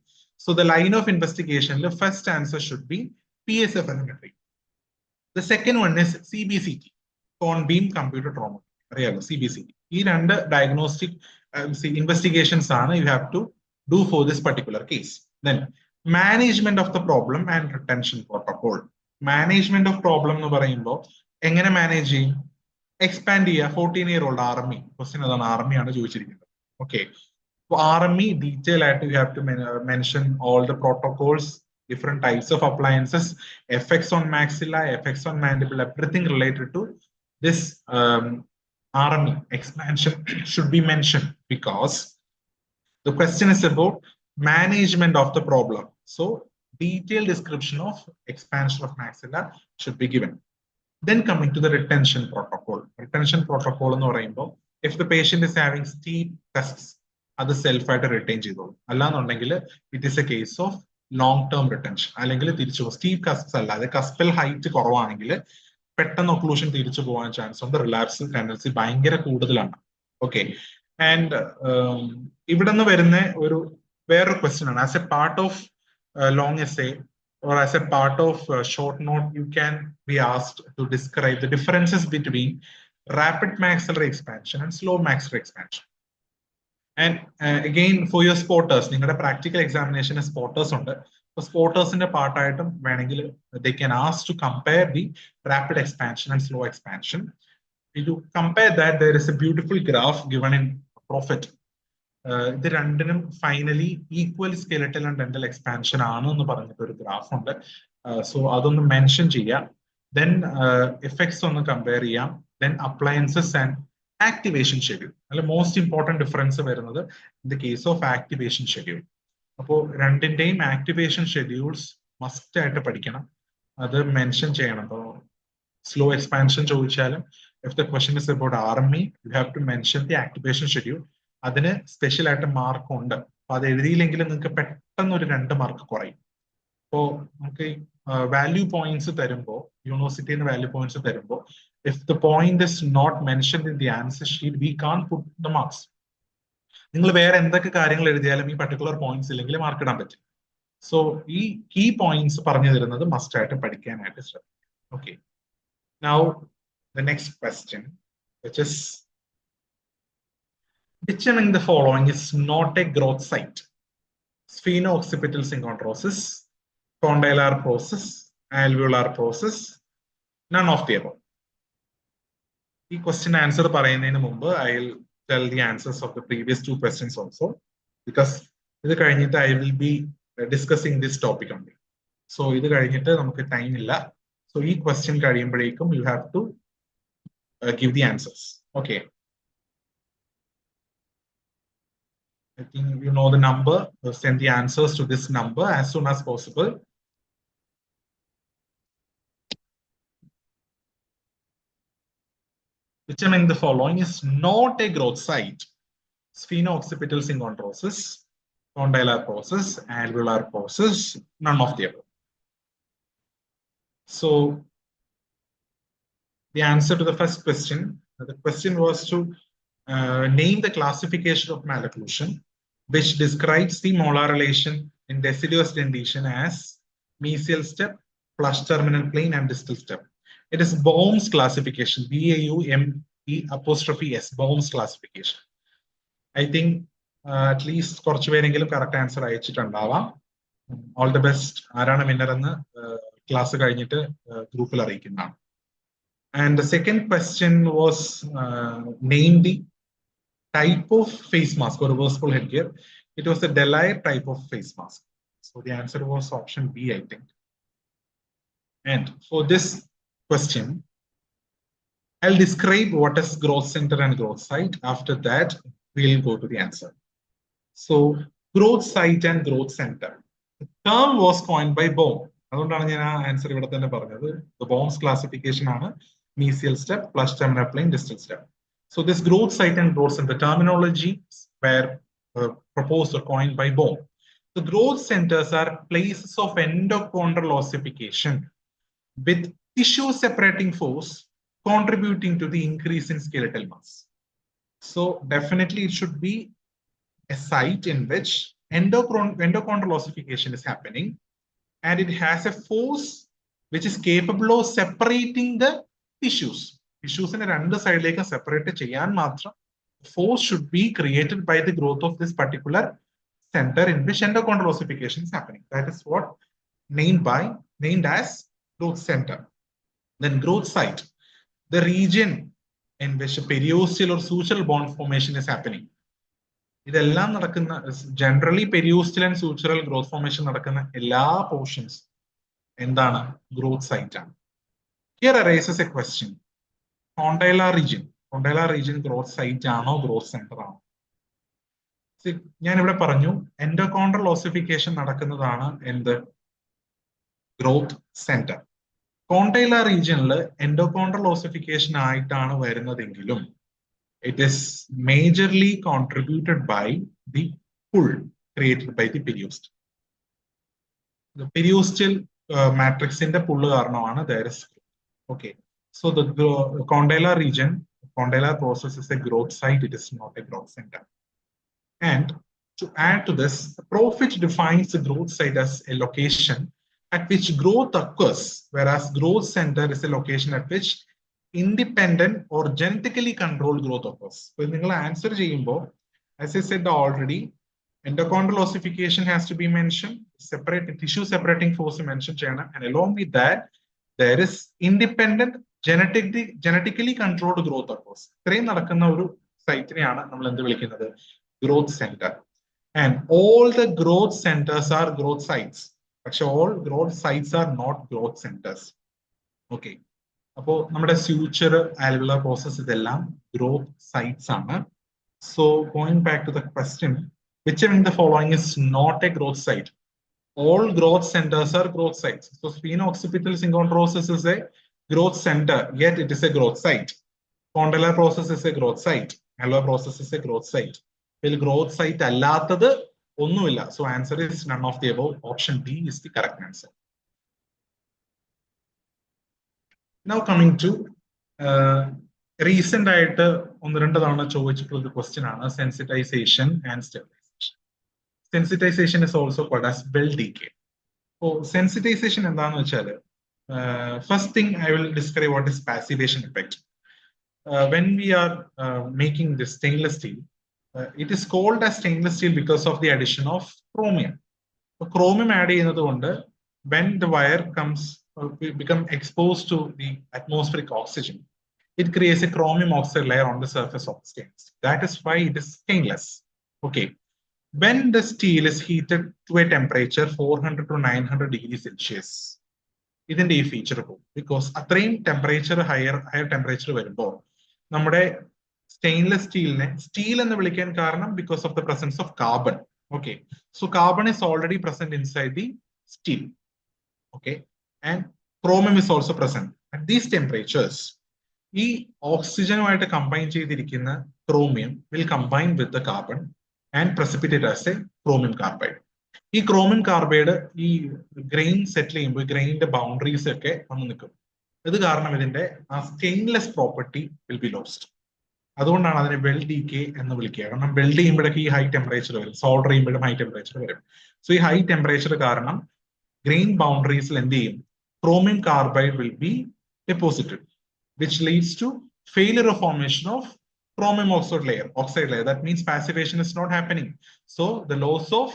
So the line of investigation, the first answer should be PA cephalometry. The second one is CBCT, cone beam computed tomography. CBCT. These are diagnostic investigations you have to do for this particular case. Then management of the problem and retention protocol. Management of problem nu parayumbo engane manage cheyum? Expand ചെയ്യുക 14-year-old army. Question അതാണ്, army ആണ് ചോദിച്ചിരിക്കുന്നത്. Okay. So army detail ആയിട്ട് you have to mention all the protocols, different types of appliances, effects on maxilla, effects on mandible, everything related to this army expansion should be mentioned because the question is about management of the problem. So detailed description of expansion of maxilla should be given. Then coming to the retention protocol. Retention protocol എന്ന് പറയുമ്പോൾ if the patient is having steep cusps, അത് സെൽഫായിട്ട് retain ചെയ്തോളൂ. അല്ലാന്നുണ്ടെങ്കിൽ it is A case of long term retention. അല്ലെങ്കിൽ തിരിച്ചു പോകും. Steep cusps അല്ലാതെ കസ്പൽ height കുറവാണെങ്കിൽ പെട്ടെന്ന് ഒക്ലൂഷൻ തിരിച്ചു പോകാൻ ചാൻസ് ഉണ്ട്. റിലാപ്സ് ടെൻഡൻസി ഭയങ്കര കൂടുതലാണ്. ഓക്കെ. ആൻഡ് ഇവിടെ നിന്ന് വരുന്ന ഒരു വേറൊരു ക്വസ്റ്റ്യൻ ആണ്. As A part of long essay or as a part of short note, you can be asked to describe the differences between rapid maxillary expansion and slow maxillary expansion. And again, for your spotters, നിങ്ങളുടെ practical examination spotters ഉണ്ട്. So spotters in the part item, they can ask to compare the rapid expansion and slow expansion. if you compare that, there is a beautiful graph given in profit. ഇത് രണ്ടിനും finally equal skeletal and dental expansion ആണ് എന്ന് പറഞ്ഞിട്ട് ഒരു graph ഉണ്ട്. So അതൊന്ന് mention ചെയ്യാം. Then effects ഒന്ന് കമ്പയർ ചെയ്യാം. Then appliances and activation schedule. അതിൽ മോസ്റ്റ് ഇമ്പോർട്ടൻറ്റ് ഡിഫറൻസ് വരുന്നത് in the case of activation schedule. അപ്പോൾ രണ്ടിന്റെയും ആക്ടിവേഷൻ ഷെഡ്യൂൾസ് മസ്റ്റ് ആയിട്ട് പഠിക്കണം. അത് മെൻഷൻ ചെയ്യണം. അപ്പോൾ സ്ലോ എക്സ്പാൻഷൻ ചോദിച്ചാലും if the question is about RME, you have to mention the activation schedule. അതിന് സ്പെഷ്യൽ ആയിട്ട് മാർക്ക് ഉണ്ട്. അപ്പൊ അത് എഴുതിയില്ലെങ്കിൽ നിങ്ങൾക്ക് പെട്ടെന്ന് ഒരു 2 മാർക്ക് കുറയും. അപ്പോൾ നമുക്ക് വാല്യൂ പോയിന്റ്സ് തരുമ്പോൾ, യൂണിവേഴ്സിറ്റിന്ന് വാല്യൂ പോയിന്റ്സ് തരുമ്പോൾ, if the point is not mention in the answer sheet we can put the marks. നിങ്ങൾ വേറെ എന്തൊക്കെ കാര്യങ്ങൾ എഴുതിയാലും ഈ പർട്ടിക്കുലർ പോയിന്റ്സ് ഇല്ലെങ്കിൽ മാർക്ക് ഇടാൻ പറ്റും. സോ ഈ കീ പോയിന്റ്സ് പറഞ്ഞു തരുന്നത് മസ്റ്റ് ആയിട്ട് പഠിക്കാനായിട്ട് ശ്രമിക്കും. Okay, now the next question, which is, which among the following is not a growth site? Spheno-occipital synchondrosis, condylar process, alveolar process, none of the above. This question answer പറയുന്നതിന് മുമ്പ് I'll tell the answers of the previous 2 questions also, because ഇത് കഴിഞ്ഞിട്ട് I will be discussing this topic only. So ഇത് കഴിഞ്ഞിട്ട് നമുക്ക് time ഇല്ല. So ഈ question കഴിയുമ്പോഴേക്കും you have to give the answers. Okay. I think you know the number. Send the answers to this number as soon as possible. Which among the following is not a growth site? Spheno-occipital synchondrosis, condylar process, alveolar process, none of the above. So the answer to the first question, the question was to name the classification of malocclusion which describes the molar relation in deciduous dentition as mesial step, flush terminal plane, and distal step. It is Baum's classification, BAUME', Baum's classification. I think at least കുറച്ച് പേരെങ്കിലും correct answer അയച്ചിട്ടുണ്ടാവാം. All the best. ആരാണ് winner എന്ന് class കഴിഞ്ഞിട്ട് ഗ്രൂപ്പിൽ അറിയിക്കുന്നതാണ്. And the second question was name the type of face mask or reversible headgear. It was a Delaire type of face mask. So the answer was option B, I think. And for this question, I'll describe what is growth center and growth site. After that, we'll go to the answer. So growth site and growth center. The term was coined by Baum. അതുകൊണ്ടാണ് ഞാൻ ആ answer ഇവിടെ തന്നെ പറഞ്ഞത്. The Baum's classification ആണ് mesial step, flush terminal plane, distal step. So this growth site and growth center terminology were proposed or coined by Baum. The growth centers are places of endochondral ossification with tissue separating force contributing to the increase in skeletal mass. So definitely it should be a site in which endochondral ossification is happening, and it has a force which is capable of separating the tissues. Tissues in രണ്ട് സൈഡിലേക്ക് separate ചെയ്യാൻ മാത്രം force should be created by the growth of this particular center in which endochondral ossification is happening. That is what named as growth center. Then growth site, the region in which periosteal or sutural bone formation is happening. ഇതെല്ലാം നടക്കുന്ന generally പെരിയോസ്റ്റൽ and സൂച്ചറൽ growth formation നടക്കുന്ന എല്ലാ portions എന്താണ്? Growth site ആണ്. Here arises a question. Condylar region growth site ആണോ growth centre ആണോ? ഞാൻ ഇവിടെ പറഞ്ഞു എൻഡോകോൺഡ്രൽ ഓസിഫിക്കേഷൻ നടക്കുന്നതാണ് എന്ത്? Growth centre. കോണ്ടൈലാർ റീജിയനിൽ എൻഡോകോൺഡ്രൽ ഓസിഫിക്കേഷൻ ആയിട്ടാണ് വരുന്നതെങ്കിലും it is majorly contributed by the pull created by the periosteal. The periosteal matrix in the pull karanamana there is. Okay, so the condylar region, condylar process is a growth site, it is not a growth center. And to add to this, the Profit defines the growth site as a location at which growth occurs, whereas growth center is a location at which independent or genetically controlled growth occurs. So in the answer, as I said already, endochondral ossification has to be mentioned, separate tissue separating force mentioned, and along with that, there is independent genetically controlled growth occurs. ഇത്രയും നടക്കുന്ന ഒരു സൈറ്റിനെയാണ് നമ്മൾ എന്ത് വിളിക്കുന്നത്? Growth center. And all the growth centers are growth sites. പക്ഷെ all growth sites are not growth centers. Okay. അപ്പോൾ നമ്മുടെ suture, alveolar process ഇതെല്ലാം growth sites ആണ്. So going back to the question, which among the following is not a growth site? All growth centers are growth sites. So spheno-occipital synchondrosis is a growth center, yet it is a growth site. Condylar process is a growth site. Alveolar process is a growth site. Will growth site allathathu onnumilla. So answer is none of the above. Option B is the correct answer. Now coming to recent ആയിട്ട് ഒന്ന് രണ്ട് തവണ ചോദിച്ചിട്ടുള്ള question ആണ് sensitization and stabilization. Sensitization is also called as bell decay. So sensitization എന്താണെന്ന് വെച്ചാൽ first thing I will describe what is passivation effect. When we are making this stainless steel, it is called as stainless steel because of the addition of chromium. So chromium add ചെയ്യുന്നതുകൊണ്ട് when the wire comes become exposed to the atmospheric oxygen, it creates a chromium oxide layer on the surface of the stainless steel. That is why it is stainless. Okay. When the steel is heated to a temperature 400 to 900 degrees Celsius, ഇതിന്റെ ഈ feature പോകും. Because അത്രയും temperature higher temperature വരുമ്പോൾ നമ്മുടെ stainless സ്റ്റീലിനെ steel എന്ന് വിളിക്കാൻ കാരണം because of the presence of carbon. Okay, so carbon is already present inside the steel. Okay, and chromium is also present at these temperatures. ഈ ഓക്സിജനുമായിട്ട് combine ചെയ്തിരിക്കുന്ന chromium will combine with the carbon and precipitate as a chromium carbide. ഈ chromium carbide ഈ grain settle ചെയ്യുമ്പോൾ ഗ്രെയിനിന്റെ boundaries ഒക്കെ വന്ന് നിൽക്കും. ഇത് കാരണം ഇതിന്റെ ആ stainless property will be lost. അതുകൊണ്ടാണ് അതിനെ വെൽ ഡീകേ എന്ന് വിളിക്കുക. കാരണം വെൽഡ് ചെയ്യുമ്പോഴേക്ക് ഈ ഹൈ ടെമ്പറേച്ചർ വരും, സോൾഡർ ചെയ്യുമ്പോഴും ഹൈ ടെമ്പറേച്ചർ വരും. സോ ഈ ഹൈ ടെമ്പറേച്ചർ കാരണം ഗ്രെയിൻ ബൗണ്ടറീസിൽ എന്ത് ചെയ്യും? Chromium carbide will be deposited, which leads to failure of formation of chromium oxide layer. That means passivation is not happening. So the loss of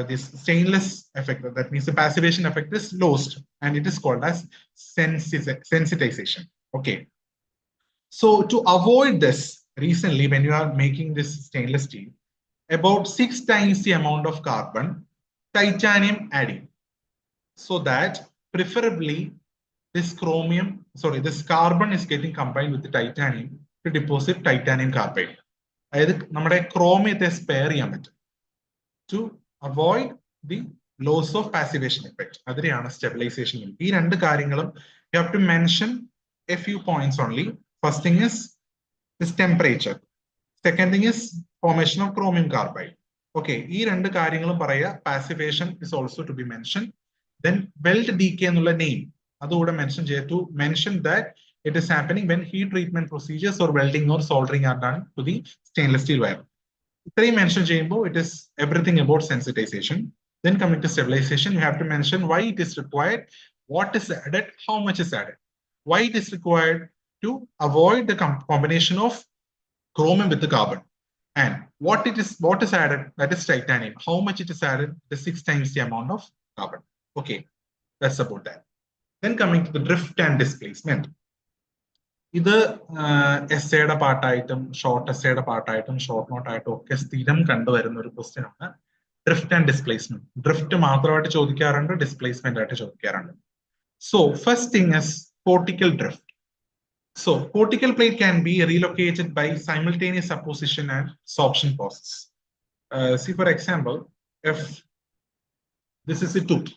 this stainless effect, that means the passivation effect is lost, and it is called as sensitization. Okay. So to avoid this, recently when you are making this stainless steel, about 6 times the amount of carbon, titanium adding, so that preferably this carbon is getting combined with the titanium to deposit titanium carbide. അതായത് നമ്മുടെ ക്രോമിയത്തെ spare ചെയ്യാൻ പറ്റും to avoid the loss of passivation effect. അതിനെയാണ് stabilisation. ഈ രണ്ട് കാര്യങ്ങളും you have to mention a few points only. First thing is this temperature. Second thing is formation of chromium carbide. Okay, ഈ രണ്ട് കാര്യങ്ങളും പറയുക. Passivation is also to be mentioned. Then weld decay എന്നുള്ള name അതുകൂടെ mention ചെയ്ത് to mention that it is happening when heat treatment procedures or welding or soldering are done to the stainless steel wire. ഇത്രയും mention ചെയ്യുമ്പോൾ it is everything about sensitization. Then coming to stabilization, you have to mention why it is required, what is added, how much is added. Why it is required to avoid the combination of chromium with the carbon, and what is added, that is titanium. How much it is added, the 6 times the amount of carbon. Okay, that's about that. Then coming to the drift and displacement. ഇത് എസ്സേയുടെ പാർട്ടായിട്ടും short എസ്സേയുടെ പാർട്ടായിട്ടും short നോട്ടായിട്ടും ഒക്കെ സ്ഥിരം കണ്ടുവരുന്ന ഒരു question ആണ് drift and displacement. Drift മാത്രമായിട്ട് ചോദിക്കാറുണ്ട്, displacement ആയിട്ട് ചോദിക്കാറുണ്ട്. So first thing is cortical drift. So cortical plate can be relocated by simultaneous apposition and sorption process. See for example, if this is a tooth,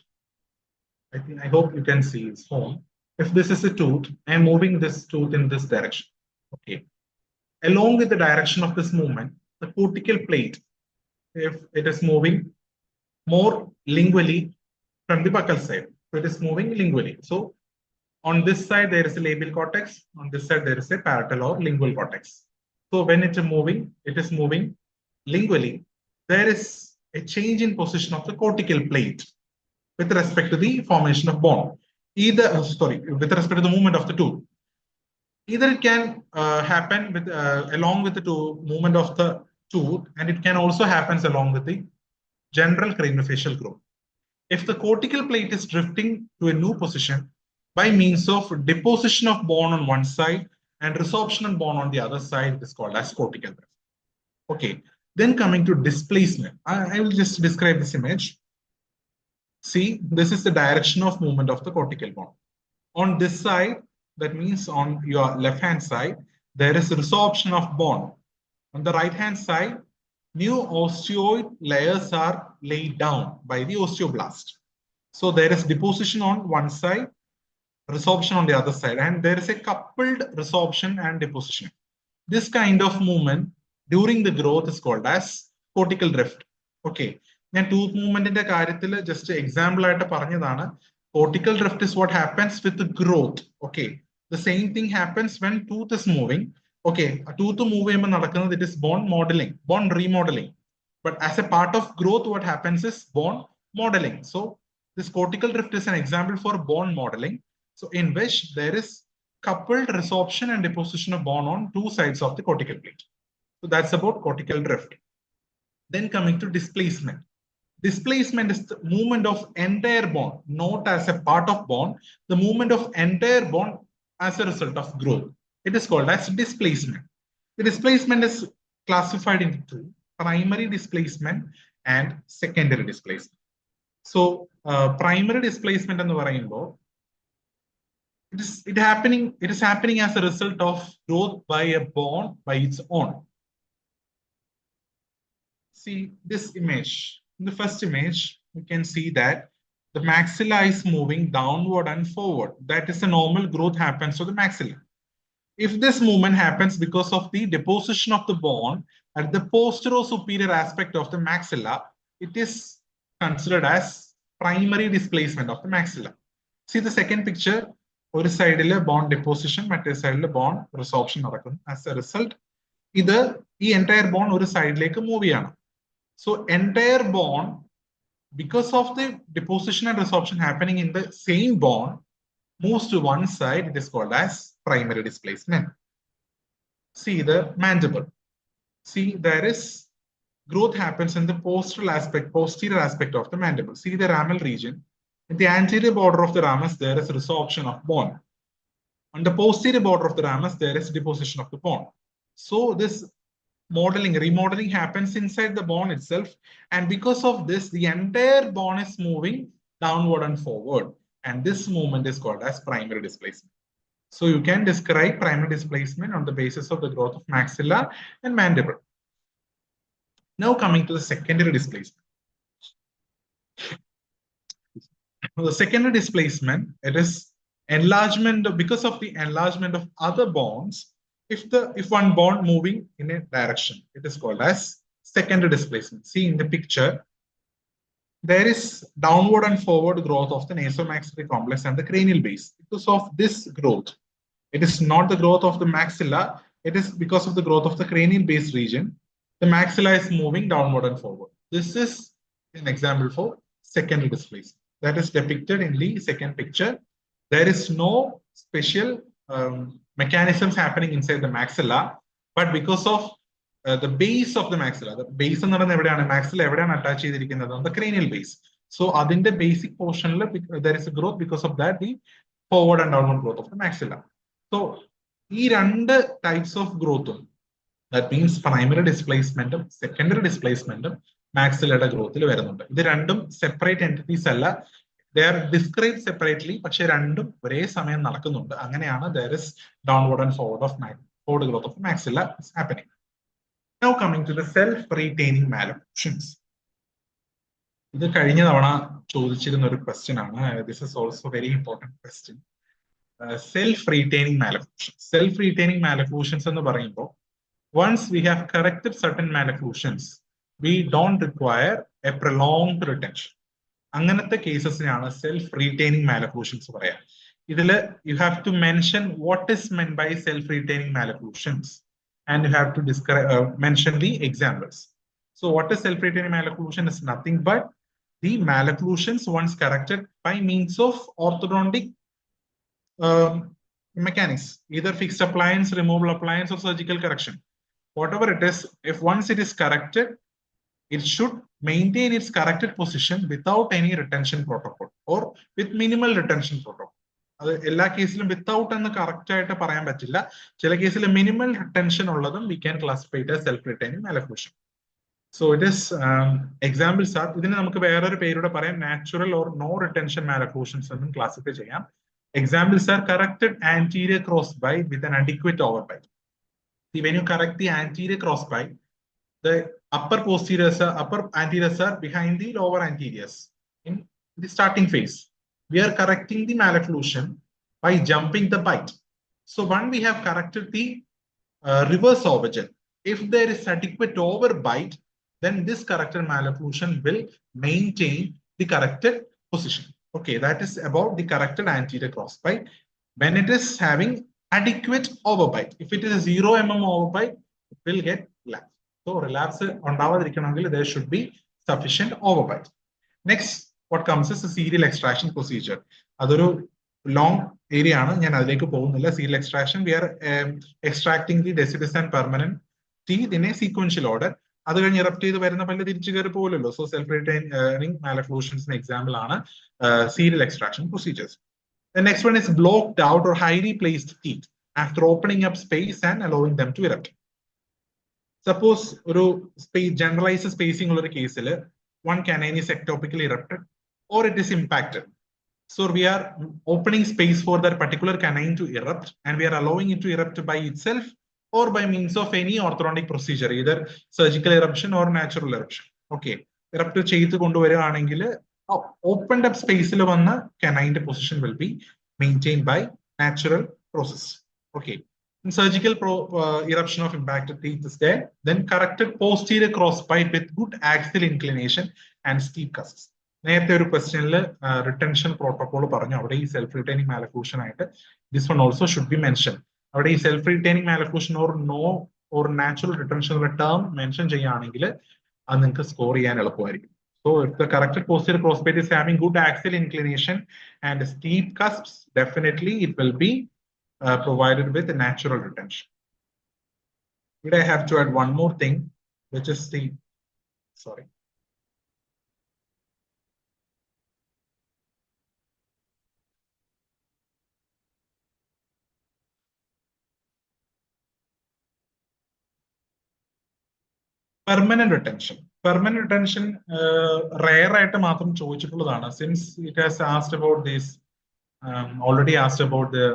I hope you can see its form. If this is a tooth, I am moving this tooth in this direction. Okay. Along with the direction of this movement, the cortical plate, if it is moving more lingually from the buccal side, so it is moving lingually. So on this side there is a labial cortex, on this side there is a parietal or lingual cortex. So when it is moving lingually, there is a change in position of the cortical plate with respect to the formation of bone. With respect to the movement of the tooth. Either it can happen with along with the movement of the tooth, and it can also happen along with the general craniofacial growth. If the cortical plate is drifting to a new position, by means of deposition of bone on one side and resorption of bone on the other side. It is called as cortical drift. Okay, then coming to displacement. I will just describe this image. See, this is the direction of movement of the cortical bone. On this side, that means on your left hand side, there is resorption of bone. On the right hand side, new osteoid layers are laid down by the osteoblast. So there is deposition on one side, resorption on the other side, and there is a coupled resorption and deposition. This kind of movement during the growth is called as cortical drift. Okay. Now, tooth movement in the just example cortical drift is what happens with the growth. Okay. The same thing happens when tooth is moving. Okay, a tooth move it is bone modeling, bone remodeling. But as a part of growth, what happens is bone modeling. So this cortical drift is an example for bone modeling. So in which there is coupled resorption and deposition of bone on two sides of the cortical plate. So that's about cortical drift. Then coming to displacement. Displacement is the movement of entire bone, not as a part of bone, the movement of entire bone as a result of growth. It is called as displacement. The displacement is classified into two: primary displacement and secondary displacement. So primary displacement and the it is happening as a result of growth by a bone by its own. See this image. In the first image, you can see that the maxilla is moving downward and forward. That is a normal growth happens to the maxilla. If this movement happens because of the deposition of the bone at the posterior superior aspect of the maxilla, it is considered as primary displacement of the maxilla. See the second picture. One side bone deposition, mate side bone resorption. As a result, this entire bone one side move. So entire bone, because of the deposition and resorption happening in the same bone, moves to one side. It is called as primary displacement. See the mandible. See, there is growth happens in the posterior aspect of the mandible. See the ramal region. In the anterior border of the ramus, there is resorption of bone. On the posterior border of the ramus, there is deposition of the bone. So this remodeling happens inside the bone itself. And because of this, the entire bone is moving downward and forward. And this movement is called as primary displacement. So you can describe primary displacement on the basis of the growth of maxilla and mandible. Now coming to the secondary displacement. The secondary displacement, it is enlargement because of the enlargement of other bones. If one bone moving in a direction, it is called as secondary displacement. See in the picture, there is downward and forward growth of the nasomaxillary complex and the cranial base. Because of this growth, it is not the growth of the maxilla, it is because of the growth of the cranial base region. The maxilla is moving downward and forward. This is an example for secondary displacement. That is depicted in the second picture. There is no special mechanisms happening inside the maxilla, but because of the base of the maxilla, the base of the maxilla attached on the cranial base. So, in the basic portion, there is a growth because of that, the forward and downward growth of the maxilla. So, these two types of growth, that means primary displacement, secondary displacement, maxillary growth. These random separate entities, they are described separately, but random there is downward and forward growth of the maxilla is happening. Now coming to the self-retaining malocclusions. This is question. This is also a very important question. Self-retaining malocclusions. Self-retaining malocclusions, once we have corrected certain malocclusions, we don't require a prolonged retention. Anganatha cases self-retaining malocclusions. You have to mention what is meant by self-retaining malocclusions, and you have to mention the examples. So what is self-retaining malocclusion is nothing but the malocclusions once corrected by means of orthodontic mechanics, either fixed appliance, removable appliance, or surgical correction. Whatever it is, if once it is corrected, it should maintain its corrected position without any retention protocol or with minimal retention protocol. അത് എല്ലാ കേസിലും without എന്ന് correct ആയിട്ട് പറയാൻ പറ്റില്ല. ചില കേസിൽ minimal retention ഉള്ളതും we can classify as self retaining malocclusion. So it is examples are, ഇതിന് നമുക്ക് വേറൊരു പേരുടെ പറയാം, natural or no retention malocclusions എന്നും ക്ലാസിഫൈ ചെയ്യാം. Examples are corrected anterior crossbite with an adequate overbite. See, when you correct the anterior crossbite, the upper anteriors are behind the lower anteriors in the starting phase. We are correcting the malocclusion by jumping the bite. So when we have corrected the reverse overjet, if there is adequate overbite, then this corrected malocclusion will maintain the corrected position. Okay, that is about the corrected anterior crossbite. When it is having adequate overbite, if it is a 0 mm overbite, it will get relapse. So relapse ഉണ്ടാവാതിരിക്കണമെങ്കിൽ there should be sufficient overbite. Next, what comes is a serial extraction procedure. അതൊരു long area ആണ്, ഞാൻ അതിലേക്ക് പോകുന്നില്ല. Serial extraction, we are extracting the deciduous and permanent teeth in a sequential order. അത് കഴിഞ്ഞ് erupt ചെയ്ത് വരുന്ന പല്ല് തിരിച്ചു കയറി പോലല്ലോ. സോ സെൽഫ് റിട്ടൈനിങ് മാലഫ്ലൂഷൻസിന് എക്സാമ്പിൾ ആണ് serial extraction procedures. The next one is blocked out or highly placed teeth after opening up space and allowing them to erupt. Suppose ഒരു generalized spacing ഉള്ള ഒരു കേസിൽ one canine is ectopically erupted or it is impacted. So we are opening space for that particular canine to erupt and we are allowing it to erupt by itself or by means of any orthodontic procedure, either surgical eruption or natural eruption. Okay, erupt ചെയ്ത് കൊണ്ടുവരികയാണെങ്കിൽ opened up space il vanna canine position will be maintained by natural process. Okay, in surgical eruption of impacted teeth is there, then corrected posterior crossbite with good axial inclination and steep cusps. നേരത്തെ ഒരു ക്വസ്റ്റ്യനിൽ retention protocol പറഞ്ഞു, അവിടെ ഈ self retaining malocclusion ആയിട്ട് this one also should be mention. അവിടെ ഈ self retaining malocclusion or no or natural retention ഉള്ള ടേം മെൻഷൻ ചെയ്യുകയാണെങ്കിൽ അത് നിങ്ങൾക്ക് സ്കോർ ചെയ്യാൻ എളുപ്പമായിരിക്കും. So if the corrected posterior crossbite is having good axial inclination and steep cusps, definitely it will be provided with natural retention. Here I have to add one more thing, which is the, sorry. Permanent retention. Permanent retention rare ആയിട്ട് മാത്രം ചോദിച്ചിട്ടുള്ളതാണ്. Since it has asked about this, already asked about the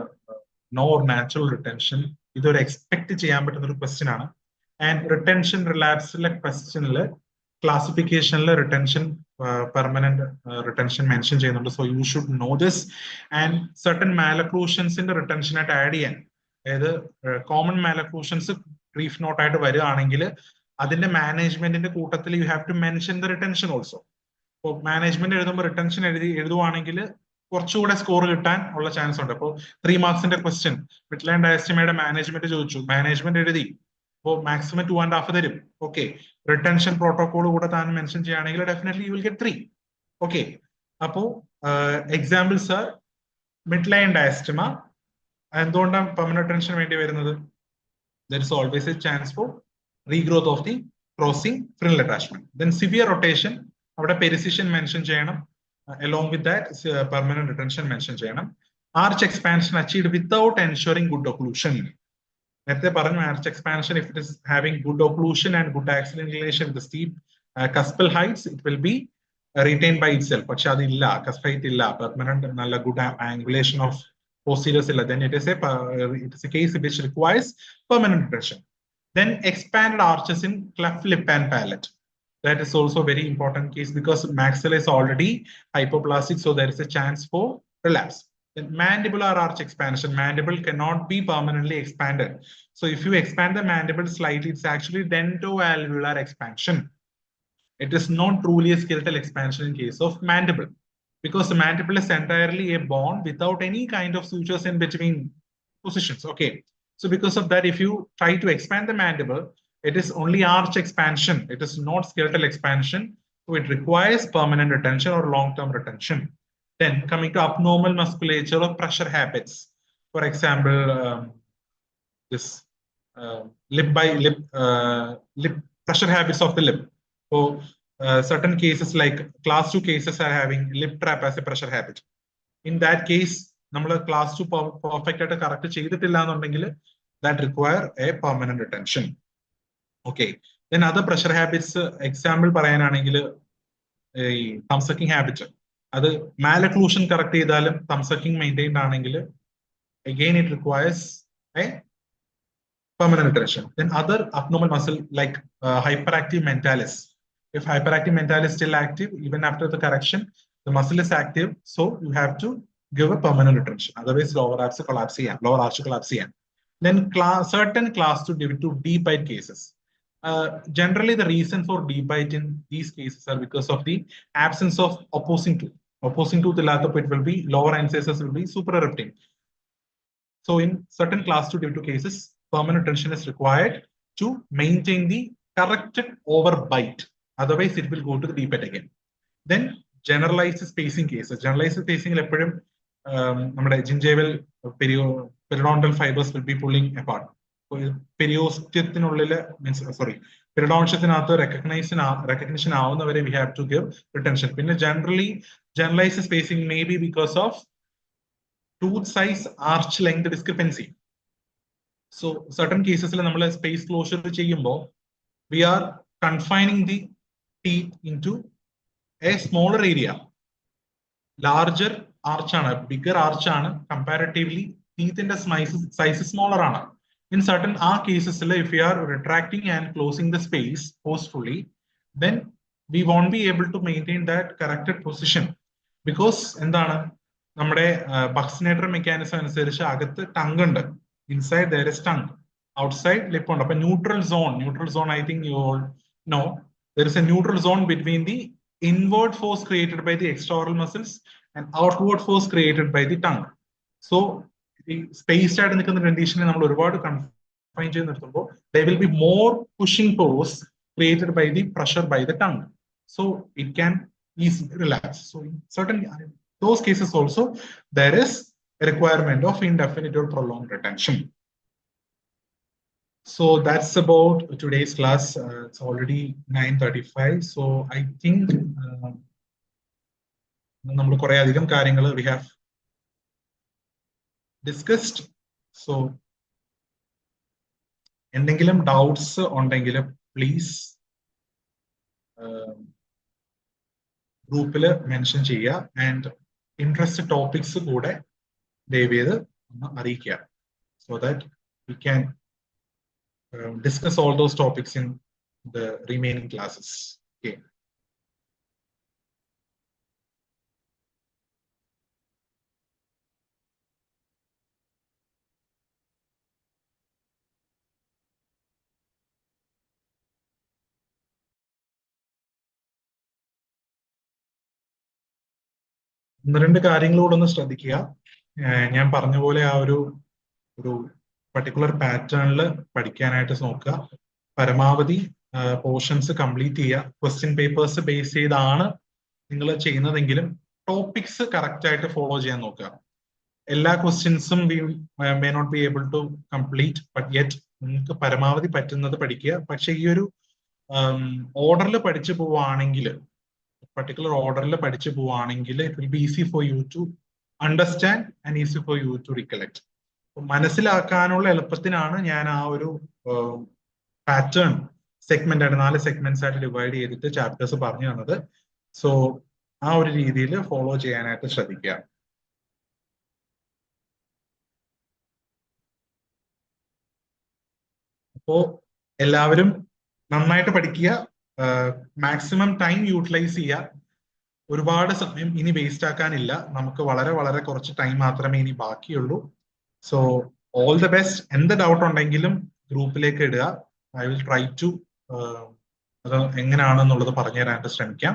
no or natural retention, ഇതൊരു expect ചെയ്യാൻ പറ്റുന്ന ഒരു question ആണ്. And retention റിലാപ്സിലെ ക്വസ്റ്റ്യനില് ക്ലാസിഫിക്കേഷനിൽ റിട്ടൻഷൻ പെർമനന്റ് റിട്ടൻഷൻ മെൻഷൻ ചെയ്യുന്നുണ്ട്. So you should know this. And certain മാലക്ലൂഷൻസിന്റെ റിട്ടൻഷൻ ആയിട്ട് ആഡ് ചെയ്യാൻ, അതായത് കോമൺ മാലക്ലൂഷൻസ് ബ്രീഫ് നോട്ടായിട്ട് വരികയാണെങ്കിൽ അതിന്റെ മാനേജ്മെന്റിന്റെ കൂട്ടത്തിൽ you have to mention the retention also. ഇപ്പോൾ മാനേജ്മെന്റ് എഴുതുമ്പോൾ റിട്ടൻഷൻ എഴുതുവാണെങ്കിൽ കുറച്ചുകൂടെ സ്കോർ കിട്ടാൻ ഉള്ള ചാൻസ് ഉണ്ട്. അപ്പോൾ 3 മാർക്സിന്റെ ക്വസ്റ്റ്യൻ മിഡ്ലൈൻ ഡയസ്റ്റമയുടെ മാനേജ്മെന്റ് ചോദിച്ചു, മാനേജ്മെന്റ് എഴുതി, അപ്പോൾ മാക്സിമം 2.5 തരും. ഓക്കെ, റിട്ടൻഷൻ പ്രോട്ടോകോൾ കൂടെ താൻ മെൻഷൻ ചെയ്യുകയാണെങ്കിൽ definitely you will get 3. Okay, അപ്പോൾ എക്സാമ്പിൾസ് ആർ മിഡ്ലൈൻ ഡയസ്റ്റമ. എന്തുകൊണ്ടാണ് പെർമനന്റ് റിട്ടൻഷൻ വേണ്ടി വരുന്നത്? There is always A chance for regrowth of the crossing frenal attachment. Then severe rotation, avada precision mention cheyanam, along with that permanent retention mention cheyanam. Arch expansion achieved without ensuring good occlusion. Nette paranju arch expansion, if it is having good occlusion and good axial inclination, the steep cuspal heights, it will be retained by itself. പക്ഷെ അതില്ല, cusp height ഇല്ല, permanent നല്ല good angulation of posteriors ഇല്ല, then it is a case which requires permanent retention. Then expanded arches in cleft lip and palate. That is also a very important case because maxilla is already hypoplastic, so there is a chance for relapse. Then mandibular arch expansion. Mandible cannot be permanently expanded. So if you expand the mandible slightly, it's actually dentoalveolar expansion. It is not truly a skeletal expansion in case of mandible, because the mandible is entirely a bone without any kind of sutures in between positions. Okay. So because of that, if you try to expand the mandible, it is only arch expansion. It is not skeletal expansion. So it requires permanent retention or long-term retention. Then coming to abnormal musculature or pressure habits. For example, this lip pressure habits of the lip. So certain cases like class 2 cases are having lip trap as a pressure habit. In that case, നമ്മൾ class 2 perfect ആയിട്ട് correct ചെയ്തിട്ടില്ല എന്നുണ്ടെങ്കിൽ that require A permanent retention. Okay, then other pressure habits example പറയാനാണെങ്കിൽ ഈ തം sucking habit, അത് മാലക്ലൂഷൻ correct ചെയ്താലും തം സക്കിംഗ് മെയിൻറ്റൈൻഡ് ആണെങ്കിൽ again it requires a permanent retention. Then other abnormal muscle like hyperactive mentalis. If hyperactive mentalis is still active, even after the correction, the muscle is active, so you have to give a permanent retention. Otherwise, lower arch collapse, lower arch collapse. Then certain class 2 due to deep bite cases. Generally, the reason for deep bite in these cases are because of the absence of opposing tooth. Opposing tooth, it will be lower incisors will be supraerupting. So in certain class 2 due to cases, permanent retention is required to maintain the corrected overbite. Otherwise, it will go to the deep bite again. Then generalized spacing cases. Generalized spacing, gingival periodontal fibers will be pulling apart. Periostiotinullile means periodontiatinathu recognition avunavare we have to give retention. Pinne generally generalized spacing may be because of tooth size arch length discrepancy. So certain cases we space closure we are confining the teeth into a smaller area. Larger arch bigger arch comparatively teeth in the size is smaller. In certain cases, if we are retracting and closing the space forcefully, then we won't be able to maintain that corrected position because നമ്മുടെ ബക്സിനേറ്റർ mechanism അനുസരിച്ച് അകത്ത് tongue ഉണ്ട്. Inside there is tongue, outside lip ഉണ്ട്. അപ്പൊ neutral zone I think you all know there is a neutral zone between the inward force created by the extra oral muscles and outward force created by the tongue. So ഈ spaced ആയിട്ട് നിൽക്കുന്ന കണ്ടീഷനെ നമ്മൾ ഒരുപാട് confine ചെയ്ത് നിർത്തുമ്പോൾ there will be more pushing force created by the pressure by the tongue. So it can easily relax. So certain those cases also there is a requirement of indefinite or prolonged retention. So that's about today's class. It's already 9:35, so I think നമ്മൾ കുറെ അധികം കാര്യങ്ങൾ we have discussed. So എന്തെങ്കിലും doubts ഉണ്ടെങ്കിൽ please ഗ്രൂപ്പിൽ mention ചെയ്യുക. And interest topics കൂടെ ദയവ് ചെയ്ത് ഒന്ന് അറിയിക്കുക. So that we can discuss all those topics in the remaining classes. Okay, ഒന്ന് രണ്ട് കാര്യങ്ങളോട് ഒന്ന് ശ്രദ്ധിക്കുക. ഞാൻ പറഞ്ഞ പോലെ ആ ഒരു പർട്ടിക്കുലർ പാറ്റേണിൽ പഠിക്കാനായിട്ട് നോക്കുക. പരമാവധി പോർഷൻസ് കംപ്ലീറ്റ് ചെയ്യുക. ക്വസ്റ്റ്യൻ പേപ്പേഴ്സ് ബേസ് ചെയ്താണ് നിങ്ങൾ ചെയ്യുന്നതെങ്കിലും ടോപ്പിക്സ് കറക്റ്റ് ആയിട്ട് ഫോളോ ചെയ്യാൻ നോക്കുക. എല്ലാ ക്വസ്റ്റ്യൻസും may not be able to complete, but yet നിങ്ങൾക്ക് പരമാവധി പറ്റുന്നത് പഠിക്കുക. പക്ഷെ ഈ ഒരു ഓർഡറിൽ പഠിച്ചു പോവുകയാണെങ്കിൽ, particular order പഠിച്ചു പോവുകയാണെങ്കിൽ it will be easy for you to understand and easy for you to recollect. മനസ്സിലാക്കാനുള്ള എളുപ്പത്തിനാണ് ഞാൻ ആ ഒരു പാറ്റേൺ സെഗ്മെന്റ് ആയിട്ട് 4 സെഗ്മെന്റ്സ് ആയിട്ട് ഡിവൈഡ് ചെയ്തിട്ട് ചാപ്റ്റേഴ്സ് പറഞ്ഞു തന്നത്. സോ ആ ഒരു രീതിയിൽ ഫോളോ ചെയ്യാനായിട്ട് ശ്രദ്ധിക്കുക. അപ്പോ എല്ലാവരും നന്നായിട്ട് പഠിക്കുക, മാക്സിമം ടൈം യൂട്ടിലൈസ് ചെയ്യുക. ഒരുപാട് സമയം ഇനി വേസ്റ്റ് ആക്കാനില്ല. നമുക്ക് വളരെ വളരെ കുറച്ച് ടൈം മാത്രമേ ഇനി ബാക്കിയുള്ളൂ. So all the best. എന്ത് ഡൗട്ട് ഉണ്ടെങ്കിലും ഗ്രൂപ്പിലേക്ക് ഇടുക. ഐ വിൽ ട്രൈ ടു അത് എങ്ങനെയാണെന്നുള്ളത് പറഞ്ഞു തരാനായിട്ട് ശ്രമിക്കാം.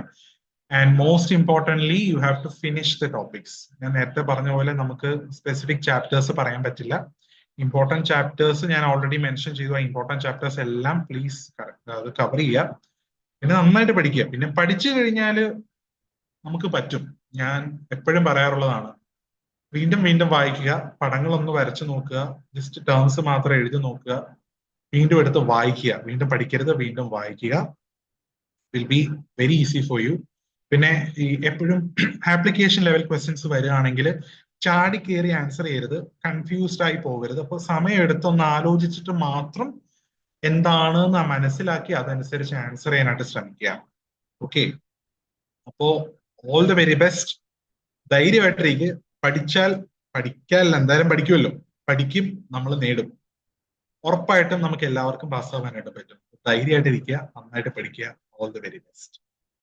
And most importantly you have to finish the topics. ഞാൻ നേരത്തെ പറഞ്ഞ പോലെ നമുക്ക് സ്പെസിഫിക് ചാപ്റ്റേഴ്സ് പറയാൻ പറ്റില്ല. ഇമ്പോർട്ടൻറ്റ് ചാപ്റ്റേഴ്സ് ഞാൻ ഓൾറെഡി മെൻഷൻ ചെയ്തു. ആ ഇമ്പോർട്ടൻറ്റ് ചാപ്റ്റേഴ്സ് എല്ലാം പ്ലീസ് അത് കവർ ചെയ്യുക. പിന്നെ നന്നായിട്ട് പഠിക്കുക. പിന്നെ പഠിച്ചു കഴിഞ്ഞാൽ നമുക്ക് പറ്റും. ഞാൻ എപ്പോഴും പറയാറുള്ളതാണ്, വീണ്ടും വീണ്ടും വായിക്കുക, പടങ്ങളൊന്ന് വരച്ചു നോക്കുക, ജസ്റ്റ് ടേംസ് മാത്രം എഴുതി നോക്കുക, വീണ്ടും എടുത്ത് വായിക്കുക. വീണ്ടും പഠിക്കരുത്, വീണ്ടും വായിക്കുക. Will be very easy for U. പിന്നെ ഈ എപ്പോഴും ആപ്ലിക്കേഷൻ ലെവൽ ക്വസ്റ്റ്യൻസ് വരികയാണെങ്കിൽ ചാടി കയറി ആൻസർ ചെയ്യരുത്, കൺഫ്യൂസ്ഡ് ആയി പോകരുത്. അപ്പോൾ സമയം എടുത്തൊന്ന് ആലോചിച്ചിട്ട് മാത്രം എന്താണെന്ന് മനസ്സിലാക്കി അതനുസരിച്ച് ആൻസർ ചെയ്യാനായിട്ട് ശ്രമിക്കുക. ഓക്കെ, അപ്പോ ഓൾ ദ വെരി ബെസ്റ്റ്. ധൈര്യമായിട്ടിരിക്കുക. പഠിക്കാൻ എന്തായാലും പഠിക്കുമല്ലോ, പഠിക്കും, നമ്മൾ നേടും. ഉറപ്പായിട്ടും നമുക്ക് എല്ലാവർക്കും പാസ്സാവാനായിട്ട് പറ്റും. ധൈര്യമായിട്ടിരിക്കുക, നന്നായിട്ട് പഠിക്കുക. All the very best.